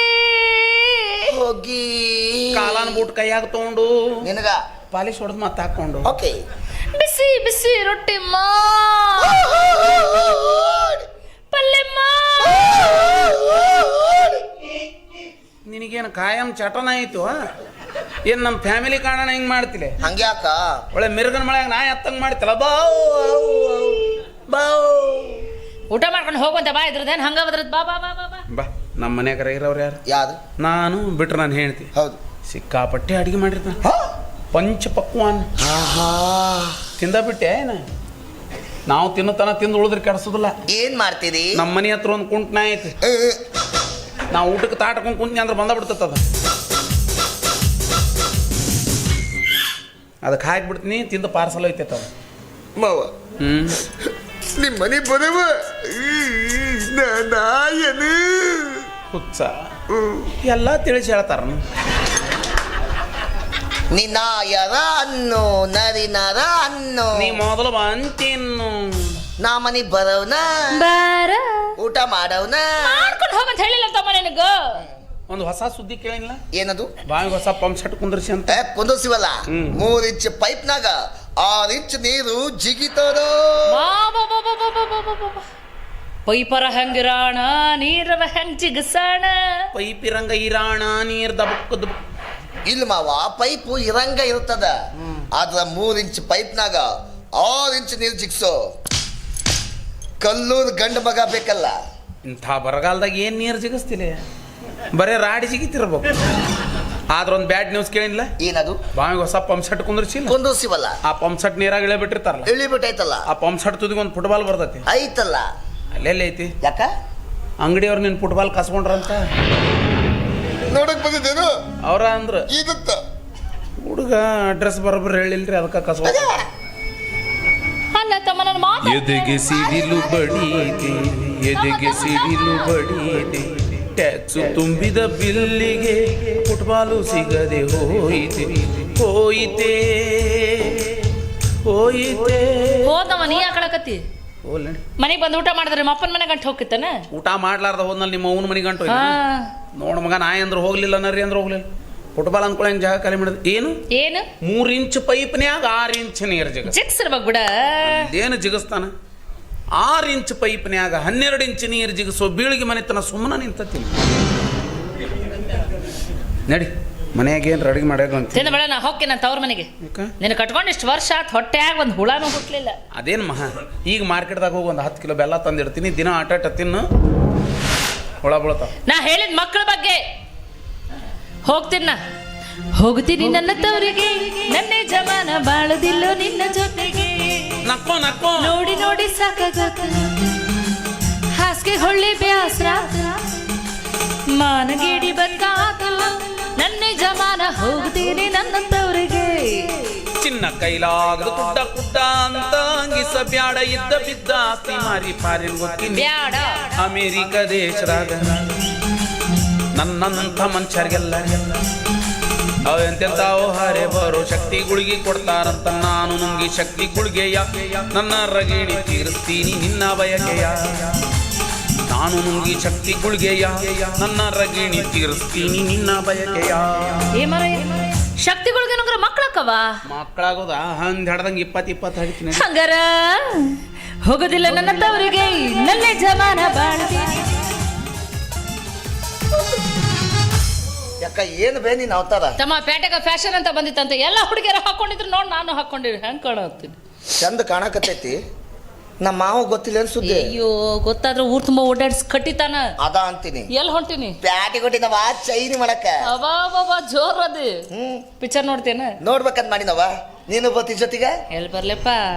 ಕಾಲಾನ ಬೂಟ್ ಕೈಯಾಗ ತಗೊಂಡು ನಿನಗ ಪಾಲಿಶ್ ಹೊಡೆದು ಮತ್ತೆ ಹಾಕೊಂಡು ಓಕೆ ಬಿಸಿ ಬಿಸಿ ರೊಟ್ಟಿ ಮಾ ಪಲ್ಯ ಮಾ ನಿನಗೇನು ಕಾಯಂ ಚಟನ ಆಯಿತು ಏನು ನಮ್ಮ ಫ್ಯಾಮಿಲಿ ಕಾರಣ ಹಿಂಗೆ ಮಾಡ್ತಿಲೆ ಹಂಗ್ಯಾಕ ಒಳ್ಳೆ ಮಿರ್ಗನ ಮಳೆಯಾಗ ನಾ ಎತ್ತಂಗೆ ಮಾಡ್ತಿಲ್ಲ ಬಾವು ಬಾವು ಊಟ ಮಾಡ್ಕೊಂಡು ಹೋಗುವಂತ ಬಾ ಇದ್ರದೇನು ಹಂಗ ಬದ್ರದ್ ಬಾ ಬಾ ಬಾ ಬಾ ಬಾ ಬಾ ನಮ್ಮ ಮನ್ಯಾಗ ಇರೋರು ಯಾರು ಯಾವ್ದು ನಾನು ಬಿಟ್ರೆ ನಾನು ಹೇಳ್ತಿ ಹೌದು ಸಿಕ್ಕಾಪಟ್ಟೆ ಅಡಿಗೆ ಮಾಡಿರ್ತಾನೆ ಪಂಚ ಪಕ್ವಾನ್ ಆಹಾ ತಿಂದ ಬಿಟ್ಟೆ ಏನ ನಾವು ತಿನ್ನತನ ತಿಂದು ಉಳಿದ್ರೆ ಕೆಡಿಸೋದಿಲ್ಲ ಏನ್ ಮಾಡ್ತೀರಿ ನಮ್ಮ ಮನೆ ಹತ್ರ ಒಂದು ಕುಂಟ್ನ ಐತಿ ನಾವು ಊಟಕ್ಕೆ ತಾಟಕೊಂಡು ಕುಂಟ್ನಿ ಅಂದ್ರೆ ಬಂದ ಬಿಡ್ತದ ಅದಕ್ಕೆ ಹಾಕ್ಬಿಡ್ತೀನಿ ತಿಂದು ಪಾರ್ಸಲ್ ಐತೈತ ಅದು ಮಾವ ಹ್ಞೂ ನಿಮ್ಮ ಮನೆ ಬರವ ನಾಯನು ಹುಚ್ಚ ಎಲ್ಲ ತಿಳಿಸಿ ಹೇಳ್ತಾರ ನಿನಾಯರ ಅನ್ನು ನರಿನರ ಅನ್ನು ನೀ ಮೊದಲು ಬಂತಿನ್ನು ನಾ ಮನಿ ಬರವ್ನ ಬಾರ ಊಟ ಮಾಡವ್ನ ಮಾಡ್ಕೊಂಡು ಹೋಗಂತ ಹೇಳಿಲ್ಲ ತಮ್ಮ ನನಗ ಒಂದು ಹೊಸ ಸುದ್ದಿ ಕೇಳಿಲ್ಲ ಏನದು ಬಾವಿಗೆ ಹೊಸ ಪಂಪ್ ಸೆಟ್ ಕುಂದ್ರಿಸಿ ಅಂತ ಕುಂದಿಸಿವಲ್ಲ ಹ್ಮ್. 3 ಇಂಚ್ ಪೈಪ್ನಾಗ 6 ಇಂಚ್ ನೀರು ಜಿಗಿತದ ಬಾ ಬಾ ಬಾ ಬಾ ಬಾ ಬಾ ಬಾ ಬಾ ಬಾ ಬಾ. ಪೈಪರ ಹೆಂಗಿರಾಣ ನೀರವ ಹೆಂಗ್ ಜಿಗಸಾಣ ಪೈಪಿರಂಗ ಇರಾಣ ನೀರ್ ದಬಕ್ಕದು ಇಲ್ಲ ಮಾವ ಪೈಪು ಇರಂಗ ಇರ್ತದ ಆದ್ರ 3 ಇಂಚ್ ಪೈಪ್ನಾಗ 6 ಇಂಚ್ ನೀರು ಜಿಗ್ಸೋ ಕಲ್ಲೂರ್ ಗಂಡ ಮಗ ಬೇಕಲ್ಲ. ಇಂಥ ಬರಗಾಲದಾಗ ಏನು ನೀರು ಜಿಗಿಸ್ತಿಲ್ಲ, ಬರೇ ರಾಡಿ ಜಿಗಿತಿರ್ಬೇಕು. ಆದ್ರೆ ಒಂದು ಬ್ಯಾಡ್ ನ್ಯೂಸ್ ಕೇಳಿಲ್ಲ, ಏನದು? ಬಾವಿಗೆ ಹೊಸ ಪಂಪ್ ಸೆಟ್ ಕುಂದ್ರಿಸಿಲ್ಲ, ಕುಂದಿಸಿವಲ್ಲ, ಆ ಪಂಪ್ ಸೆಟ್ ನೀರಾಗ ಇಳಿಬಿಟ್ಟಿರ್ತಾರಲ್ಲ, ಇಳಿಬಿಟ್ಟೈತಲ್ಲ, ಆ ಪಂಪ್ ಸೆಟ್ ತುದಿಗೆ ಒಂದು ಫುಟ್ಬಾಲ್ ಬರ್ತೈತಿ, ಐತಲ್ಲ. ಅಲ್ಲೆಲ್ಲ ಐತಿ? ಯಾಕ ಅಂಗಡಿಯವ್ರು ನಿನ್ನ ಫುಟ್ಬಾಲ್ ಕಸ್ಕೊಂಡ್ರಂತ ನೋಡಕ್ ಬಂದಿದ್ದೇನು ಅವ್ರ ಅಂದ್ರ. ಇದತ್ತ ಹುಡುಗ ಅಡ್ರೆಸ್ ಬರೋಬ್ಬರಿ ಹೇಳಿಲ್ರಿ, ಅದಕ್ಕೆ ಕಸ್ಕೊಂಡ. ಅಲ್ಲ ತಮ್ಮ ನನ್ನ ಮಾತು ಎದೆಗೆ ಸಿಡಿಲು ಬಡಿದೆ, ಎದೆಗೆ ಸಿಡಿಲು ಬಡಿದೆ, ಟ್ಯಾಕ್ಸು ತುಂಬಿದ ಬಿಲ್ಲಿಗೆ ಫುಟ್ಬಾಲು ಸಿಗದೆ ಹೋಯಿತೆ, ಹೋಯಿತೆ ಹೋಯಿತೆ. ಹೋದವ ನೀ ಯಾಕಳಕತ್ತಿ? ಹೋಲ್ ನಡಿ. ಮನೆಗೆ ಬಂದು ಊಟ ಮಾಡಿದ್ರೆ ನಿಮ್ಮ ಅಪ್ಪನ ಮನೆ ಗಂಟು ಹೋಗ್ತಿತ್ತಾನ? ಊಟ ಮಾಡ್ಲಾರ್ದ ಹೋದ್ನಲ್ಲಿ ನಿಮ್ಮ ಅವನ ಮನೆ ಗಂಟು ಹಾ ನೋಡ ಮಗ, ನಾಯಿ ಅಂದ್ರೆ ಹೋಗ್ಲಿಲ್ಲ, ನರಿ ಅಂದ್ರೆ ಹೋಗ್ಲಿಲ್ಲ. ಫುಟ್ಬಾಲ್ ಅಂದ್ಕೊಳ್ಳಿ ಹೆಂಗೆ ಜಾಗ ಖಾಲಿ ಮಾಡಿದ್ ಏನು? ಏನು 3 ಇಂಚ್ ಪೈಪ್ನ್ಯಾಗ 6 ಇಂಚ್ ನೀರು ಜಿಗ ಜಿಕ್ಸಿರ್ಬೇಕು ಬಿಡ. ಏನು ಜಿಗಿಸ್ತಾನ? 6 ಇಂಚ್ ಪೈಪ್ನ್ಯಾಗ 12 ಇಂಚ್ ನೀರು ಜಿಗಿಸೋ ಬೀಳಿಗೆ ಮನೆತನ ಸುಮ್ಮನೆ ನಿಂತೀನಿ. ನಡಿ ಮನ್ಯಾಗ ಏನು ಅಡುಗೆ ಮಾಡ್ಯಾಗ ಅಂತ ತಿಂದ ಬೇಡ, ನಾ ಹೋಗ್ತೀನಿ ನನ್ನ ತವ್ರ ಮನೆಗೆ. ನಿನ್ನ ಕಟ್ಕೊಂಡು ಇಷ್ಟು ವರ್ಷ ಆತ್, ಹೊಟ್ಟೆಯಾಗ ಒಂದು ಹುಳನೂ ಹುಟ್ಲಿಲ್ಲ. ಅದೇನು ಮಹಾ, ಈಗ ಮಾರ್ಕೆಟ್ದಾಗ ಹೋಗಿ ಒಂದು 10 ಕಿಲೋ ಬೆಲ್ಲ ತಂದಿಡ್ತೀನಿ, ದಿನ ಆಟ ತಿನ್ನು, ಹುಳ ಬೀಳ್ತಾವ. ನಾ ಹೇಳಿದ ಮಕ್ಕಳ ಬಗ್ಗೆ ಹೋಗ್ತೀನ, ಹೋಗ್ತೀನಿ ನನ್ನ ತವರಿಗೆ, ನನ್ನ ಜಮಾನ ಬಾಳದಿಲ್ಲೋ ನಿನ್ನ ಜೊತೆಗೆ. ನಕ್ಕೋ ನಕ್ಕೋ ನೋಡಿ ನೋಡಿ ಸಾಕಾಗತ್ತ, ಹಾಸಿಗೆ ಹೊಳ್ಳಿ ಬ್ಯಾಸ್ರ, ಮಾನಗೇಡಿ ಬದುಕಾತಲ್ಲ, ನನ್ನ ಜಮಾನ ಹೋಗ್ತೀನಿ ನನ್ನ ತವರಿಗೆ. ಚಿನ್ನ ಕೈಲಾಗದು ಕುಡ್ಡ ಕುಡ್ಡ ಅಂತ ಅಂಗಿಸ ಬ್ಯಾಡ, ಇದ್ದ ಬಿದ್ದ ಆಸ್ತಿ ಮಾರಿ ಪಾರಿನ್ ಗೊತ್ತೀನಿ ಬ್ಯಾಡ ಅಮೇರಿಕ ದೇಶದಾಗ ನನ್ನಂಥ ಮನುಷ್ಯರಿಗೆಲ್ಲ ಎಂತೆಂತಾವು ಹಾರೆ ಬರೋ ಶಕ್ತಿ ಗುಳಿಗೆ ಕೊಡ್ತಾರಂತ, ನಾನು ನುಂಗಿ ಶಕ್ತಿ ಗುಳಿಗೆಯ ನನ್ನ ರಗಿಣಿ ತೀರಿಸ್ತೀನಿ ನಿನ್ನ ಬಯಕೆಯ, ನಾನು ನುಂಗಿ ಶಕ್ತಿ ಗುಳಿಗೆಯ ನನ್ನ ರಗಿಣಿ ತೀರಿಸ್ತೀನಿ ನಿನ್ನ ಬಯಕೆಯ. ಏ ಮರ ಶಕ್ತಿಗಳಿಗೆ ನುಗ್ರ ಮಕ್ಕಳಕ್ಕವ ಮಕ್ಕಳಾಗೋದ ಹಂದ್ ಹಿಡ್ದಂಗೆ 20 ಹಡಿತೀನಿ. ಹಂಗಾರ ಹೋಗೋದಿಲ್ಲ ನನ್ನ ತವರಿಗೆ, ನನ್ನ ಜಮಾನ ಬಾಳ್ತೀನಿ. ಯಾಕ ಏನು ಬೇ ನೀನ್ ಅವತಾರ? ತಮ್ಮ ಪೇಟೆಗ ಫ್ಯಾಷನ್ ಅಂತ ಬಂದಿತ್ತಂತ ಎಲ್ಲ ಹುಡುಗಿಯರು ಹಾಕೊಂಡಿದ್ರು, ನೋಡಿ ನಾನು ಹಾಕೊಂಡಿರಿ, ಹೆಂಗ್ ಕಾಣತ್ತೀನಿ? ಚಂದ ಕಾಣಕತ್ತೈತಿ. ನಮ್ಮ ಮಾವ ಗೊತ್ತಿಲ್ಲ ಏನ್ ಸುದ್ದಿ? ಅಯ್ಯೋ ಗೊತ್ತಾದ್ರೆ ಊರ್ ತುಂಬಾ ಓಡಾಡ್ಸ್ ಕಟ್ಟಿತಾನ. ಅದ ಅಂತೀನಿ. ಎಲ್ಲಿ ಹೊಂಟಿನಿ? ಪ್ಯಾಟಿ ಕೊಟ್ಟಿನವ ಚೈನಿ ಮಾಡಕ. ಅಬಾ ಜೋರ್ ಅದಿ. ಪಿಕ್ಚರ್ ನೋಡ್ತೇನ? ನೋಡ್ಬೇಕಂತ ಮಾಡಿನವ. ನೀನು ಬತ್ತಿ ಜೊತೆಗೆ ಎಲ್ಲಿ ಬರ್ಲಪ್ಪ,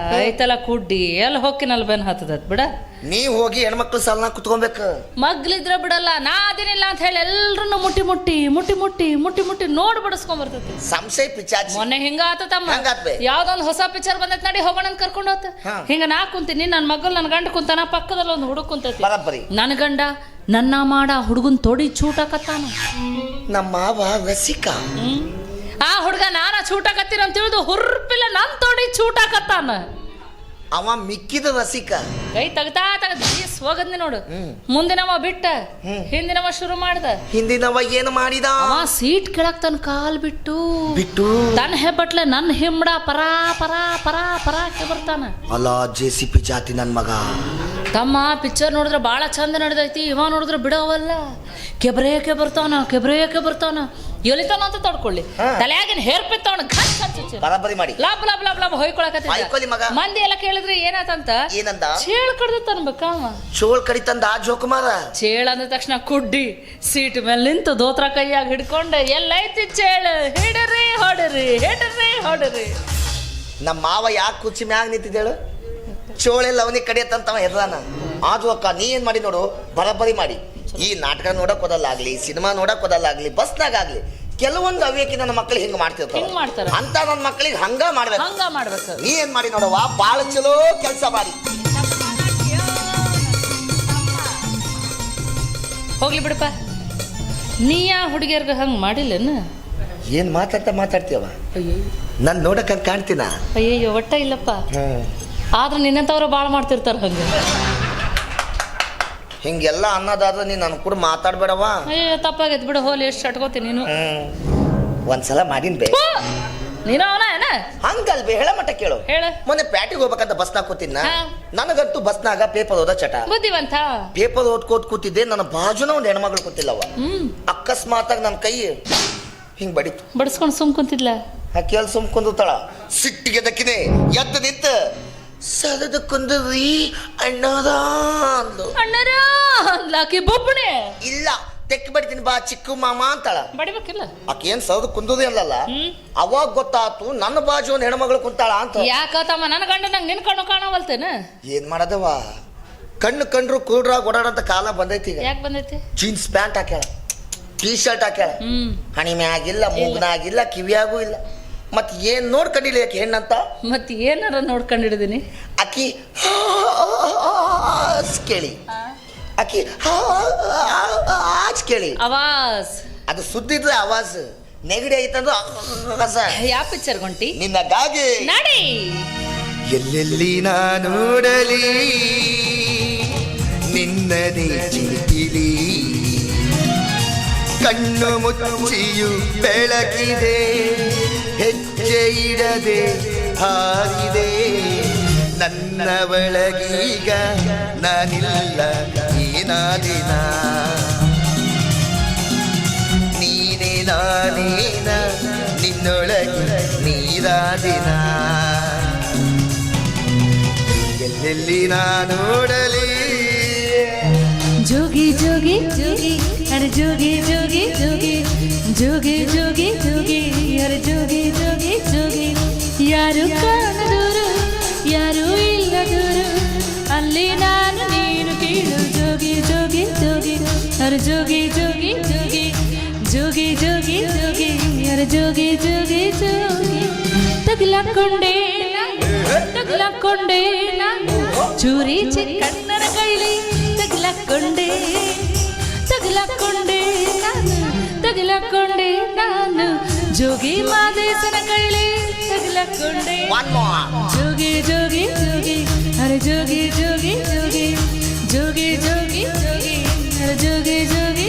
ಐತಲ್ಲ ಕುಡ್ಡಿ ಎಲ್ಲಿ ಹೋಗಿನಲ್ ಬೆನ್ ಹತ್ತದತ್ ಬಿಡ. ನೀವ್ ಹೋಗಿ ಹೆಣ್ಮಕ್ಳು ಸಾಲನ ಕುತ್ಕೊಬೇಕು. ಮಗ್ಲಿದ್ರ ಬಿಡಲ್ಲ, ನಾ ಅದೇನಿಲ್ಲ ಅಂತ ಹೇಳಿ ಎಲ್ರನ್ನು ಮುಟ್ಟಿ ಮುಟ್ಟಿ ಮುಟ್ಟಿ ಮುಟ್ಟಿ ಮುಟ್ಟಿ ಮುಟ್ಟಿ ನೋಡಿ ಬಡಿಸ್ಕೊಂಡ್ ಬರ್ತೈತಿ. ಸಂಶಯ ಪಿಚಾಚಿ. ಮೊನ್ನೆ ಹಿಂಗ ಆತಮ್ಮ, ಹೆಂಗಾತ್ಬೆ? ಯಾವ್ದೊಂದು ಹೊಸ ಪಿಕ್ಚರ್ ಬಂದೈತ್ ನಡಿ ಹೋಗೋಣ ಅಂತ ಕರ್ಕೊಂಡು ಹೋತ. ಹಿಂಗ ನಾ ಕುಂತೀನಿ, ನನ್ ಮಗಲ್ ನನ್ ಗಂಡ ಕುಂತಾನ, ಪಕ್ಕದಲ್ಲಿ ಒಂದು ಹುಡುಗ ಕುಂತೈತಿ. ಬರಬ್ಬರಿ ನನ್ ಗಂಡ ನನ್ನ ಮಾಡ ಹುಡುಗನ್ ತೊಡಿ ಚೂಟಾಕತ್ತಾನ. ನಮ್ಮ ಮಾವ ರಸಿಕ. ಆ ಹುಡುಗ ನಾನ ಚೂಟಾಕತ್ತೀರ ಅಂತ ತಿಳಿದು ಹುರ್ಪಿಲ್ಲ ನನ್ ತೊಡಿ ಚೂಟಾಕತ್ತಾನ. ಅವ ಮಿಕ್ಕಿದ ರಸಿಕ. ಕೈ ತಗತಾ ಹೋಗದ್ನಿ ನೋಡು. ಮುಂದಿನವ ಬಿಟ್ಟ, ಹಿಂದಿನವ ಶುರು ಮಾಡ್ದ. ಹಿಂದಿನವ ಏನು ಮಾಡಿದ? ಅವ ಸೀಟ್ ಕೆಳಕ್ ತನ್ನ ಕಾಲ್ ಬಿಟ್ಟು ಬಿಟ್ಟು ತನ್ನ ಹೆಬ್ಬಟ್ಲೆ ನನ್ನ ಹಿಂಬಡ ಪರಾ ಪರಾ ಪರಾ ಪರಾ ಬರ್ತಾನ. ಅಲ್ಲ JCP ಜಾತಿ ನನ್ ಮಗ. ತಮ್ಮ ಪಿಕ್ಚರ್ ನೋಡಿದ್ರೆ ಬಾಳ ಚಂದ ನಡೆದೈತಿ, ಇವ ನೋಡಿದ್ರೆ ಬಿಡವಲ್ಲ, ಕೆಬ್ರೇಕೆ ಬರ್ತಾನ ಎಲಿತಾನ ಅಂತ ತಡ್ಕೊಳ್ಳಿ. ತಲೆಯಾಗಿನ ಹೇರ್ ಪಿತ್ತವನ ಬರಬ್ಬರಿ ಮಾಡಿ ಲಾಭ ಲಾಭ ಲಾಭ ಲಾಭ ಹೊಯ್ಕೊಳ್ಳಿ ಮಗ. ಮಂದಿ ಎಲ್ಲ ಕೇಳಿದ್ರೆ ಏನಾತಂತ? ಏನಂದ? ಚೇಳ್ ಕಡ್ದ ತನ್ಬೇಕ ಅವ. ಚೋಳ್ ಕಡಿತಂದ ಜೋಕುಮಾರ. ಚೇಳ ಅಂದ ತಕ್ಷಣ ಕುಡ್ಡಿ ಸೀಟ್ ಮೇಲೆ ನಿಂತು ದೋತ್ರ ಕೈಯಾಗ ಹಿಡ್ಕೊಂಡೆ, ಎಲ್ಲೈತಿ ಚೇಳ, ಹಿಡರಿ ಹೊಡರಿ. ನಮ್ಮ ಮಾವ ಯಾಕೆ ಕುರ್ಚಿ ಮ್ಯಾಗ ನಿಂತಿದ್ದೇಳು? ಚೋಳೆಲ್ಲ ಅವನಿಗೆ ಕಡಿಯತ್ತಂತವ ಹೆರ್ರಾನ. ಆದ್ರೂ ಅಕ್ಕ ನೀ ಏನ್ ಮಾಡಿ ನೋಡು, ಬರಬ್ಬರಿ ಮಾಡಿ. ಈ ನಾಟಕ ನೋಡಕ್ ಹೋದಲ್ಲಾಗ್ಲಿ, ಸಿನಿಮಾ ನೋಡಕ್ ಹೋದಲ್ಲಾಗ್ಲಿ, ಬಸ್ನಾಗ ಆಗ್ಲಿ, ಕೆಲವೊಂದು ಅವ್ಯಕಿ ನನ್ನ ಮಕ್ಳು ಹಿಂಗ್ ಮಾಡ್ತಿರ್ತಾವ ಅಂತ ನನ್ನ ಮಕ್ಳಿಗೆ ಹಂಗ ಮಾಡ್ಬೇಕು. ನೀ ಏನ್ ಮಾಡಿ ನೋಡವ್ವ, ಬಾಳ ಚಲೋ ಕೆಲಸ ಮಾಡಿ. ಹೋಗ್ಲಿ ಬಿಡಪ್ಪ, ನೀ ಯಾ ಹುಡುಗಿಯರ್ಗ ಹಂಗ ಮಾಡಿಲ್ಲನ? ಏನ್ ಮಾತಾಡ್ತೀಯವ? ನನ್ ನೋಡಕ್ ಹಂಗ ಕಾಣ್ತೀನ? ಅಯ್ಯಯ್ಯೋ ಒಟ್ಟ ಇಲ್ಲಪ್ಪ. ಆದ್ರೆ ನಿನ್ನಂತವ್ರು ಬಾಳ ಮಾಡ್ತಿರ್ತಾರ ಹಂಗ. ಹಿಂಗೆಲ್ಲ ಅನ್ನೋದಾದ್ರೆ ನೀನ್ ನನ್ ಕೂಡ ಮಾತಾಡ್ಬೇಡವ. ಅಯ್ಯೋ ತಪ್ಪಾಗೈತ್ ಬಿಡು, ಹೋಲಿ ಎಷ್ಟು ಅಟ್ಕೋತೀನಿ ನೀನು. ಒಂದ್ಸಲ ಮಾಡಿನ್ ಬೇ. ನೀನು ಅವನ ಏನ ಹಂಗಲ್ಬೇ, ಹೇಳ ಮಟ್ಟ ಕೇಳು. ಹೇಳ. ಮೊನ್ನೆ ಪ್ಯಾಟಿಗೆ ಹೋಗ್ಬೇಕಂತ ಬಸ್ನಾಗ ಕೂತಿದ್ನ. ನನಗಂತೂ ಬಸ್ನಾಗ ಪೇಪರ್ ಓದ ಚಟ. ಬುದ್ಧಿವಂತ. ಪೇಪರ್ ಓದ್ಕೋದ್ ಕೂತಿದ್ದೆ, ನನ್ನ ಬಾಜುನ ಒಂದು ಹೆಣ್ಮಗಳು ಕೂತಿಲ್ಲವ. ಅಕಸ್ಮಾತ್ ಆಗಿ ನನ್ನ ಕೈ ಹಿಂಗ್ ಬಡಿತು. ಬಡಿಸ್ಕೊಂಡು ಸುಮ್ ಕುಂತಿದ್ಲ. ಆ ಕೇಳ್ ಸುಮ್ ಕುಂದುತ್ತಾಳ. ಸಿಟ್ಟಿಗೆ ದಕ್ಕಿದೆ ಎದ್ದು ನಿಂತ ಸದದ ಕುಂದವಿ ಅಣ್ಣದ ಅಂದ್ಲು. ಅಣ್ಣರ ಅಂದ್ಲಾಕಿ ಬೊಬ್ಬಣೆ ಇಲ್ಲ ತೆಕ್ ಬಡಿತೀನಿ ಬಾ ಚಿಕ್ಕು ಮಾಮ ಅಂತಾಳ. ಬಡಿಬೇಕಿಲ್ಲ. ಆಕೆ ಏನ್ ಸೌದು ಕುಂದುದೇ ಅಲ್ಲಲ್ಲ. ಅವಾಗ ಗೊತ್ತಾತು ನನ್ನ ಬಾಜು ಒಂದು ಹೆಣ್ಮಗಳು ಕುಂತಾಳ ಅಂತ. ಯಾಕತ್ತಮ್ಮ ನನ್ನ ಗಂಡ ನಂಗೆ ನಿನ್ ಕಣ್ಣು ಕಾಣವಲ್ತೇನ? ಏನ್ ಮಾಡದವ, ಕಣ್ಣು ಕಂಡ್ರು ಕೂಡ್ರಾಗ ಓಡಾಡಂತ ಕಾಲ ಬಂದೈತಿ ಈಗ. ಯಾಕೆ ಬಂದೈತಿ? ಜೀನ್ಸ್ ಪ್ಯಾಂಟ್ ಹಾಕ್ಯಾಳ, ಟೀ ಶರ್ಟ್ ಹಾಕ್ಯಾಳ, ಹಣಿ ಮ್ಯಾಗಿಲ್ಲ, ಮೂಗ್ನಾಗಿಲ್ಲ, ಕಿವಿಯಾಗೂ ಇಲ್ಲ. ಮತ್ ಏನ್ ನೋಡ್ಕೊಂಡಿಲ್ಲ ಯಾಕೆ ಹೆಣ್ಣಂತ? ಮತ್ ಏನಾರ ನೋಡ್ಕೊಂಡಿಡಿದೀನಿ. ಅಕ್ಕಿ ಕೇಳಿ, ಅಕ್ಕಿ ಕೇಳಿ, ಅವಾಜ್ ಅದು ಸುದ್ದಿದ್ರೆ ಆವಾಜ್. ನೆಗಡಿ ಐತಂದ್ರೆ ಯಾವ ಪಿಕ್ಚರ್ ಹೊಂಟಿ? ನಿನ್ನಗಾಗಿ ನಡಿ. ಎಲ್ಲೆಲ್ಲಿ ನಾ ನೋಡಲಿ ನಿನ್ನದೇ ಚಿಲಿಪಿಲಿ, ಕಣ್ಣು ಮುಚ್ಚಿಯು ಬೆಳಕಿದೆ, ಹೆಜ್ಜೆ ಇಡದೆ ಹಾರಿದೆ, ನನ್ನ ಒಳಗೀಗ ನಾನಿಲ್ಲ ಏನಾದಿನ, ನೀನೇ ನಾನೇನ ನಿನ್ನೊಳಗೆ ನೀರಾದಿನ, ಎಲ್ಲೆಲ್ಲಿ ನಾ ನೋಡಲಿ. ಜೋಗಿ ಜೋಗಿ ಜೋಗಿ ಅರೆ ಜೋಗಿ ಜೋಗಿ ಜೋಗಿ ಜೋಗಿ ಜೋಗಿ ಜೋಗಿ ಅರೆ ಜೋಗಿ ಜೋಗಿ ಜೋಗಿ, ಯಾರು ಕಾಣದೂರು ಯಾರು ಇಲ್ಲ ದೂರು, ಅಲ್ಲಿ ನಾನು ನೀನು ಕೀಳು. ಜೋಗಿ ಜೋಗಿ ಜೋಗಿ ಅರೆ ಜೋಗಿ ಜೋಗಿ ಜೋಗಿ ಜೋಗಿ ಜೋಗಿ ಜೋಗಿ ಅರೆ ಜೋಗಿ ಜೋಗಿ ಜೋಗಿ, ತಗಲಾಕೊಂಡೆ ತಗಲಾಕೊಂಡೆ ನಾನು ಚೂರಿ ಚಿಕ್ಕಣ್ಣನ ಕೈಲಿ, ತಗಲಾಕೊಂಡೆ ತಗಲಾಕೊಂಡೆ ನಾನು ತಗಲಾಕೊಂಡೆ ನಾನು, ಜೋಗಿ ಮಾದೇಶನ ಕೈಲಿ ತಗಲಾಕೊಂಡೆ. ಜೋಗಿ ಜೋಗಿ ಜೋಗಿ ಅರೆ ಜೋಗಿ ಜೋಗಿ ಜೋಗಿ ಜೋಗಿ ಜೋಗಿ ಜೋಗಿ ಅರೆ ಜೋಗಿ ಜೋಗಿ ಜೋಗಿ,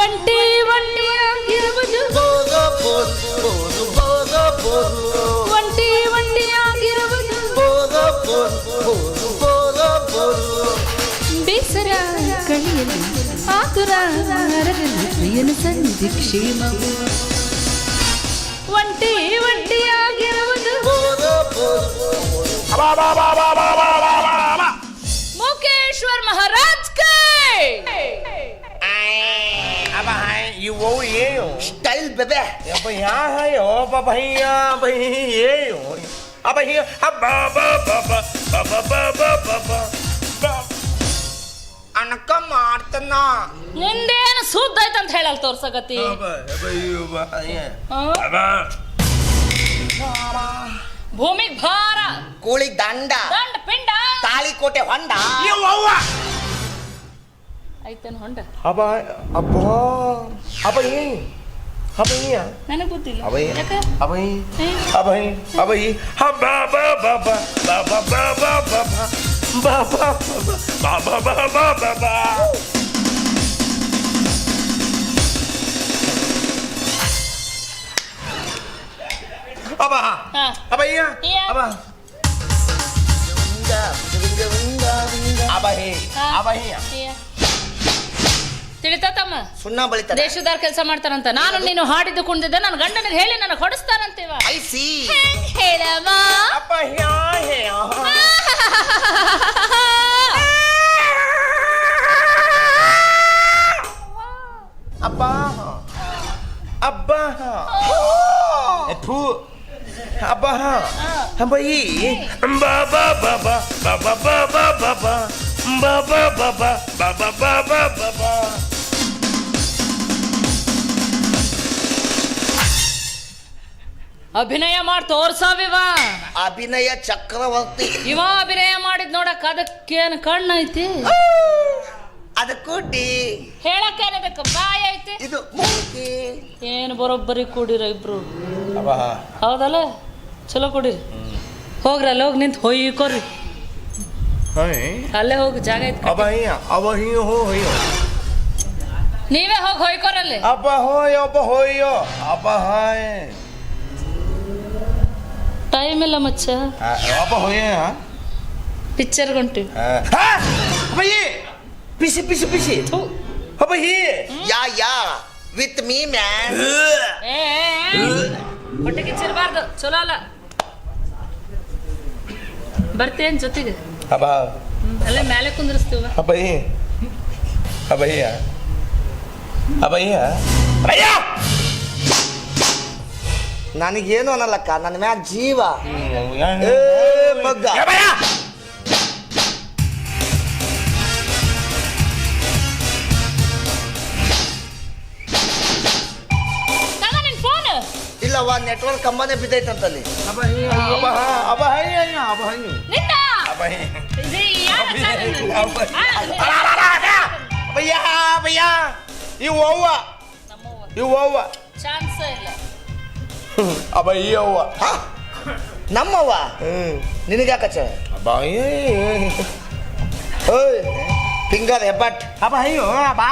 ಒಂಟಿ ಒಂಟಿಯಾಗಿರುವುದು ಒಂಟಿ ಒಂಟಿಯಾಗಿರುವುದು ಬೇಸರ ಕಳಿಯಲು ಆತುರ ನರದಲ್ಲಿ ಪ್ರಿಯನ ಸಂಧಿ ಕ್ಷೇಮವು, ಒಂಟಿ ಒಂಟಿಯಾಗಿರುವುದು ಮುಖೇಶ್ವರ್ ಮಹಾರಾಜ್ ಕೈ. अब है ये वो ये हो ಸ್ಟೈಲ್ ಬೆಬೆ. अब यहाँ है ओ भैया भाई ये हो अब ये अब बाबा बाबा बाबा बाबा बाबा ಅಣಕ ಮಾಡ್ತನ. ನಿಂದೇನು ಸುದ್ದ ಐತಂತ ಹೇಳಲ್ ತೋರ್ಸಕತಿ. ಭೂಮಿಗ್ ಭಾರ, ಕೂಳಿಗ್ ದಂಡ, ದಂಡ ಪಿಂಡ, ತಾಳಿಕೋಟೆ ಹೊಂಡ. ಐತೇನು ಹೊಂಡ? अब अब अब ये अब ये ನನಗೆ ಗೊತ್ತಿಲ್ಲ. अब ये ಯಾಕೆ? अब ये अब ये अब बाबा बाबा बाबा बाबा बाबा बाबा बाबा बाबा बाबा अब ಹಾ. अब ये ये. अब अब हे अब हे ತಿಳಿತಮ್ಮ, ಸುಣ್ಣ ಬಳಿತಾರೆ. ದೇಶದಾರ್ ಕೆಲಸ ಮಾಡ್ತಾರಂತ. ನಾನು ನೀನು ಹಾಡಿದ್ದು ಕುಣಿದಿದ್ದೆ ನನ್ನ ಗಂಡನಿಗೆ ಹೇಳಿ ನನಗೆ ಹೊಡಿಸ್ತಾರಂತೀವ. ಐ ಸಿ ಹೇಳಮ್ಮ. अब यहाँ है अब्बा अब्बा एथु अब्बा हम भाई बाबा बाबा बाबा बाबा बाबा बाबा बाबा बाबा बाबा बाबा ಅಭಿನಯ ಮಾಡಿ ತೋರ್ಸಾವಿವ. ಅಭಿನಯ ಚಕ್ರವರ್ತಿ. ಇವ ಅಭಿನಯ ಮಾಡಿದ್ ನೋಡಕ್ ಅದಕ್ಕೇನು ಕಣ್ಣು ಐತಿ, ಅದು ಕೂಟಿ, ಹೇಳಕ್ಕೇನದಕ್ಕೆ ಬಾಯಿ ಐತಿ. ಇದು ಮೂತಿ. ಏನು ಬರೋಬ್ಬರಿ ಕೂಡಿರ ಇಬ್ರು, अब्बा ಹೌದಲ್ಲ? ಚಲೋ ಕೊಡಿರಿ. ಹೋಗ್ರಿ ಅಲ್ಲಿ ಹೋಗಿ ನಿಂತು ಹೊಯ್ಕೋರಿ. हाय ಅಲ್ಲೇ ಹೋಗಿ ಜಾಗ ಐತಿ. अब ही हो ನೀವೇ ಹೋಗಿ ಹೊಯ್ಕೋರಲ್ಲಿ. अब हाय ಟೈಮ್ ಇಲ್ಲ ಮಚ್ಚ, अब होए ಪಿಕ್ಚರ್ ಹೊಂಟಿವಿ. भैया पीछे पीछे पीछे अब ही ಯಾ ಯಾ ವಿತ್ ಮೀ ಮ್ಯಾನ್. ಹೊಟ್ಟೆ ಕಿಚ್ಚಿರಬಾರ್ದು, ಚಲೋ ಅಲ್ಲ. ಬರ್ತೇನ್ ಜೊತೆಗೆ ಅಬ್ಬ ಅಲ್ಲೇ ಮೇಲೆ ಕುಂದ್ರಸ್ತೀವ. ಅಬ್ಬಯ್ಯ ಅಬ್ಬಯ್ಯ ಅಬ್ಬಯ್ಯ ಅಯ್ಯ ನನಗೇನು ಅನ್ನಲ್ಲಕ್ಕ, ನನ್ನ ಮ್ಯಾಗ ಜೀವ. ಏ ಮಗ್ಗ ಇಲ್ಲವ್ವ, ನೆಟ್ವರ್ಕ್ ಕಂಬನೇ ಬಿದ್ದೈತಂತಲ್ಲಿ. ಚಾನ್ಸ್ ಇಲ್ಲ. ಅಬ್ಬಯ್ಯವ್ವ ನಮ್ಮವ್ವ ನಿನಗ್ಯಾಕಚ್ಚ ಓಯ್ ಪಿಂಗರ್ ಹೆಬ್ಬಟ್ ಅಬ್ಬಯ್ಯೋ ಬಾ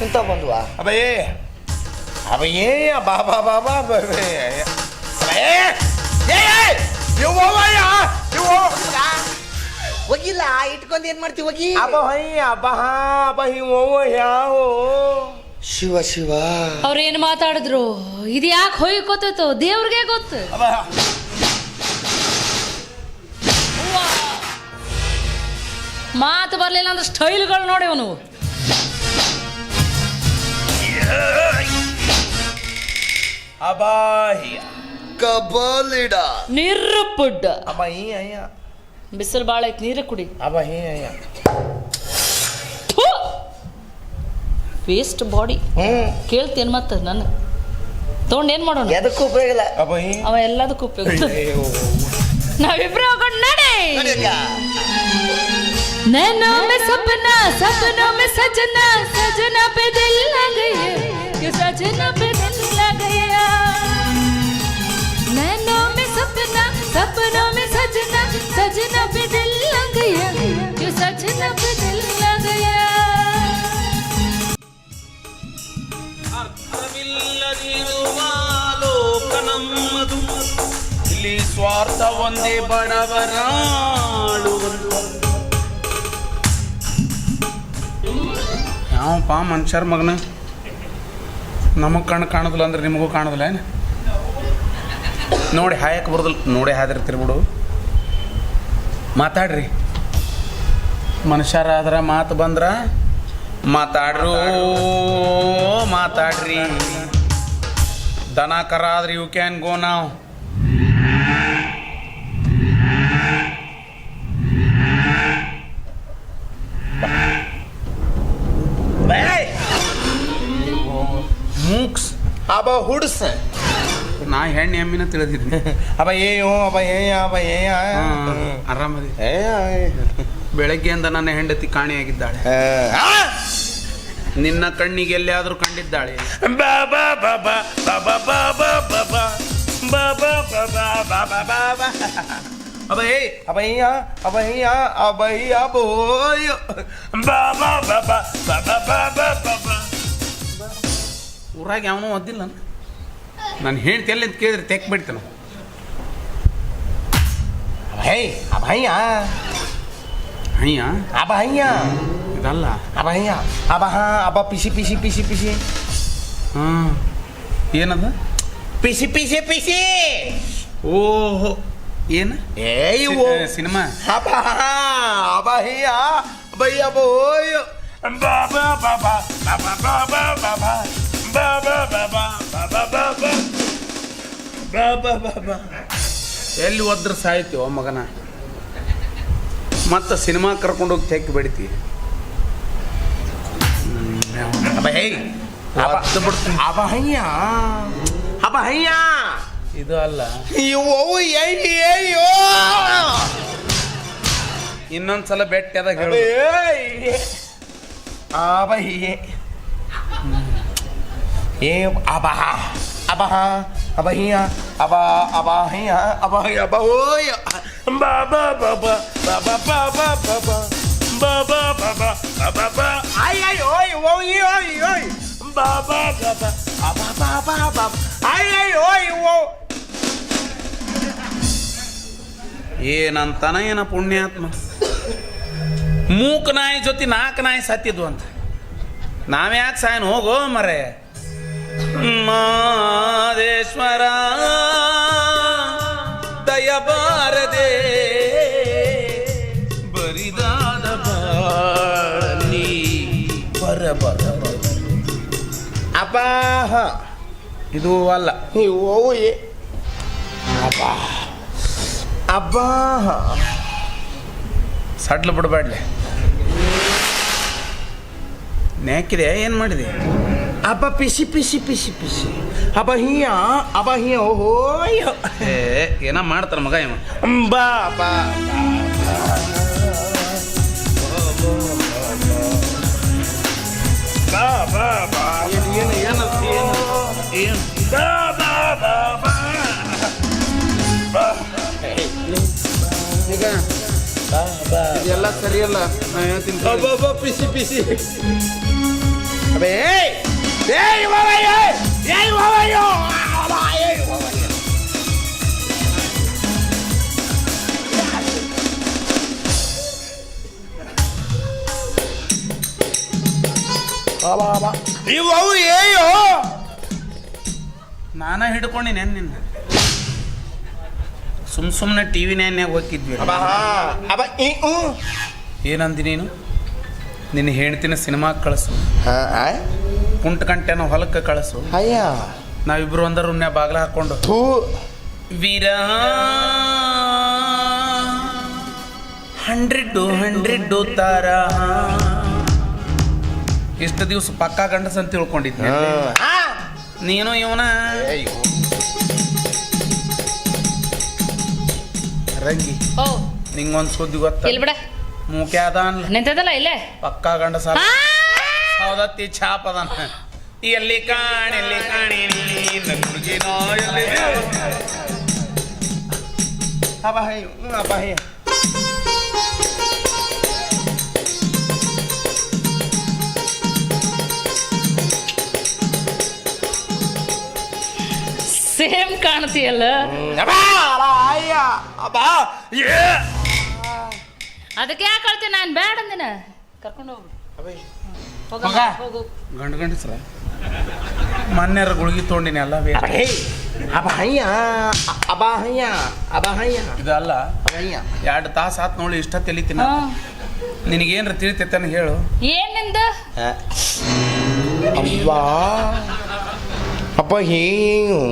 ಇಂತ ಬಂದ್ವ ಅಬ್ಬಯ್ಯೇ ಅಬ್ಬಯ್ಯೇ ಬಾ ಬಾ ಬಾ ಬಾ ಹೋಗಿಲ್ಲ, ಇಟ್ಕೊಂಡು ಏನ್ ಮಾಡ್ತೀವಿ ಹೋಗಿ. ಅಬ್ಬಯ್ಯ ಯಾವ ಶಿವ ಶಿವ ಅವ್ರೇನ್ ಮಾತಾಡಿದ್ರು ಇದು ಯಾಕೆ ಹೋಯ್ಕೋತೈತೋ ದೇವ್ರಿಗೆ ಗೊತ್ತು. ಮಾತು ಬರ್ಲಿಲ್ಲ ಅಂದ್ರೆ ಸ್ಟೈಲ್ಗಳು ನೋಡಿ ಅವನು. ಅಬ್ಬಯ್ಯ ಕಬಲಿಡ ನಿರ್ಪುಡ್ಡ ಅಬ್ಬಯ್ಯ ಬಿಸಿಲು ಬಾಳ ಐತಿ, ನೀರು ಕುಡಿ. Abbaiah waste body. ಕೇಳ್ತೇನ್ ಮತ್ತ ನನ್ನ ತಗೊಂಡ್ ಏನ್ ಮಾಡೋಣ? ಎದಕ್ಕೂ ಉಪಯೋಗ ಇಲ್ಲ. ಅಬ್ಬಯ್ಯ ಅವ ಎಲ್ಲದಕ್ಕೂ ಉಪಯೋಗ. ನಾವಿಬ್ರು ಹೋಗೋಣ ನಡೆ. नैनों में सपना, सपनों में सजना, सजना पे दिल लग गया, क्यों सजना पे दिल लग गया. नैनों में सपना, सपनों में सजना, सजना पे दिल लग गया, क्यों सजना पे दिल लग गया. ಅರ್ಥವಿಲ್ಲದಿರುವ ಲೋಕನಮ್ಮದು, ಇಲ್ಲಿ ಸ್ವಾರ್ಥ ಒಂದೇ ಬಡವರಾಳುವರು. ಯಾವಪ್ಪ ಮನುಷ್ಯರ ಮಗನ, ನಮಗೆ ಕಣ್ಣು ಕಾಣೋದಿಲ್ಲ ಅಂದ್ರೆ ನಿಮಗೂ ಕಾಣೋದಿಲ್ಲ ಏನು? ನೋಡಿ ಹಾಯಕ್ಕೆ ಬರೋದಿಲ್ಲ, ನೋಡಿ ಹಾದಿರ್ತೀರಿ ಬಿಡು. ಮಾತಾಡ್ರಿ, ಮನುಷ್ಯರಾದ್ರೆ ಮಾತು ಬಂದ್ರೆ ಮಾತಾಡ್ರು, ಮಾತಾಡ್ರಿ. ದನ ಕರ ಆದ್ರೆ ಯು ಕ್ಯಾನ್ ಗೋ ನಾವು. ಮೂಕ್ಸ್ ಅಬ್ಬ ಹುಡ್ಸ ನಾ ಹೆಣ್ಣು ಎಮ್ಮಿನ ತಿಳಿದಿದ್ದೀನಿ. ಅಬ್ಬಯ್ಯ ಆರಾಮದಿ. ಬೆಳಗ್ಗೆಯಿಂದ ನನ್ನ ಹೆಂಡತಿ ಕಾಣೆಯಾಗಿದ್ದಾಳೆ. ನಿನ್ನ ಕಣ್ಣಿಗೆ ಎಲ್ಲಿಯಾದರೂ ಕಂಡಿದ್ದಾಳೆ? ಬಾಬಾ ಬಾಬಾ ಬಾಬಾ ಬಾಬಾ ಬಾಬಾ ಬಾಬಾ ಬಾಬಾ ಬಾಬಾ ಬಾಬಾ ಅಬ್ಬಯ್ಯ ಬೋಯ್ ಬಾಬಾ ಬಾಬಾ ಬಾಬಾ ಬಾಬಾ ಬಾಬಾ. ಊರಾಗ ಯಾವನೂ ಓದಿಲ್ಲ ನಾನು ಹೆಂಡತಿ ಎಲ್ಲಿ ಅಂತ ಕೇಳಿದ್ರೆ ತೆಕ್ ಬಿಡ್ತಾನ. ಅಬ್ಬಯ್ಯ ಇದಲ್ಲ ಅಬ್ಬ ಪಿಸಿ ಪಿಸಿ ಪಿಸಿ ಪಿಸಿ ಹಾಂ ಏನದ? PC PC PC. ಓಹೋ ಏನು ಸಿನಿಮಾ? ಅಬ್ಬಯ್ಯ ಬೋಯ್ ಬಾಬಾ ಬಾಬಾ ಬಾಬಾ ಬಾಬಾ ಬಾಬಾ ಬಾಬಾ ಬಾಬಾ ಬಾಬಾ ಬಾಬಾ ಬಾಬಾ ಬಾಬಾ. ಎಲ್ಲಿ ಒದ್ರ ಸಾಯ್ತೀವೋ ಮಗನ, ಮತ್ತೆ ಸಿನಿಮಾ ಕರ್ಕೊಂಡೋಗಿ ತೆಕ್ಕಿ ಬಿಡ್ತೀವಿ. ಅಬ್ಬಯ್ಯ ಇದು ಅಲ್ಲ, ಇನ್ನೊಂದ್ಸಲ ಬೆಟ್ಟದಾಗ ಹೇಳು. ಅಬ್ಬಯ್ಯ ಅಬ್ಬಯ್ಯ ಬೋಯ್ ಬಾಬಾ ಬಾಬಾ ಬಾಬಾ ಬಾಬಾ ಬಾಬಾ ಬಾಬಾ ಬಾಬಾ ಬಾಬಾ ಅಯ್ಯೋ ಬಾಬಾ ಬಾಬಾ ಬಾಬಾ ಬಾಬಾ ಅಯ್ಯೋ. ಏನಂತಾನ ಏನ ಪುಣ್ಯಾತ್ಮ, ಮೂಕ ನಾಯಿ ಜೊತೆ 4 ನಾಯಿ ಸತ್ತಿದ್ವು ಅಂತ. ನಾವ್ಯಾಕೆ ಸಾಯನ್ ಹೋಗೋ ಮರೆ. ಮಾದೇಶ್ವರ ದಯಬಾರದೆ ಅಪ್ಪ ಹ ಇದು ಅಲ್ಲ. ನೀವು ಹೋಗು ಅಪ್ಪ ಅಪ್ಪ ಹ ಸಡ್ಲು ಬಿಡಬೇಡ್ಲೆ. ನ್ಯಾಕಿದೆ ಏನು ಮಾಡಿದೆ? ಅಪ್ಪ ಪಿಸಿ ಪಿಸಿ ಪಿಸಿ ಪಿಸಿ ಅಪ್ಪ ಹಿಯ ಹೋಯ್ ಏನ ಮಾಡ್ತಾರ ಮಗ ಇವ. ಬಾ ಬಾ ಬಾ ಬಾ ಬಾ ಏನು ಬಾ ಬಾ ಬಾ ಬಾ ಬಾ ಈಗ ಇದೆಲ್ಲ ಸರಿಯಲ್ಲ. ನಾ ಹೇಳ್ತೀನಿ ಕೇಳು. ಬಾ ಪಿಸಿ ಪಿಸಿ ಅಬೇ ಏಯ್ ವಾವಯ್ಯ ಏಯ್ ವಾವಯ್ಯ ಏಯ್ ವಾವಯ್ಯ ಬಾಬಾ ನೀವು ಅವು ಏಯೋ ನಾನ ಹಿಡ್ಕೊಂಡಿನಿ ನಿನ್ನ. ಸುಮ್ಮನೆ ಟಿ ವಿ ನ್ಯಾನ್ಯಾಗ ಹೋಗಿದ್ವಿ. ಅಬ್ಬ ಅಬ್ಬ ಏನಂದಿ ನೀನು? ನಿನ್ನ ಹೆಣ್ತಿನ ಸಿನಿಮಾ ಕಳಿಸು, ಕುಂಟಕಂಟೆನ ಹೊಲಕ್ಕೆ ಕಳಿಸು, ಅಯ್ಯ ನಾವಿಬ್ರು ಒಂದರ ರೂಮ್ನ್ಯಾಗ ಬಾಗ್ಲ ಹಾಕೊಂಡು ಥೂ ವೀರ 100 ತಾರ ಇಷ್ಟು ದಿವಸ ಪಕ್ಕಾ ಗಂಡಸ ಅಂತ ತಿಳ್ಕೊಂಡಿದ್ದೆ. ನೀನು ಇವನ ರಂಗಿ. ಓ ನಿಂಗೊಂದು ಸುದ್ದಿ ಗೊತ್ತ? ಇಲ್ಲಿ ಬಿಡ, ಮೂಕೆ ಅದ ಅನ್ಲ ನಿಂತದಲ್ಲ ಇಲ್ಲೇ. ಪಕ್ಕಾ ಗಂಡಸ ಹೌದತ್ತಿ ಛಾಪ್ ಅದಾನ. ಎಲ್ಲಿ ಕಾಣಿ ನನ್ನ ಹುಡುಗಿನೋ ಎಲ್ಲಿ ಅಬ್ಬ ಹೈ ಅಬ್ಬ ಹೈ ಸೇಮ್ ಕಾಣ್ತೀಯಲ್ಲ. ಅದಕ್ಕೆ ಯಾಕೆ ಕಳ್ತೀನಿ ನಾನು ಬೇಡ ಅಂದಿನ. ಕರ್ಕೊಂಡು ಹೋಗು, ಮಗ. ಹೋಗು. ಗಂಡಸ್ರ ಮೊನ್ನೆರ ಗುಳಿಗೆ ತೊಗೊಂಡಿನಿ ಎಲ್ಲ ಬೇರೆ. ಅಬಹಯ್ಯ ಅಬಹಯ್ಯ ಅಬಹಯ್ಯ ಇದಲ್ಲ ಅಬಹಯ್ಯ 2 ತಾಸು ಆತ್ ನೋಡಿ ಇಷ್ಟ ತೆಲಿತೀನಿ. ನಿನಗೇನ್ರ ತಿಳಿತೈತನ ಹೇಳು. ಏನ್ ನಿಂದ? ಅವ್ವಾ ಅಪ್ಪ ಹೇನು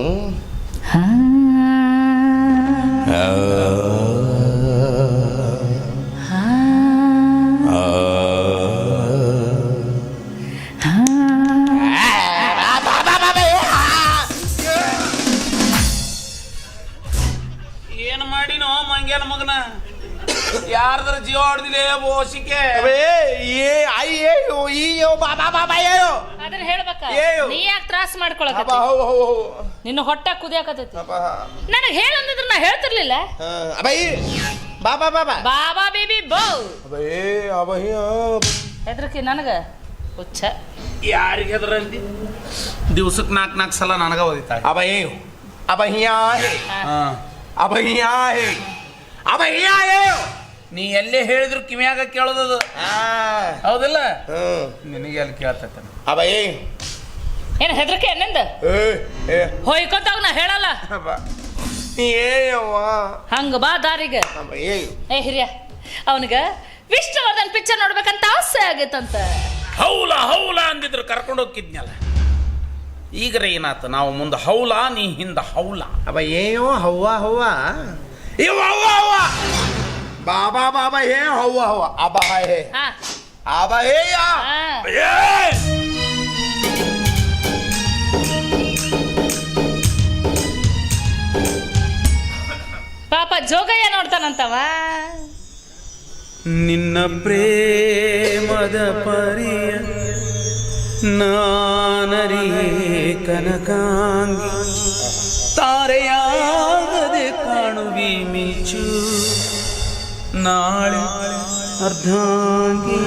ಏನು ಮಾಡಿನೋ ಮಂಗ್ಯಾನ ಮಗನ? ಯಾರ್ದಾರ ಜೀವ ಹೊಡೆದಿಲ್ಲ ಬೋಸಿಕೆ? ಅದನ್ನ ಹೇಳ್ಬೇಕ. ಏಯ್. ನೀ ಯಾಕೆ ತ್ರಾಸ ಮಾಡ್ಕೊಳಕ? ನಿನ್ನ ಹೊಟ್ಟೆ ಕುದಿಯಾಕತೈತಿ. ನನಗೆ ಹೇಳಂದಿದ್ರೆ ನಾ ಹೇಳ್ತಿರ್ಲಿಲ್ಲ. ಬಾಬಾ ಬಾಬಾ ಬಾಬಾ ಬೇಬಿ ಬೋ ಅಬಹ್ಯ ಹೆದ್ರಕಿ ನನಗ ಹುಚ್ಚ. ಯಾರಿಗೆ ಹೆದರಂದಿ? ದಿವ್ಸಕ್ಕೆ 4 ಸಲ ನನಗ ಓದಿತಾಳೆ. ಅಬಹ್ಯ ಅಬಹ್ಯ ಹಾ. ಅಬಹ್ಯ ಅಬಹ್ಯ ನೀ ಎಲ್ಲೇ ಹೇಳಿದ್ರು ಕಿವಿಯಾಗ ಕೇಳೋದದು, ಹೌದಿಲ್ಲ? ನಿನಗೆ ಅಲ್ಲಿ ಕೇಳ್ತೈತೆ. ಅಬಹ್ಯ ಏನ್ ಹೆದ್ರಕೆ ನಿಂದ? ಹೋಯ್ಕೊಂತಾಗ ನಾ ಹೇಳಲ್ಲ. ಹಂಗ ಬಾ ದಾರಿಗೆ. ಏ ಹಿರಿಯ, ಅವನಿಗ ವಿಷ್ಣುವರ್ಧನ್ ಪಿಕ್ಚರ್ ನೋಡ್ಬೇಕಂತ ಆಸೆ ಆಗೈತಂತ. ಹೌಲ ಹೌಲ ಅಂದಿದ್ರು ಕರ್ಕೊಂಡು ಹೋಗಿದ್ನಲ್ಲ. ಈಗರ ಏನಾತ? ನಾವು ಮುಂದೆ ಹೌಲ, ನೀ ಹಿಂದ ಹೌಲ. ಅಬ ಏಯೋ ಹವ್ವ ಹವ್ವ ಇವ ಹವ್ವ ಹವ್ವ ಬಾಬಾ ಬಾಬಾ ಹೇ ಹವ್ವ ಹವ್ವ ಅಬ ಹೇ ಹಾ ಅಬ ಹೇ ಯಾ ಪಾಪ ಜೋಗಯ್ಯ ನೋಡ್ತಾನಂತವ. ನಿನ್ನ ಪ್ರೇಮದ ಪರಿಯ ನಾನರಿಯೇ ಕನಕಾಂಗಿ, ತಾರೆಯಾಗದೆ ಕಾಣುವಿ ಮಿಂಚು ನಾಳೆ ಅರ್ಧಾಂಗಿ.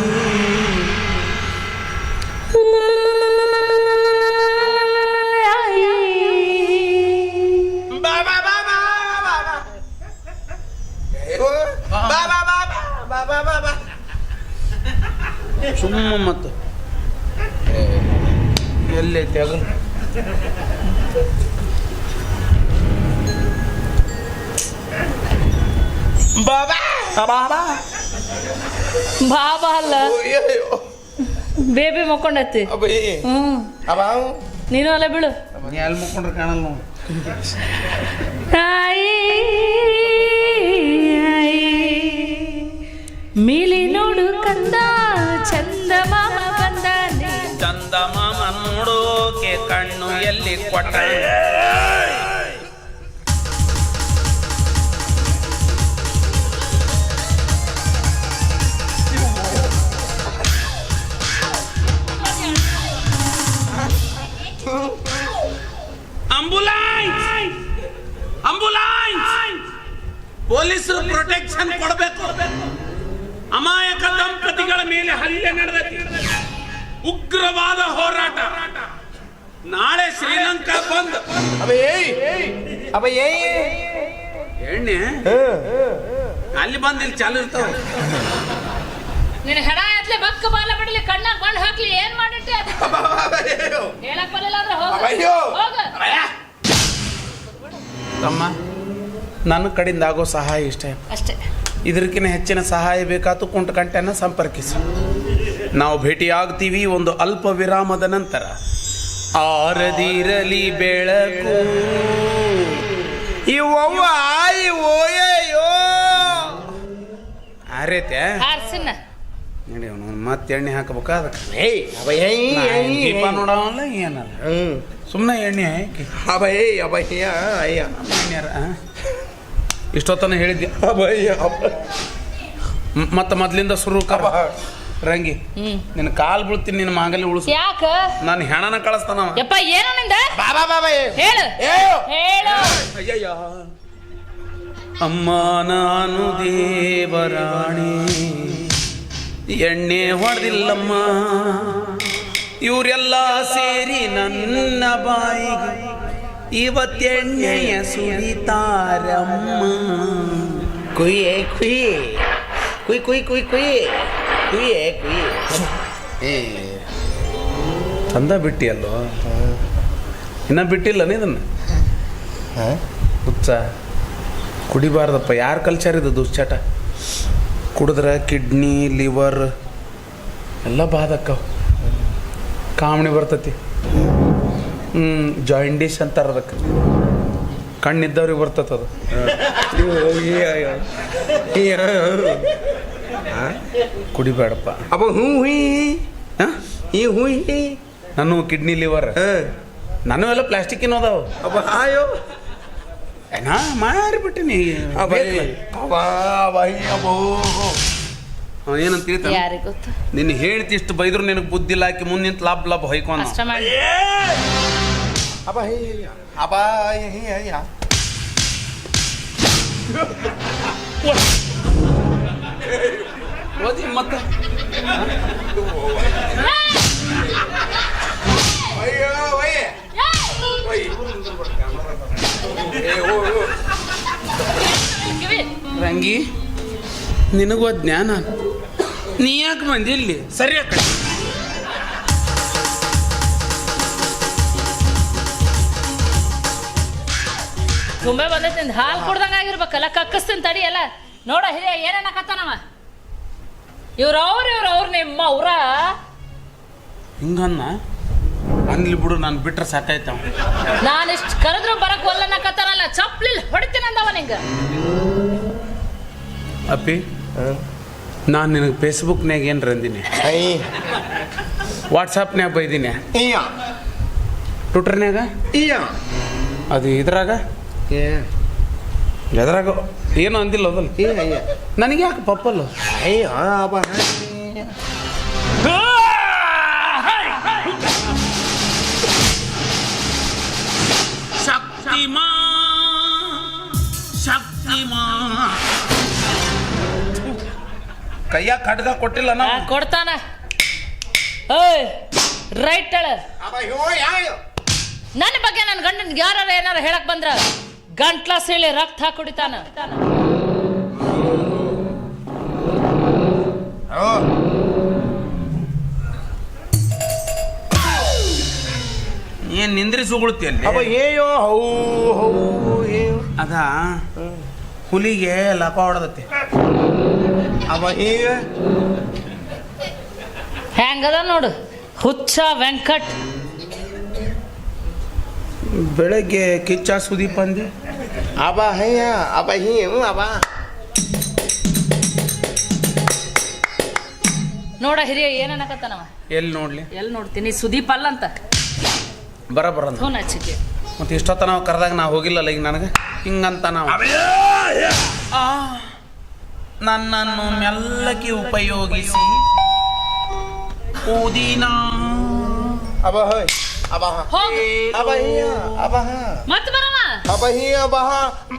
ಸುಮ್ಮ ಮತ್ತು ಎಲ್ಲೈತೆ ಅಗ ಬಾಬಾ ಬಾಬಾ ಬಾಬಾ ಅಲ್ಲ ಬೇಬಿ ಮಕ್ಕೊಂಡೈತಿ ಅಬ್ಬಯ್ಯ ಹ್ಮ್ ಅವ ನೀನು ಅಲ್ಲ ಬೀಳು ನೀ ಅಲ್ಲಿ ಮುಕ್ಕೊಂಡ್ರೆ ಕಾಣಲ್ಲ ನಾವು. ತಾಯಿ ಮೀಲಿ ನೋಡು ಕಂದ ಚಂದ ಮಾಮ ಬಂದಾನೆ ಚಂದ ಮಾಮ ನೋಡೋಕೆ ಕಣ್ಣು ಎಲ್ಲಿ ಕೊಟ್ಟ ಪೊಲೀಸರು ಪ್ರೊಟೆಕ್ಷನ್ ಕೊಡಬೇಕು. ಅಮಾಯಕ ದಂಪತಿಗಳ ಮೇಲೆ ಹಲ್ಲೆ ನಡೆದೈತಿ. ಉಗ್ರವಾದ ಹೋರಾಟ ನಾಳೆ ಶ್ರೀಲಂಕಾ ಬಂದ್ ಅಬ್ಬಯ್ಯ ಎಣ್ಣೆ ಅಲ್ಲಿ ಬಂದ್ ಇಲ್ಲಿ ಚಾಲು ಇರ್ತಾವ. ನಿನ್ನ ಹೆಣ ಎತ್ಲೆ ಬಕ್ಕ ಬಾಲ ಬಿಡಲಿ ಕಣ್ಣಾಗ ಕೊಂಡು ಹಾಕ್ಲಿ ಏನ್ ಮಾಡಿಟ್ಟೆ ಹೇಳಕ್ ಬರಲಿಲ್ಲ ಅಂದ್ರೆ ಹೋಗ ತಮ್ಮ, ನನ್ನ ಕಡೆಯಿಂದ ಆಗೋ ಸಹಾಯ ಇಷ್ಟೇ. ಅಷ್ಟೇ. ಇದಕ್ಕಿಂತ ಹೆಚ್ಚಿನ ಸಹಾಯ ಬೇಕಾತು ಕುಂಟಕಂಟೆಯನ್ನು ಸಂಪರ್ಕಿಸಿ. ನಾವು ಭೇಟಿಯಾಗ್ತೀವಿ ಒಂದು ಅಲ್ಪ ವಿರಾಮದ ನಂತರ. ಆರದಿರಲಿ ಬೆಳಕು ಇವವ್ವ ಓಯೋ ಆರೈತೆ ಹಾರ್ಸಿನ ನಡಿ ಮತ್ತೆ ಎಣ್ಣೆ ಹಾಕಬೇಕಾ ಅದಕ್ಕೆ ಏಯ್ ಅಬ್ಬಯ್ಯ ದೀಪ ನೋಡವಲ್ಲ ಏನಲ್ಲ ಸುಮ್ಮನೆ ಎಣ್ಣೆ ಹಾಕಿ ಅಬ್ಬಯ್ಯ ಅಯ್ಯ ಎಣ್ಣೆಯಾರ ಇಷ್ಟೊತ್ತನ ಹೇಳಿದ್ದೆ ಅಬ್ಬಯ್ಯ ಮತ್ತೆ ಮೊದ್ಲಿಂದ ಶುರು ಕರ ರಂಗಿ ನಿನ್ನ ಕಾಲ್ ಬೀಳ್ತೀನಿ ನಿನ್ನ ಮಾಂಗಲ್ಯ ಉಳಿಸು. ಯಾಕ ನಾನು ಹೆಣನ ಕಳಿಸ್ತಾನ ಯಪ್ಪ ಏನು ನಿಂದ ಬಾಬಾ ಹೇಳು ಹೇಳು ಅಯ್ಯಯ್ಯ ಅಮ್ಮ ನಾನು ದೇವರಾಣಿ ಎಣ್ಣೆ ಹೊಡೆದಿಲ್ಲಮ್ಮ ಇವರೆಲ್ಲ ಸೇರಿ ನನ್ನ ಬಾಯಿಗೆ ಇವತ್ತೆಣ್ಣೆಯ ಸುರಿತಾರಮ್ಮ. ಕುಯ್ಯೆ ಕುಯ್ಯೆ ಕುಯ್ ಕುಯ್ ಕುಯ್ ಕುಯ್ಯೆ ಕುಯ್ಯೆ ಕುಯ್ಯೆ ಏ ಚಂದ ಬಿಟ್ಟಿಯಲ್ಲೋ, ಇನ್ನ ಬಿಟ್ಟಿಲ್ಲ ಇದನ್ನು ಹುಚ್ಚ ಕುಡಿಬಾರ್ದಪ್ಪ. ಯಾರು ಕಲ್ಚರ್ ಇದು ದುಶ್ಚಟ? ಕುಡಿದ್ರೆ ಕಿಡ್ನಿ ಲಿವರ್ ಎಲ್ಲ ಬಾದಕ್ಕವು, ಕಾಮಣಿ ಬರ್ತತಿ. ಜಾಯಿಂಡಿಸ್ ಅಂತಾರೆ ಅದಕ್ಕೆ, ಕಣ್ಣಿದ್ದವ್ರಿಗೆ ಬರ್ತದೆ ಅದು. ಕುಡಿಬೇಡಪ್ಪ. ಅಬ್ಬ ಹ್ಞೂ ಹುಯ್ ಹಾಂ ಈ ಹುಯ್ ನಾನು ಕಿಡ್ನಿ ಲಿವರ್ ನಾನು ಎಲ್ಲ ಪ್ಲಾಸ್ಟಿಕ್ಕಿನ ಅದಾವು. ಅಬ್ಬ ಆಯೋ ನಾ ಮಾರಿಬಿಟ್ಟಿನಿ. ಏನಂತ ಹೇಳ್ತಾನೆ ಯಾರಿಗೆ ಗೊತ್ತು ನಿನ್ನ ಹೇಳ್ತಿ ಇಷ್ಟು ಬೈದ್ರು ನಿನಗೆ ಬುದ್ಧಿ ಇಲ್ಲ, ಹಾಕಿ ಮುಂದೆ ನಿಂತು ಲಾಭ ಹೊಯ್ಕೊಂಡ. ಅಷ್ಟ ಮಾಡಿ ಅಬ್ಬ ಅಬ್ಬ ಓದಿ ಮತ್ತೆ ಕಿವಿ ರಂಗಿ ನಿನಗೋ ಜ್ಞಾನ, ನೀ ಯಾಕೆ ಬಂದಿ ಇಲ್ಲಿ? ಸರಿ ಅಕ್ಕ ತುಂಬೆ ಬಂದೈತಿ ನಿಂದ ಹಾಲು ಕುಡ್ದಂಗ ಆಗಿರ್ಬೇಕಲ್ಲ, ಕಕ್ಕಸ್ತೀನಿ ತಡಿ ಎಲ್ಲ ನೋಡ ಹಿರಿಯ ಏನೇನಕತ್ತಾನವ. ಇವ್ರವ್ರ ನಿಮ್ಮ ಅವ್ರ ಹಿಂಗನ್ನ ಅನ್ಲಿ ಬಿಡು, ನಾನು ಬಿಟ್ರೆ ಸಾಕಾಯ್ತವ. ನಾನು ಇಷ್ಟು ಕರೆದ್ರು ಬರಕ್ ಒಲ್ಲನಕತ್ತಾನಲ್ಲ, ಚಪ್ಲಿ ಹೊಡಿತೀನಂದವ ನಿಂಗ. ಅಪ್ಪಿ ನಾನು ನಿನಗೆ ಫೇಸ್ಬುಕ್ನ್ಯಾಗ ಏನು ಅಂದಿನಿ, ವಾಟ್ಸಪ್ನ್ಯಾಗ ಬೈದೀನಿ, ಟ್ವಿಟರ್ನ್ಯಾಗ, ಅದು ಇದ್ರಾಗ ಎದ್ರಾಗ ಏನು ಅಂದಿಲ್ಲ ಅದಲ್ಲ. ನನಗೆ ಯಾಕೆ ಪಪ್ಪಲ್ಲ ಕೈಯಾಗ ಖಡ್ಗ ಕೊಟ್ಟಿಲ್ಲ ನಾ ಕೊಡ್ತಾನ. ಓಯ್ ರೈಟ್ ಹೇಳ. ನನ್ನ ಬಗ್ಗೆ ನನ್ನ ಗಂಡನ್ ಯಾರು ಏನಾರ ಹೇಳಕ್ ಬಂದ್ರ ಗಂಟ್ಲ ಸೇಳಿ ರಕ್ತ ಹಾಕಿ ಕುಡಿತಾನ. ಏನ್ ನಿಂದ್ರಿಸಿ ಉಗುಳ್ತಿಯಲ್ಲಿ ಅಬ್ಬ ಏಯೋ ಹೌ ಹೌ ಅದ ಹುಲಿಗೆ ಲಪ ಹೊಡೆದತಿ. ಅಬ್ಬ ಹೀಗ ಹೆಂಗದ ನೋಡು ಹುಚ್ಚ ವೆಂಕಟ್. ಬೆಳಗ್ಗೆ ಕಿಚ್ಚ ಸುದೀಪ್ ಅಂದಿ. ಅಬ ಹಯ್ಯ ಅಬ ಹೀ ಅಬ ನೋಡ ಹಿರಿಯ ಏನನ್ನಕತ್ತಾನವ. ಎಲ್ಲಿ ನೋಡ್ಲಿ? ಎಲ್ಲಿ ನೋಡ್ತೀನಿ ಸುದೀಪ್ ಅಲ್ಲ ಅಂತ ಬರಬರ ಫೋನ್ ಹಚ್ಚಿಕೆ. ಮತ್ತೆ ಇಷ್ಟೊತ್ತ ನಾವು ಕರೆದಾಗ ನಾವು ಹೋಗಿಲ್ಲಲ್ಲ ಈಗ ನನಗೆ ಹಿಂಗಂತ ನಾವು ನನ್ನನ್ನು ಮೆಲ್ಲಕ್ಕೆ ಉಪಯೋಗಿಸಿ ಊದಿನ ಅಬ ಹಯ್ ಅಬ ಹೋಗು. ಅಬ ಹೀಯ ಅಬ ಮತ್ತೆ ಬರವ. ಅಬ ಹೀ ಅಬ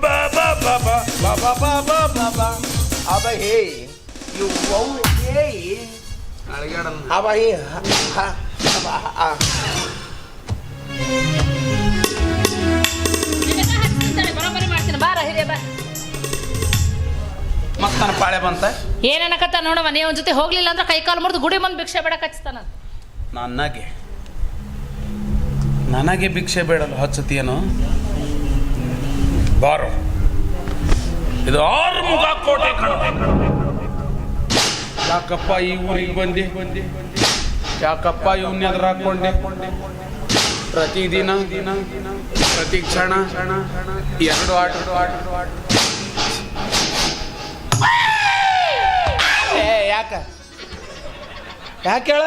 ಬಾ ಬಾ ಬಾ ಬಾ ಬಾ ಬಾ ಬಾ ಬಾ ಬಾ ಬಾ ಅಬ ಹೇ ಯು ವೌ ಹೇ ಅಬ ಹೀ ಹ ಅಬ ಆ ನಿನಗ ಹಚ್ಚಿಸ್ತಾನೆ, ಬರೋಬ್ಬರಿ ಮಾಡ್ತೀನಿ. ಬಾರ ಹಿರಿಯ ಬಾ. ಮತ್ತೆ ನನ್ನ ಪಾಳೆ ಬಂತ. ಏನನ್ನಕತ್ತ ನೋಡವ, ನೀ ಅವನ ಜೊತೆ ಹೋಗ್ಲಿಲ್ಲ ಅಂದ್ರೆ ಕೈ ಕಾಲು ಮುರಿದು ಗುಡಿ ಬಂದು ಭಿಕ್ಷೆ ಬೇಡಕ್ಕೆ ಹಚ್ತಾನ. ನನಗೆ ಭಿಕ್ಷೆ ಬೇಡಲ್ಲ ಹಚ್ಚತಿಯೇನು? ಬಾರೋ, ಇದು 6 ಮುಗ ಕೋಟೆ ಕಣ. ಯಾಕಪ್ಪ ಈ ಊರಿಗೆ ಬಂದೆ? ಯಾಕಪ್ಪ ಇವನ್ನ ಎದುರು ಹಾಕೊಂಡೆ? ಪ್ರತಿದಿನ ಪ್ರತಿ ಕ್ಷಣ 2 ಆಟ. ಯಾಕೆ ಹೇಳ?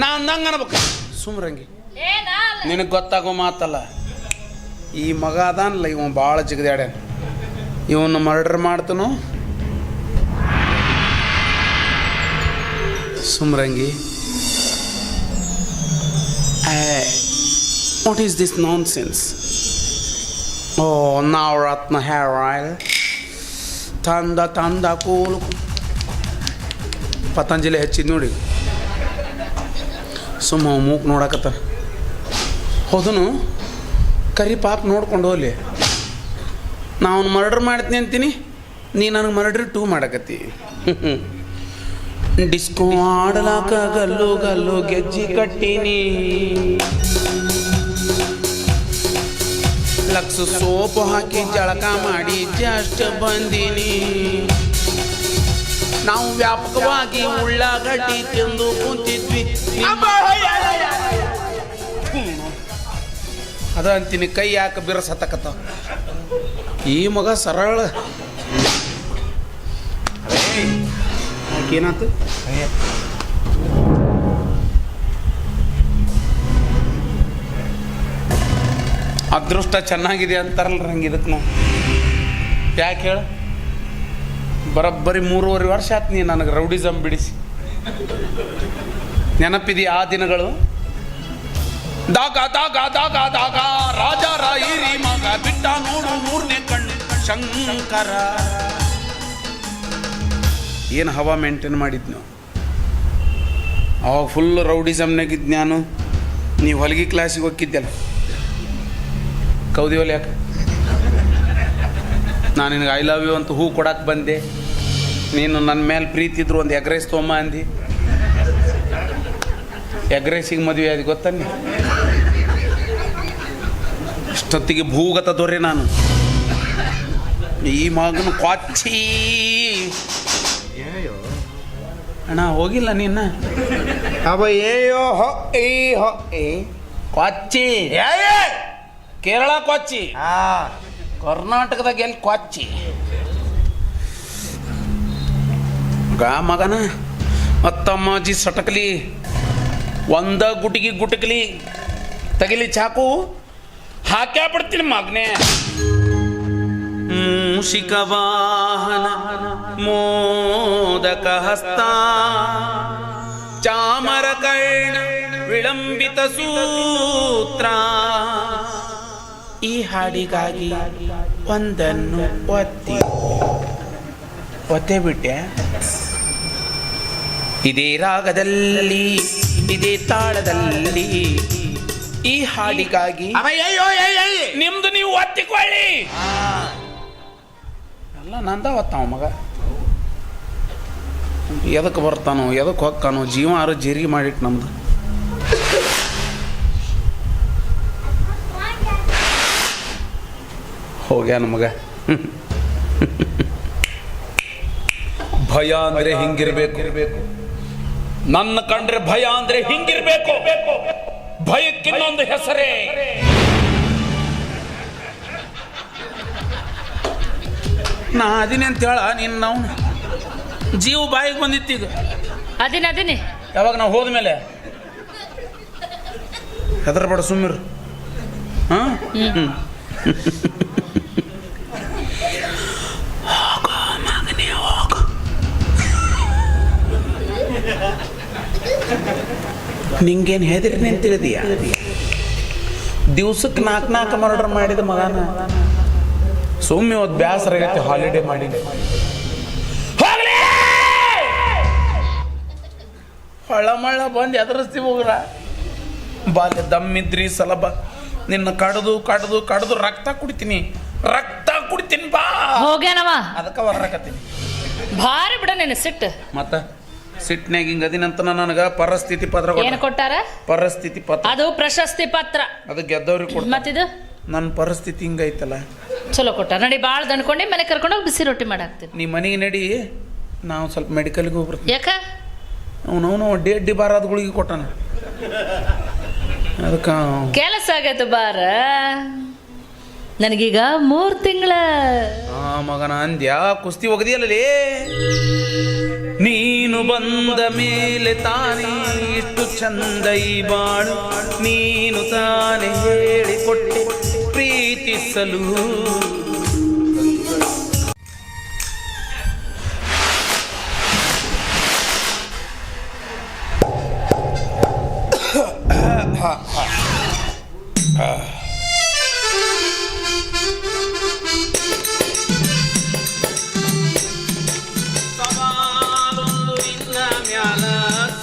ನಾ ಅಂದಂಗ ಅನ್ಬೇಕು ಸುಮ್ರಂಗಿ. ನಿನಗೆ ಗೊತ್ತಾಗೋ ಮಾತಲ್ಲ. ಈ ಮಗ ಅದಾನಲ್ಲ ಇವ ಭಾಳ ಜಿಗದ್ಯಾಡ್ಯಾನ. ಇವನ್ನ ಮರ್ಡರ್ ಮಾಡ್ತನು ಸುಮ್ರಂಗಿ. What is this nonsense? ಓ ನವರತ್ನ ಹೇರ್ ಆಯಿಲ್ ತಂದ ಕೂಲು ಪತಂಜಲಿ ಹಚ್ಚಿದ್ ನೋಡಿ. ಸುಮ್ಮ ಮೂಕ್ ನೋಡಕತ್ತ ಹೋದನು ಕರಿ ಪಾಪ ನೋಡ್ಕೊಂಡು ಹೋಗ್ಲಿ. ನಾವು ಮರ್ಡರ್ ಮಾಡ್ತೀನಿ ಅಂತೀನಿ, ನೀ ನನಗೆ ಮರ್ಡರ್ 2 ಮಾಡಕತ್ತಿ. ಡಿಸ್ಕೋ ಆಡಲಾಕ ಗಲ್ಲು ಗಲ್ಲು ಗೆಜ್ಜಿ ಕಟ್ಟಿನಿ, ಲಕ್ಸ್ ಸೋಪು ಹಾಕಿ ಜಳಕ ಮಾಡಿ ಜಸ್ಟ್ ಬಂದಿನಿ. ನಾವು ವ್ಯಾಪಕವಾಗಿ ಉಳ್ಳಾಗಡ್ಡಿ ತಿಂದು ಕುಂತಿದ್ವಿ. ಅದ ಅಂತೀನಿ, ಕೈ ಯಾಕೆ ಬಿರಸತ್ತಕತ್ತ. ಈ ಮಗ ಸರಳ ಏನಾಯ್ತು? ಅದೃಷ್ಟ ಚೆನ್ನಾಗಿದೆ ಅಂತಾರಲ್ಲ ಹಂಗೆ ಇದಕ್ಕೆ ನಾವು ಯಾಕೆ ಹೇಳ? ಬರೋಬ್ಬರಿ 3.5 ವರ್ಷ ಆಯ್ತು ನೀ ನನಗೆ ರೌಡಿಸಮ್ ಬಿಡಿಸಿ. ನೆನಪಿದೆಯಾ ಆ ದಿನಗಳು? ದಾಗ ದಾಗ ದಾಗ ದಾಗ ರಾಜ ರಾಯಿರಿ ಮಗ ಬಿಟ್ಟ ನೋಡು 3ನೇ ಕಣ್ಣು ಶಂಕರ. ಏನು ಹವಾ ಮೇಂಟೈನ್ ಮಾಡಿದ್ ನಾವು ಅವಾಗ. ಫುಲ್ ರೌಡಿಸಮ್ನಾಗಿದ್ದು ನಾನು. ನೀವು ಹೊಲಿಗೆ ಕ್ಲಾಸಿಗೆ ಹೋಗಿದ್ದೆಲ್ಲ ಕೌದಿ ಹೊಲಿ ಯಾಕೆ? ನಾನು ನಿನಗೆ ಐ ಲವ್ ಯು ಅಂತ ಹೂ ಕೊಡಕ್ಕೆ ಬಂದೆ. ನೀನು ನನ್ನ ಮೇಲೆ ಪ್ರೀತಿ ಇದ್ರು ಒಂದು ಎಗ್ ರೈಸ್ ತೊಗೊಂಬ ಅಂದು. ಎಗ್ ರೈಸಿಗೆ ಮದುವೆ ಆದ ಗೊತ್ತನ್ನಿ. ಇಷ್ಟೊತ್ತಿಗೆ ಭೂಗತ ದೊರೆ ನಾನು. ಈ ಮಗನ ಕ್ವಾಚಿ ಅಣ್ಣ ಹೋಗಿಲ್ಲ ನೀನು? ಅಬ ಏಯೋ ಹೊ ಏ ಹೊ ಏ ಕ್ವಾಚಿ ಕೇರಳ ಕ್ವಾಚಿ, ಕರ್ನಾಟಕದಾಗ ಎಲ್ಲಿ ಕ್ವಾಚಿ ಮಗನ. ಮತ್ತಮ್ಮಾಜಿ ಸಟಕಲಿ ಒಂದ ಗುಟಕಲಿ ತಗಿಲಿ ಚಾಕು ಹಾಕ್ಯಾ ಬಿಡ್ತೀನಿ ಮಗನೇ. ಮೂಷಿಕ ವಾಹನ ಮೋದಕ ಹಸ್ತ ಚಾಮರ ಕರ್ಣ ವಿಳಂಬಿತ ಸೂತ್ರ. ಈ ಹಾಡಿಗಾಗಿ ಒಂದನ್ನು ಒತ್ತೆ ಬಿಟ್ಟೆ. ಇದೇ ರಾಗದಲ್ಲಿ ಇದೇ ತಾಳದಲ್ಲಿ ಈ ಹಾಡಿಗಾಗಿ ನಿಮ್ದು ನೀವು ಒತ್ತಿಕೊಳ್ಳಿ. ಎಲ್ಲ ನಂದ ಒತ್ತಾವ ಮಗ. ಎದಕ್ಕೆ ಬರ್ತಾನೋ ಎದಕ್ಕೆ ಹೊಕ್ಕಾನೋ ಜೀವ ಆರು ಜೀರಿಗೆ ಮಾಡಿಟ್ಟು ನಮ್ದು. ಹೋಗ್ಯಾನ ಮಗ. ಭಯ ಅಂದ್ರೆ ಹಿಂಗಿರ್ಬೇಕು, ನನ್ನ ಕಂಡ್ರೆ ಭಯ ಅಂದ್ರೆ ಹಿಂಗಿರ್ಬೇಕು. ಭಯಕ್ಕಿನ್ನೊಂದು ಹೆಸರೇ ನಾ ಅದಿನಿ ಅಂತ ಹೇಳ ನಿನ್ನ ನಾವು ಜೀವ ಬಾಯಿಗೆ ಬಂದಿತ್ತೀಗ. ಅದಿನಿ ಯಾವಾಗ ನಾವು ಹೋದ್ಮೇಲೆ ಹೆದರ್ಬೇಡ ಸುಮ್ಮಿರು. ಹಾಂ ಮಗನೇ ಹೋಗ. ನಿಂಗೇನು ಹೆದರಿ ನೀನು ತಿಳಿದೀಯ? ದಿವ್ಸಕ್ಕೆ 4 ಮರ್ಡರ್ ಮಾಡಿದ ಮಗನ ಸುಮ್ಮನೆ ಇವತ್ತು ಬ್ಯಾಸರ ಆಗೈತೆ, ಹಾಲಿಡೇ ಮಾಡಿ ಹೊಳ ಮಳ್ಳ ಬಂದು ಎದುರಿಸ್ತೀವಿ ಹೋಗ್ರ. ಬಾಲ್ಯ ದಮ್ಮಿದ್ರಿ ಸಲಬ ನಿನ್ನ ಕಡ್ದು ಕಡ್ದು ಕಡ್ದು ರಕ್ತ ಕುಡಿತೀನಿ ಬಾ. ಹೋಗ್ಯಾನವ, ಅದಕ್ಕೆ ಹೊರಕತ್ತೀನಿ. ಭಾರಿ ಬಿಡ ನಿನ್ನ ಸಿಟ್ಟು. ಮತ್ತ ಸಿಟ್ನ್ಯಾಗ ಹಿಂಗ ಅದಿನಂತ ನನಗ ಪರಿಸ್ಥಿತಿ ಪತ್ರ ಏನು ಕೊಟ್ಟಾರ? ಪರಿಸ್ಥಿತಿ ಪತ್ರ. ಅದು ಪ್ರಶಸ್ತಿ ಪತ್ರ. ಅದು ಗೆದ್ದವ್ರಿಗೆ ಕೊಡ್ತಾರೆ. ಮತ್ತಿದು ನನ್ನ ಪರಿಸ್ಥಿತಿ ಹಿಂಗೈತಲ್ಲ. ಚಲೋ ಕೊಟ್ಟಾರ. ನಡಿ ಬಾಳ್ ದಣ್ಕೊಂಡೆ ಮನೆ ಕರ್ಕೊಂಡೋಗಿ ಬಿಸಿ ರೊಟ್ಟಿ ಮಾಡಾಕ್ತೀನಿ. ನೀ ಮನೆಗೆ ನಡಿ, ನಾವು ಸ್ವಲ್ಪ ಮೆಡಿಕಲ್ಗೆ ಹೋಗ್ಬರ್ತೀವಿ. ಯಾಕ? ಅವನು ಡಿ ಬಾರಾದ ಗುಳಿಗೆ ಕೊಟ್ಟಾನ. ಅದಕ್ಕೆ ಕೆಲಸ ಆಗೈತೆ ಬಾರ. ನನಗೀಗ 3 ತಿಂಗಳ. ಮಗನ ಅಂದ್ಯಾ ಕುಸ್ತಿ ಒಗದಿಯಲ್ಲೇ. ನೀನು ಬಂದ ಮೇಲೆ ತಾನೇ ಇಷ್ಟು ಚಂದ ಈ ಬಾಳು, ನೀನು ತಾನೇ ಹೇಳಿಕೊಟ್ಟೆ ಪ್ರೀತಿಸಲು.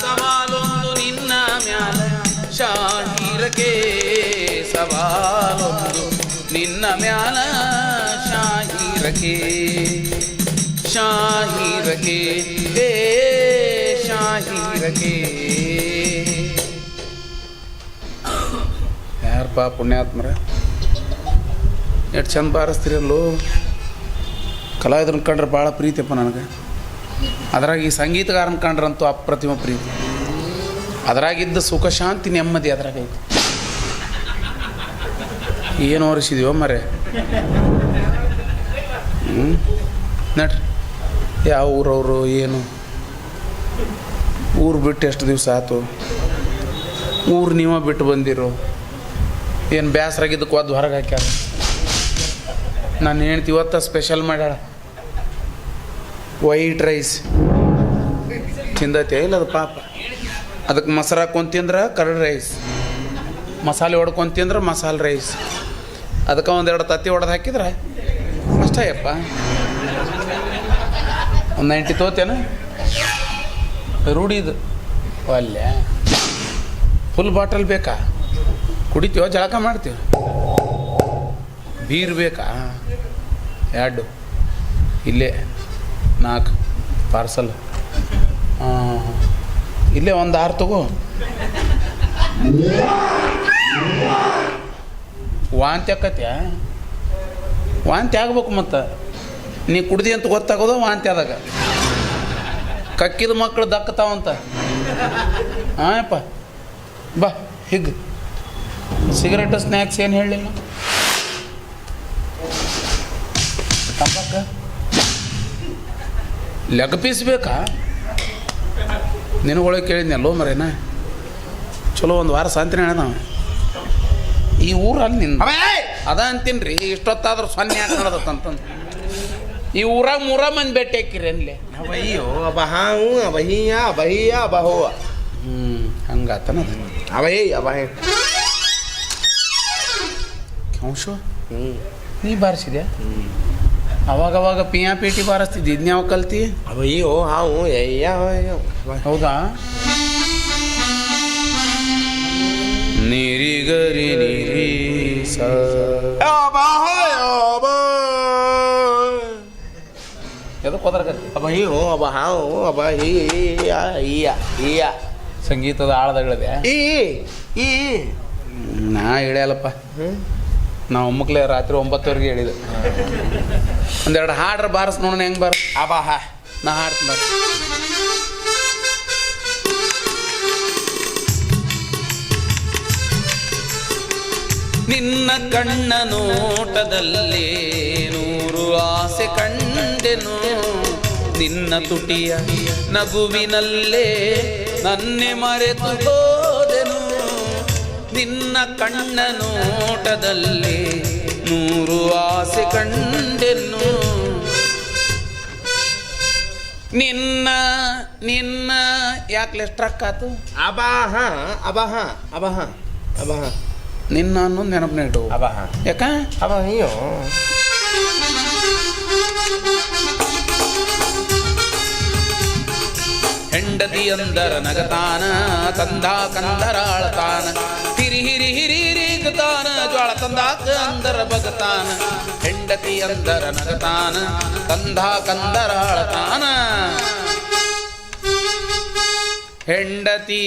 ಸವಾಲೊಂದು ನಿನ್ನ ಮ್ಯಾಲ ಶಾಹಿರಕೆ, ಸವಾಲೊಂದು ನಿನ್ನ ಮ್ಯಾಲ ಶಾಹಿರಕೆ, ಶಾಹಿರಕೆ ಹೇ ಶಾಹಿರಕೆ. ಯಾರಪ್ಪ ಪುಣ್ಯಾತ್ಮರ ಎಷ್ಟು ಚಂದ ಬಾರಿಸ್ತೀರಲ್ಲೋ. ಕಲಾವಿದ್ರನ್ನ ಕಂಡ್ರೆ ಭಾಳ ಪ್ರೀತಿಯಪ್ಪ ನನಗೆ. ಅದ್ರಾಗ ಈ ಸಂಗೀತಗಾರನ ಕಂಡ್ರಂತೂ ಅಪ್ರತಿಮ ಪ್ರೀತಿ. ಅದ್ರಾಗಿದ್ದ ಸುಖ ಶಾಂತಿ ನೆಮ್ಮದಿ ಅದ್ರಾಗೈತಿ. ಏನು ಹೊರಿಸಿದೀವೋ ಮರೆ. ನಡ್ರಿ, ಯಾವ ಊರವರು ಏನು? ಊರು ಬಿಟ್ಟು ಎಷ್ಟು ದಿವಸ ಆಯ್ತು? ಊರು ನೀವ ಬಿಟ್ಟು ಬಂದಿರೋ ಏನು? ಬೇಸರಾಗಿದ್ದಕ್ಕೆ ಒದ್ದು ಹೊರಗೆ ಹಾಕ್ಯಾರ. ನಾನು ಹೇಳ್ತಿ ಇವತ್ತ ಸ್ಪೆಷಲ್ ಮಾಡ್ಯಾಳ ವೈಟ್ ರೈಸ್. ತಿಂದೈತೆ ಇಲ್ಲ ಅದು ಪಾಪ. ಅದಕ್ಕೆ ಮೊಸರು ಹಾಕ್ಕೊಂಡು ತಿಂದ್ರೆ ಕರ್ಡ್ ರೈಸ್, ಮಸಾಲೆ ಹೊಡ್ಕೊಂಡು ತಿಂದ್ರೆ ಮಸಾಲೆ ರೈಸ್. ಅದಕ್ಕೆ 1-2 ತತ್ತಿ ಹೊಡೆದು ಹಾಕಿದ್ರೆ ಅಷ್ಟೇ ಅಪ್ಪ. ಒಂದು 90 ತೋತೇನ ರೂಢಿದು ಅಲ್ಲೇ. ಫುಲ್ ಬಾಟಲ್ ಬೇಕಾ? ಕುಡಿತೀವೋ ಜಳಕ ಮಾಡ್ತೀವಿ? ಬೀರ್ ಬೇಕಾ? 2 ಇಲ್ಲೇ 4 ಪಾರ್ಸಲ್. ಇಲ್ಲೇ ಒಂದು 6 ತಗೋ. ವಾಂತಿ ಆಕತ್ಯಾ? ವಾಂತಿ ಆಗ್ಬೇಕು ಮತ್ತು. ನೀ ಕುಡ್ದಿ ಅಂತ ಗೊತ್ತಾಗೋದು ವಾಂತಿ ಆದಾಗ. ಕಕ್ಕಿದ ಮಕ್ಕಳು ದಕ್ಕತಾವಂತ. ಹಾಯಪ್ಪ ಬಾ ಹೀಗೆ. ಸಿಗರೇಟು ಸ್ನ್ಯಾಕ್ಸ್ ಏನು ಹೇಳಲಿಲ್ಲ? ತಂಬಾಕ ಲೆಗ್ ಪೀಸ್ ಬೇಕಾ? ನಿನಗೊಳಗೆ ಕೇಳಿದ್ನಲ್ಲೋ ಮರೇನ. ಚಲೋ 1 ವಾರ ಶಾಂತಿನ ಹೇಳ್ದ. ಈ ಊರಲ್ಲಿ ನಿನ್ನ ಅದ ಅಂತೀನಿ ರೀ. ಇಷ್ಟೊತ್ತಾದ್ರೂ 0 ಯಾಕೆ ನಡೆದತ್ತಂತಂದು. ಈ ಊರಾಗ 3 ಮಂದಿ ಭೇಟಿ ಹಾಕಿರಿ ಅನ್ಲೆ. ಅಯ್ಯೋ ಅಬಹಾವು ಅಬಹಿಯ ಅಬಹಿಯ ಅಬಹೋ. ಹಂಗಾತನ ಅಬಹಿ ಅಬಹಿ ಅಂಶ. ನೀ ಬಾರಿಸಿದ್ಯಾ? ಅವಾಗವಾಗ ಪಿಯಾ ಪೇಟಿ ಬಾರಿಸ್ತಿದ್ದಿ. ಇದನ್ನ ಯಾವ ಕಲ್ತಿ? ಅಯ್ಯೋ ಹಾವು ಅಯ್ಯ. ಹೌದಾ? ನೀರಿಗರಿ ನೀರಿ ಎದಕ್ಕೆ ಹೋದ್ರಗತ್ತಿ? ಅಬಹಿಯೋ ಅಬಹಾವು ಅಬಹಿಯ ಸಂಗೀತದ ಆಳದಗಳಿದೆ. ಈ ನಾ ಹೇಳ್ಯಲ್ಲಪ್ಪ. ನಾವು ಒಮ್ಮಕ್ಲೆ ರಾತ್ರಿ 9ವರೆಗೆ ಹೇಳಿದೆ. 1-2 ಹಾಡ್ರ ಬಾರಸ್ ನೋಡೋಣ ಹೆಂಗೆ ಬಾರ. ಅಬಹ ನಾ ಹಾಡ್ತೀನಿ ನಿನ್ನ ಕಣ್ಣ ನೋಟದಲ್ಲಿ ನೂರು ಆಸೆ ಕಂಡೆನು, ನಿನ್ನ ತುಟಿಯ ನಗುವಿನಲ್ಲೇ ನನ್ನೆ ಮರೆತು ಹೋದೆನು. ನಿನ್ನ ಕಣ್ಣ ನೋಟದಲ್ಲಿ ನೂರು ಆಸೆ ಕಂಡೆನು, ನಿನ್ನ ನಿನ್ನ ಯಾಕೆ ಸ್ಟ್ರಕ್ ಆತು? ಅಬಾಹ ಅಬಾಹ ಅಬಾಹ ಅಬಾಹ ನಿನ್ನ ಅನ್ನೋದು ನೆನಪನ್ನ ಇಡು. ಅಬಾಹ ಯಾಕ ಅಬಾಹ ಅಯ್ಯೋ ಹೆಂಡತಿ ಅಂದರ ನಗತಾನ, ತಂದ ಕಂದರಾಳತಾನ, ಹಿರಿ ಹಿರಿ ಹಿರಿ ಹಿರಿಗತಾನ, ಜ್ವಾಳ ತಂದಾಕ ಅಂದರ ಬಗತಾನ. ಹೆಂಡತಿ ಅಂದರ ನಗತಾನ, ತಂದ ಕಂದರಾಳತಾನ, ಹೆಂಡತಿ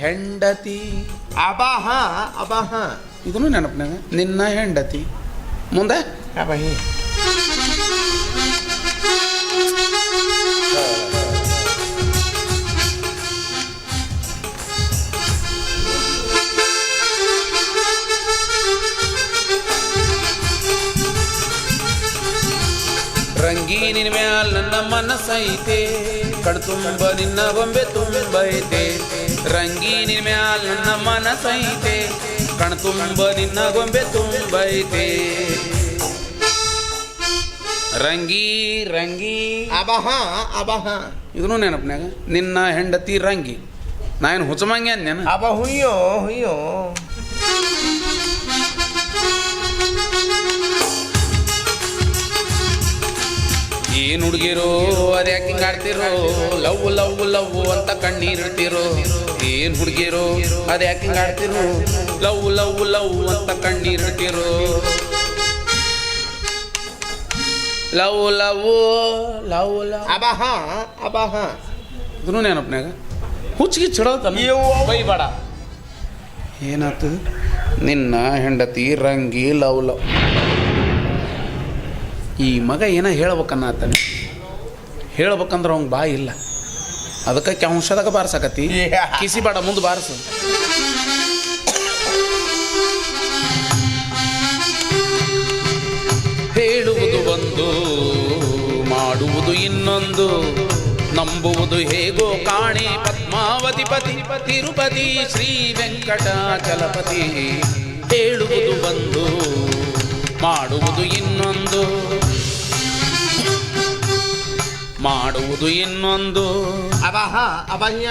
ಹೆಂಡತಿ ಅಬಾಹ ಅಬಾಹ ಇದನ್ನು ನೆನಪನಾಗ ನಿನ್ನ ಹೆಂಡತಿ. ಮುಂದೆ ಅಬಾಹಿ ರಂಗೀನಿನ ಮ್ಯಾಲ ನನ್ನ ಮನಸ್ಸೈತೆ, ಕಣ್ತುಂಬ ನಿನ್ನ ಬೊಂಬೆ ತುಂಬೈತೆ. ರಂಗೀನಿನ ಮ್ಯಾಲ ನನ್ನ ಮನಸ್ಸೈತೆ, ಕಣ್ತುಂಬ ನಿನ್ನ ಗೊಂಬೆ ತುಂಬೈತೆ. ರಂಗಿ ರಂಗಿ ಅಬಾಹ ಅಬಾಹ ಇದನ್ನು ನೆನಪನ್ಯಾಗ ನಿನ್ನ ಹೆಂಡತಿ ರಂಗಿ. ನಾ ಏನು ಹುಚ್ಚಮಂಗೆ ಅಂದೇನ? ಅಬ ಹುಯ್ಯೋ ಹುಯ್ಯೋ ಏನ್ ಹುಡುಗಿರೋ ಅದ್ಯಾಕೆ ಹಿಂಗೆ ಆಡ್ತಿರೋ, ಲವ್ ಲವ್ ಲವ್ ಅಂತ ಕಣ್ಣೀರಿಡ್ತಿರೋ. ಏನ್ ಹುಡುಗಿರೋ ಅದ್ಯಾಕೆ ಹಿಂಗೆ ಆಡ್ತಿರೋ, ಲವ್ ಲವ್ ಲವ್ ಅಂತ ಕಣ್ಣೀರಿಡ್ತಿರೋ. ಲವ್ ಲವ್ ಲವ್ ಲವ್ ಅಬಾಹ ಅಬಾಹ ಇದನ್ನು ನೆನಪನ್ಯಾಗ ಹುಚ್ಚಿಗೆ ಚಿಡೋತಾನ. ಬೈಬೇಡ. ಏನಾತು? ನಿನ್ನ ಹೆಂಡತಿ ರಂಗಿ ಲವ್ ಲವ್. ಈ ಮಗ ಏನೋ ಹೇಳ್ಬೇಕನ್ನತ್ತಾನೆ, ಹೇಳ್ಬೇಕಂದ್ರೆ ಅವ್ನು ಬಾಯಿ ಇಲ್ಲ, ಅದಕ್ಕೆ ಅಂಶದಾಗ ಬಾರ್ಸಕತ್ತಿ. ಕಿಸಿ ಬೇಡ, ಮುಂದೆ ಬಾರಿಸು. ಹೇಳುವುದು ಒಂದು, ಮಾಡುವುದು ಇನ್ನೊಂದು, ನಂಬುವುದು ಹೇಗೋ ಕಾಣೆ. ಪದ್ಮಾವತಿ ಪತಿ ತಿರುಪತಿ ಶ್ರೀ ವೆಂಕಟಾಚಲಪತಿ. ಹೇಳುವುದು ಒಂದು, ಮಾಡುವುದು ಇನ್ನೊಂದು, ಮಾಡುವುದು ಇನ್ನೊಂದು. ಅಬಾಹ ಅಬಹ್ಯ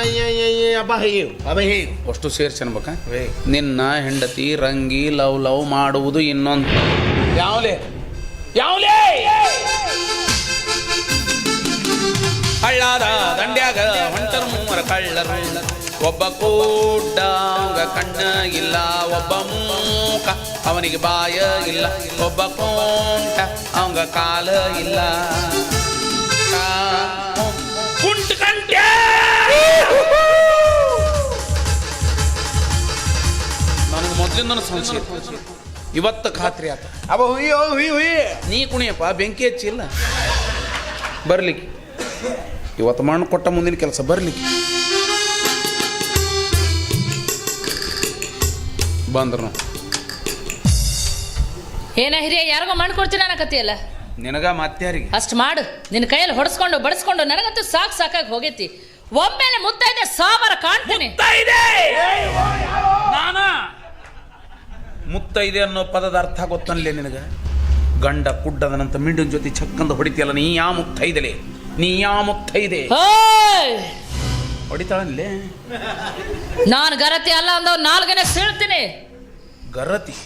ಅಬಹ್ಯ ಅಬಹ್ಯ ಅಷ್ಟು ಸೇರ್ಸಿ ಅನ್ಬೇಕ. ನಿನ್ನ ಹೆಂಡತಿ ರಂಗಿ ಲವ್ ಲವ್ ಮಾಡುವುದು ಇನ್ನೊಂದು. ಯಾವ್ಲೇ ಯಾವ್ಲೇ ಹಳ್ಳಾದ ದಂಡ್ಯಾಗ ಹೊಂಟರು ಮೂವರ ಕಳ್ಳರು. ಒಬ್ಬ ಕೂಟ ಅವಂಗ ಕಣ್ಣ ಇಲ್ಲ, ಒಬ್ಬ ಮೂಕ ಅವನಿಗೆ ಬಾಯ ಇಲ್ಲ, ಒಬ್ಬ ಕೋಂಟ ಅವಂಗ ಕಾಲ ಇಲ್ಲ. ಕುಂಟ ಕಂಟ್ಯ ನನಗೆ ಮೊದಲಿಂದ ಸಂಶಯ, ಇವತ್ತು ಖಾತ್ರಿ ಆತ. ಅಬ ಹುಯ್ಯೋ ಹುಯ್ ಹುಯ್ ನೀ ಕುಣಿಯಪ್ಪ, ಬೆಂಕಿ ಹಚ್ಚಿಲ್ಲ ಬರ್ಲಿಕ್ಕೆ. ಇವತ್ತು ಮಣ್ಣು ಕೊಟ್ಟ ಮುಂದಿನ ಕೆಲಸ ಬರ್ಲಿಕ್ಕೆ ಬಂದ್ರು. ಏನ ಹಿರಿಯ ಯಾರಿಗೋ ಮಾಡ್ಕೊಡ್ತೀನಿ ಅನ್ನಕತ್ತಿಯಲ್ಲ, ನಿನಗ ಮತ್ಯಾರಿಗೆ ಅಷ್ಟು ಮಾಡು. ನಿನ್ನ ಕೈಯಲ್ಲಿ ಹೊಡೆಸ್ಕೊಂಡು ಬಡಿಸ್ಕೊಂಡು ನನಗಂತೂ ಸಾಕಾಗಿ ಹೋಗೈತಿ. ಒಮ್ಮೆಲೆ ಮುತ್ತೈದೆ ಸಾಬಾರ ಕಾಣ್ತೀನಿ. ನಾನ ಮುತ್ತೈದೆ ಅನ್ನೋ ಪದದ ಅರ್ಥ ಗೊತ್ತನ್ಲೇ ನಿನಗ? ಗಂಡ ಕುಡ್ಡದನಂತ ಮಿಂಡಿನ ಜೊತೆ ಚಕ್ಕಂದ ಹೊಡಿತೀಯಲ್ಲ, ನೀ ಯಾ ಮುತ್ತೈದಲೆ, ನೀ ಯಾ ಮುತ್ತೈದೆ ಹೊಡಿತಾಳನ್ಲೇ? ನಾನು ಗರತಿ ಅಲ್ಲ ಅಂದವ್ ನಾಲ್ಗನೇ ಸೀಳ್ತೀನಿ. ಗರತಿ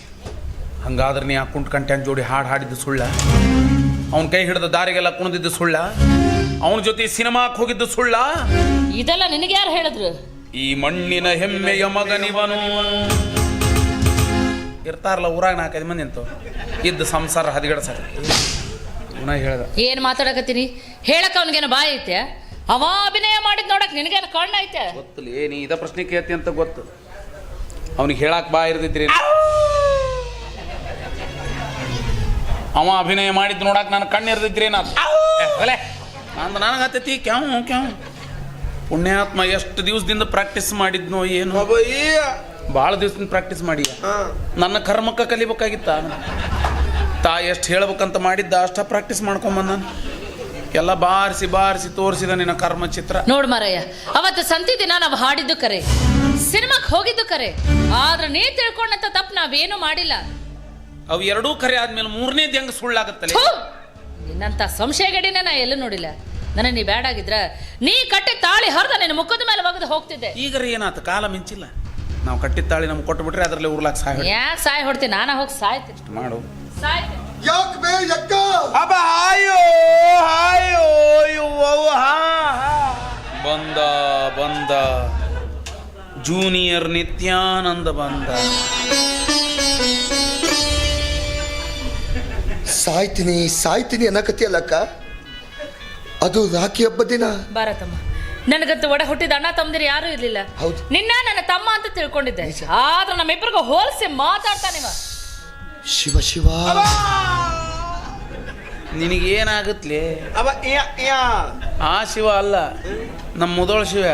ಹಂಗಾದ್ರೆ ನೀ ಆ ಕುಂಟ್ ಕಂಟ್ಯಾನ್ ಜೋಡಿ ಹಾಡು ಹಾಡಿದ್ದು ಸುಳ್ಳ? ಅವನ ಕೈ ಹಿಡಿದ ದಾರಿಗೆಲ್ಲ ಕುಣಿದಿದ್ದು ಸುಳ್ಳ? ಅವನ ಜೊತೆ ಸಿನಿಮಾಕ್ಕೆ ಹೋಗಿದ್ದು ಸುಳ್ಳ? ಇದೆಲ್ಲ ನಿನಗೆ ಯಾರು ಹೇಳಿದ್ರು? ಈ ಮಣ್ಣಿನ ಹೆಮ್ಮೆಯ ಮಗನಿವನು. ಇರ್ತಾರಲ್ಲ ಊರಾಗ 4-5 ಮಂದಿ ಅಂತ ಇದ್ದು ಸಂಸಾರ ಹದಿಗಡಸಾಕ ಹೇಳ್ದ. ಏನ್ ಮಾತಾಡಕತ್ತೀನಿ? ಹೇಳಕ್ ಅವನಿಗೇನು ಬಾಯಿ ಐತೆ? ಅವ ಅಭಿನಯ ಮಾಡಿದ್ ನೋಡಕ್ ನಿನಗೇನು ಕಣ್ಣ ಐತೆ? ಗೊತ್ತಲೇ, ನೀ ಇದ ಪ್ರಶ್ನೆ ಕೇಳ್ತಿ ಅಂತ ಗೊತ್ತು. ಅವನಿಗೆ ಹೇಳಕ್ ಬಾ ಇರ್ದಿದ್ರಿ, ಅವ ಅಭಿನಯ ಮಾಡಿದ್ ನೋಡಕ್ ನಾನು ಕಣ್ಣು ಇರ್ದಿದ್ರಿ. ಅಂದ ನನಗತ್ತೈತಿ ಕ್ಯಾವು ಕ್ಯಾವು. ಪುಣ್ಯಾತ್ಮ ಎಷ್ಟು ದಿವಸದಿಂದ ಪ್ರಾಕ್ಟೀಸ್ ಮಾಡಿದ್ನೋ ಏನು, ಭಾಳ ದಿವಸದಿಂದ ಪ್ರಾಕ್ಟೀಸ್ ಮಾಡಿ ನನ್ನ ಕರ್ಮಕ್ಕ ಕಲಿಬೇಕಾಗಿತ್ತ. ತಾ ಎಷ್ಟು ಹೇಳ್ಬೇಕಂತ ಮಾಡಿದ್ದ ಅಷ್ಟ ಪ್ರಾಕ್ಟೀಸ್ ಮಾಡ್ಕೊಂಬಂದ ನಾನು. ಎಲ್ಲ ಬಾರಿಸಿ ಬಾರಿಸಿ ತೋರಿಸಿದ ನಿನ್ನ ಕರ್ಮ ಚಿತ್ರ. ನೋಡ್ ಮಾರಯ್ಯ, ಅವತ್ತು ಸಂತಿ ದಿನ ನಾವು ಹಾಡಿದ್ದು ಕರೆ, ಸಿನಿಮಾಕ್ ಹೋಗಿದ್ದು ಕರೆ, ಆದ್ರೆ ನೀ ತಿಳ್ಕೊಂಡಂತ ತಪ್ಪು ನಾವೇನು ಮಾಡಿಲ್ಲ. ಅವು ಎರಡೂ ಕರೆ ಆದ್ಮೇಲೆ ಮೂರನೇದು ಹೆಂಗ ಸುಳ್ಳಾಗತ್ತಲ್ಲ. ನಿನ್ನಂತ ಸಂಶಯಗಡಿನ ನಾ ಎಲ್ಲೂ ನೋಡಿಲ್ಲ. ನನ್ನ ನೀ ಬ್ಯಾಡಾಗಿದ್ರ ನೀ ಕಟ್ಟಿ ತಾಳಿ ಹರಿದ ನಿನ್ನ ಮುಖದ ಮೇಲೆ ಒಗೆದು ಹೋಗ್ತಿದ್ದೆ. ಈಗರ ಏನಾತ, ಕಾಲ ಮಿಂಚಿಲ್ಲ. ನಾವು ಕಟ್ಟಿದ ತಾಳಿ ನಮ್ಗೆ ಕೊಟ್ಟು ಬಿಟ್ರೆ ಅದರಲ್ಲಿ ಉರ್ಲಾಕ್ ಸಾಯ್ ಯಾಕೆ ಸಾಯ್ ಹೊಡ್ತೀನಿ, ನಾನ ಹೋಗಿ ಸಾಯ್ತೀನಿ. ಮಾಡು ಸಾಯ್ತೀನಿ. ಯಾಕೆ ಬೇ ಯಕ್ಕ ಅಬ್ಬ ಹಾಯೋ ಹಾಯೋ ಇವ್ವವ್ವ, ಹಾ ಬಂದ ಬಂದ ಜೂನಿಯರ್ ನಿತ್ಯಾನಂದ ಬಂದ. ಸಾಯ್ತೀನಿ ಅನ್ನಕತ್ತಿಯಲ್ಲಕ್ಕ, ಅದು ರಾಖಿ ಹಬ್ಬದ ದಿನ. ಭಾರತಮ್ಮ, ನನಗಂತೂ ಒಡ ಹುಟ್ಟಿದ ಅಣ್ಣ ತಮ್ಮದಿರು ಯಾರು ಇರ್ಲಿಲ್ಲ. ಹೌದು. ನಿನ್ನ ನನ್ನ ತಮ್ಮ ಅಂತ ತಿಳ್ಕೊಂಡಿದ್ದೆ, ಆದ್ರೆ ನಮ್ಮಿಬ್ಬರಿಗೂ ಹೋಲಿಸಿ ಮಾತಾಡ್ತಾನಿವ. ಶಿವ ಶಿವ, ನಿನಗೇನಾಗತ್ಲಿ? ಅವ ಆ ಶಿವ ಅಲ್ಲ, ನಮ್ಮ ಮುದೋಳ ಶಿವ.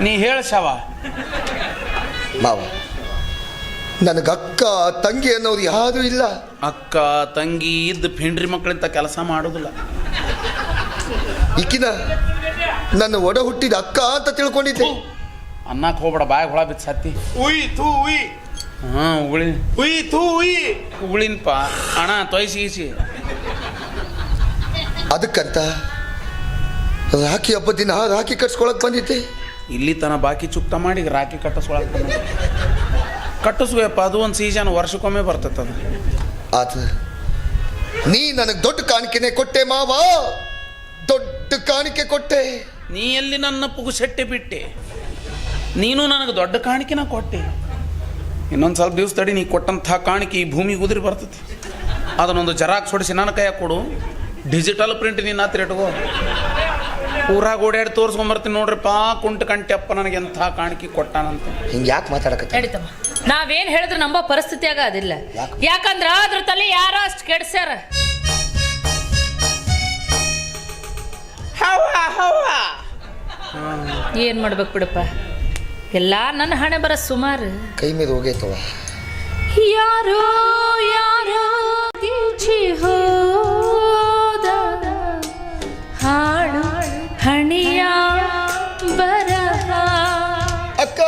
ನೀ ಹೇಳ ಶವ. ಮಾವ, ನನಗೆ ಅಕ್ಕ ತಂಗಿ ಅನ್ನೋರು ಯಾರು ಇಲ್ಲ. ಅಕ್ಕ ತಂಗಿ ಇದ್ದ ಪಿಂಡ್ರಿ ಮಕ್ಕಳಿಂತ ಕೆಲಸ ಮಾಡೋದಿಲ್ಲ. ಈಕಿನ ನನ್ನ ಒಡ ಹುಟ್ಟಿದ ಅಕ್ಕ ಅಂತ ತಿಳ್ಕೊಂಡಿದ್ದೆ. ಅನ್ನಕ್ಕೆ ಹೋಗ್ಬೇಡ, ಬಾಯಾಗ ಹೊಳ ಬಿತ್ತು ಸತ್ತಿ. ಉಯ್ ಥೂ ಉಯ್, ಹಾಂ ಉಗುಳಿ ಉಯ್ ಥೂ ಉಯ್. ಉಗುಳಿನಪ್ಪ ಅಣ್ಣ ತೊಯ್ಸಿ ಗೀಸಿ. ಅದಕ್ಕಂತ ರಾಖಿ ಹಬ್ಬದ ದಿನ ರಾಖಿ ಕಟ್ಸ್ಕೊಳಕ್ ಬಂದಿದ್ದೆ. ಇಲ್ಲಿ ತನ ಬಾಕಿ ಚುಕ್ತ ಮಾಡಿ ರಾಖಿ ಕಟ್ಟಿಸ್ಕೊಳಕ್ ಕಟ್ಟಿಸ್ಬೇಕಪ್ಪ. ಅದು ಒಂದು ಸೀಸನ್ ವರ್ಷಕ್ಕೊಮ್ಮೆ ಬರ್ತೈತೆ ಅದು. ಆತ ನೀ ನನಗೆ ದೊಡ್ಡ ಕಾಣಿಕೆನೆ ಕೊಟ್ಟೆ ಮಾವ, ದೊಡ್ಡ ಕಾಣಿಕೆ ಕೊಟ್ಟೆ. ನೀ ಎಲ್ಲಿ ನನ್ನ ಪುಗುಸೆಟ್ಟೆ ಬಿಟ್ಟೆ, ನೀನು ನನಗೆ ದೊಡ್ಡ ಕಾಣಿಕೆನ ಕೊಟ್ಟೆ. ಇನ್ನೊಂದು ಸ್ವಲ್ಪ ದಿವಸ ತಡಿ, ನೀ ಕೊಟ್ಟಂಥ ಕಾಣಿಕೆ ಈ ಭೂಮಿಗೆ ಉದುರಿ ಬರ್ತೈತಿ. ಅದನ್ನೊಂದು ಜೆರಾಕ್ಸ್ ಹೊಡಿಸಿ ನನ್ನ ಕೈಯಾಗ ಕೊಡು, ಡಿಜಿಟಲ್ ಪ್ರಿಂಟ್ ನಿನ್ನ ಹತ್ರ ಇಟ್ಕೋ. ಊರಾಗ ಓಡಾಡಿ ತೋರಿಸ್ಕೊಂಬರ್ತೀನಿ ನೋಡ್ರಿಪ್ಪ, ಕುಂಟ ಕಂಟೆಪ್ಪ ನನಗೆ ಎಂಥ ಕಾಣಿಕೆ ಕೊಟ್ಟಾನಂತ. ಹಿಂಗೆ ಯಾಕೆ ಮಾತಾಡಕತ್ತೆ? ನಡೀತಮ್ಮ, ನಾವೇನ್ ಹೇಳಿದ್ರು ನಂಬೋ ಪರಿಸ್ಥಿತಿಯಾಗ ಅದಿಲ್ಲ. ಯಾಕಂದ್ರ ಅದ್ರ ತಲೆ ಯಾರೋ ಅಷ್ಟು ಕೆಡ್ಸ್ಯಾರ. ಏನ್ ಮಾಡ್ಬೇಕು ಬಿಡಪ್ಪ, ಎಲ್ಲ ನನ್ನ ಹಣೆ ಬರ ಸುಮಾರು. ಕೈ ಮೇಲೆ ಹೋಗೈತವ. ಯಾರೋ ಯಾರೋ ಗಿಂಚಿ ಹೋದ ಹಾಡು ಹಣಿಯ ಬರಹ. ಅಕ್ಕ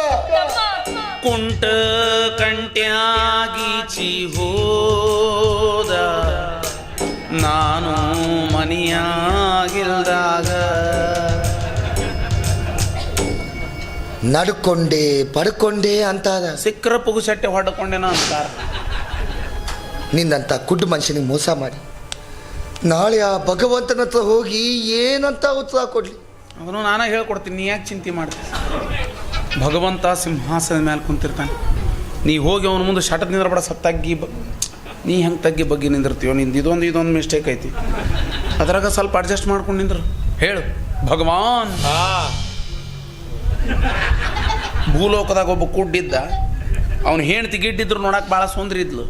ಕುಂಟ ಕಂಟ್ಯಾಗೀಚಿ ಹೋದ ನಾನು ಮನಿಯಾಗಿಲ್ದಾಗ. ನಡ್ಕೊಂಡೆ ಪಡ್ಕೊಂಡೆ ಅಂತಾದ. ಸಿಕ್ಕರ ಪುಗುಸೆಟ್ಟೆ ಹೊಡ್ಕೊಂಡೇನ ಅಂತಾರ. ನಿನ್ನಂತ ಕುಡ್ಡು ಮನುಷ್ಯನಿಗೆ ಮೋಸ ಮಾಡಿ ನಾಳೆ ಆ ಭಗವಂತನ ಹತ್ರ ಹೋಗಿ ಏನಂತ ಉತ್ಸಾಹ ಕೊಡ್ಲಿ? ಅದನ್ನು ನಾನೇ ಹೇಳ್ಕೊಡ್ತೀನಿ, ನೀ ಯಾಕೆ ಚಿಂತೆ ಮಾಡ್ತೀನಿ? ಭಗವಂತ ಸಿಂಹಾಸನದ ಮೇಲೆ ಕುಂತಿರ್ತಾನೆ. ನೀ ಹೋಗಿ ಅವನ ಮುಂದೆ ಶಟದ್ ನಿಂದ್ರಬೇಡ, ತಗ್ಗಿ ನೀ ಹೆಂಗೆ ತಗ್ಗಿ ಬಗ್ಗೆ ನಿಂದಿರ್ತೀವೋ, ನಿಂದು ಇದೊಂದು ಮಿಸ್ಟೇಕ್ ಐತಿ, ಅದ್ರಾಗ ಸ್ವಲ್ಪ ಅಡ್ಜಸ್ಟ್ ಮಾಡ್ಕೊಂಡು ನಿಂದ್ರು. ಹೇಳು ಭಗವಾನ್. ಭೂಲೋಕದಾಗ ಒಬ್ಬ ಕುಡ್ಡಿದ್ದ, ಅವ್ನು ಹೆಣ್ತಿ ಗಿಡ್ಡಿದ್ರು ನೋಡಕ್ಕೆ ಭಾಳ ಸುಂದರಿ ಇದ್ಲು.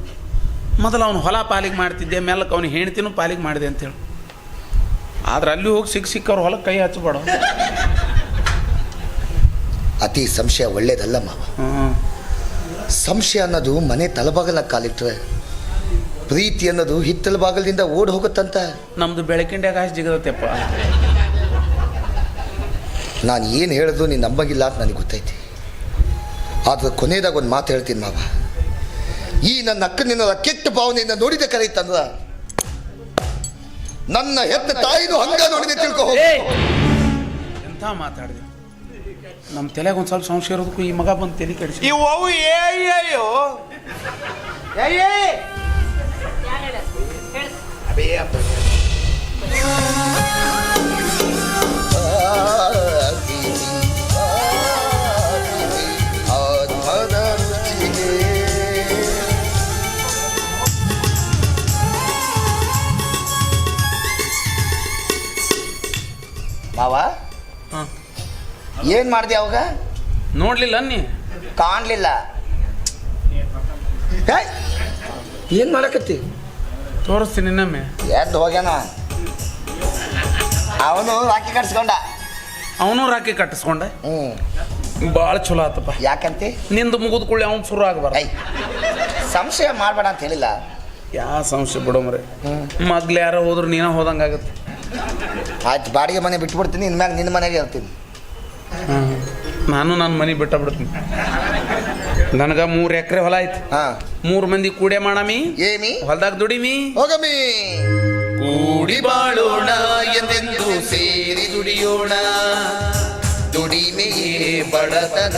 ಮೊದಲು ಅವ್ನು ಹೊಲ ಪಾಲಿಗೆ ಮಾಡ್ತಿದ್ದೆ, ಮೆಲ್ಲಕ್ಕೆ ಅವ್ನು ಹೆಣ್ತಿನೂ ಪಾಲಿಗೆ ಮಾಡಿದೆ ಅಂತೇಳಿ. ಆದ್ರೆ ಅಲ್ಲಿ ಹೋಗಿ ಸಿಕ್ಕವ್ರು ಹೊಲಕ್ಕೆ ಕೈ ಹಚ್ಚಬೇಡ. ಅತಿ ಸಂಶಯ ಒಳ್ಳೇದಲ್ಲ ಮಾವ. ಸಂಶಯ ಅನ್ನೋದು ಮನೆ ತಲಬಾಗಲ ಕಾಲಿಟ್ರೆ, ಪ್ರೀತಿ ಅನ್ನೋದು ಹಿತ್ತಲ ಬಾಗಲದಿಂದ ಓಡಿ ಹೋಗುತ್ತಂತ. ನಮ್ದು ಬೆಳಕಿಂಡ್ಯಾಗ ಆಶೆ ಜಿಗದತ್ತೆಪ್ಪ. ನಾನು ಏನು ಹೇಳಿದ್ರು ನೀನು ನಂಬಂಗಿಲ್ಲ ಅಂತ ನನಗೆ ಗೊತ್ತೈತಿ. ಆದ್ರೆ ಕೊನೆಯದಾಗ ಒಂದು ಮಾತು ಹೇಳ್ತೀನಿ ಮಾವ, ಈ ನನ್ನ ಅಕ್ಕನಿನ ಕೆಟ್ಟ ಭಾವನೆಯಿಂದ ನೋಡಿದೆ ಕರೀತಂದ್ರ ನನ್ನ ಹೆತ್ತ ತಾಯಿನೂ ಹಂಗ ನೋಡಿದೆ ತಿಳ್ಕೊ. ಎಂಥ ಮಾತಾಡಿದೆ. ನಮ್ಮ ತಲೆಗೆ ಒಂದು ಸ್ವಲ್ಪ ಸಂಶಯ ಇರೋದಕ್ಕೂ ಈ ಮಗ ಬಂದು ತಲೆ ಕಡಿಸಿ. ಇವು ಏಯ್ಯೋ ಮಾವ, ಏನ್ ಮಾಡ್ದೆ ಅವಾಗ? ನೋಡ್ಲಿಲ್ಲ ನೀ? ಕಾಣ್ಲಿಲ್ಲ. ಏನ್ ಮಾಡಕತ್ತಿ? ತೋರಿಸ್ತೀನಿ ಇನ್ನೊಮ್ಮೆ. ಎದ್ದು ಹೋಗ್ಯಾನ. ಅವನು ರಾಕಿ ಕಟ್ಸ್ಕೊಂಡ. ಅವನು ರಾಕಿ ಕಟ್ಟಿಸ್ಕೊಂಡೆ. ಭಾಳ ಚಲೋ ಆತಪ್ಪ. ಯಾಕಂತೆ? ನಿಂದು ಮುಗಿದ ಕೂಡಲೇ ಅವ್ನು ಶುರು ಆಗಬಾರ. ಐ ಸಂಶಯ ಮಾಡಬೇಡ ಅಂತ ಹೇಳಿಲ್ಲ. ಯಾವ ಸಂಶಯ ಬಿಡೋ ಮರೆ. ಮಗ್ಲು ಯಾರೋ ಹೋದ್ರು ನೀನ ಹೋದಂಗಾಗತ್ತೆ. ಆಯ್ತು, ಬಾಡಿಗೆ ಮನೆ ಬಿಟ್ಬಿಡ್ತೀನಿ, ಇನ್ಮ್ಯಾಗ ನಿನ್ನ ಮನೆಗೆ ಇರ್ತೀನಿ. ನಾನು ನನ್ನ ಮನೆ ಬಿಟ್ಟ ಬಿಡ್ತೀನಿ. ನನಗೆ 3 ಎಕರೆ ಹೊಲ ಐತಿ. 3 ಮಂದಿ ಕೂಡೆ ಮಾಡಮಿ, ಏಮಿ ಹೊಲದಾಗ ದುಡಿಮಿ, ಹೋಗಮಿ. ಕೂಡಿ ಬಾಳೋಣ ಎಂದೆಂದು ಸೇರಿ ದುಡಿಯೋಣ, ದುಡಿಮೆಯೇ ಬಡತನ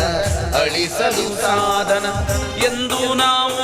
ಅಳಿಸಲು ಸಾಧನ ಎಂದು ನಾವು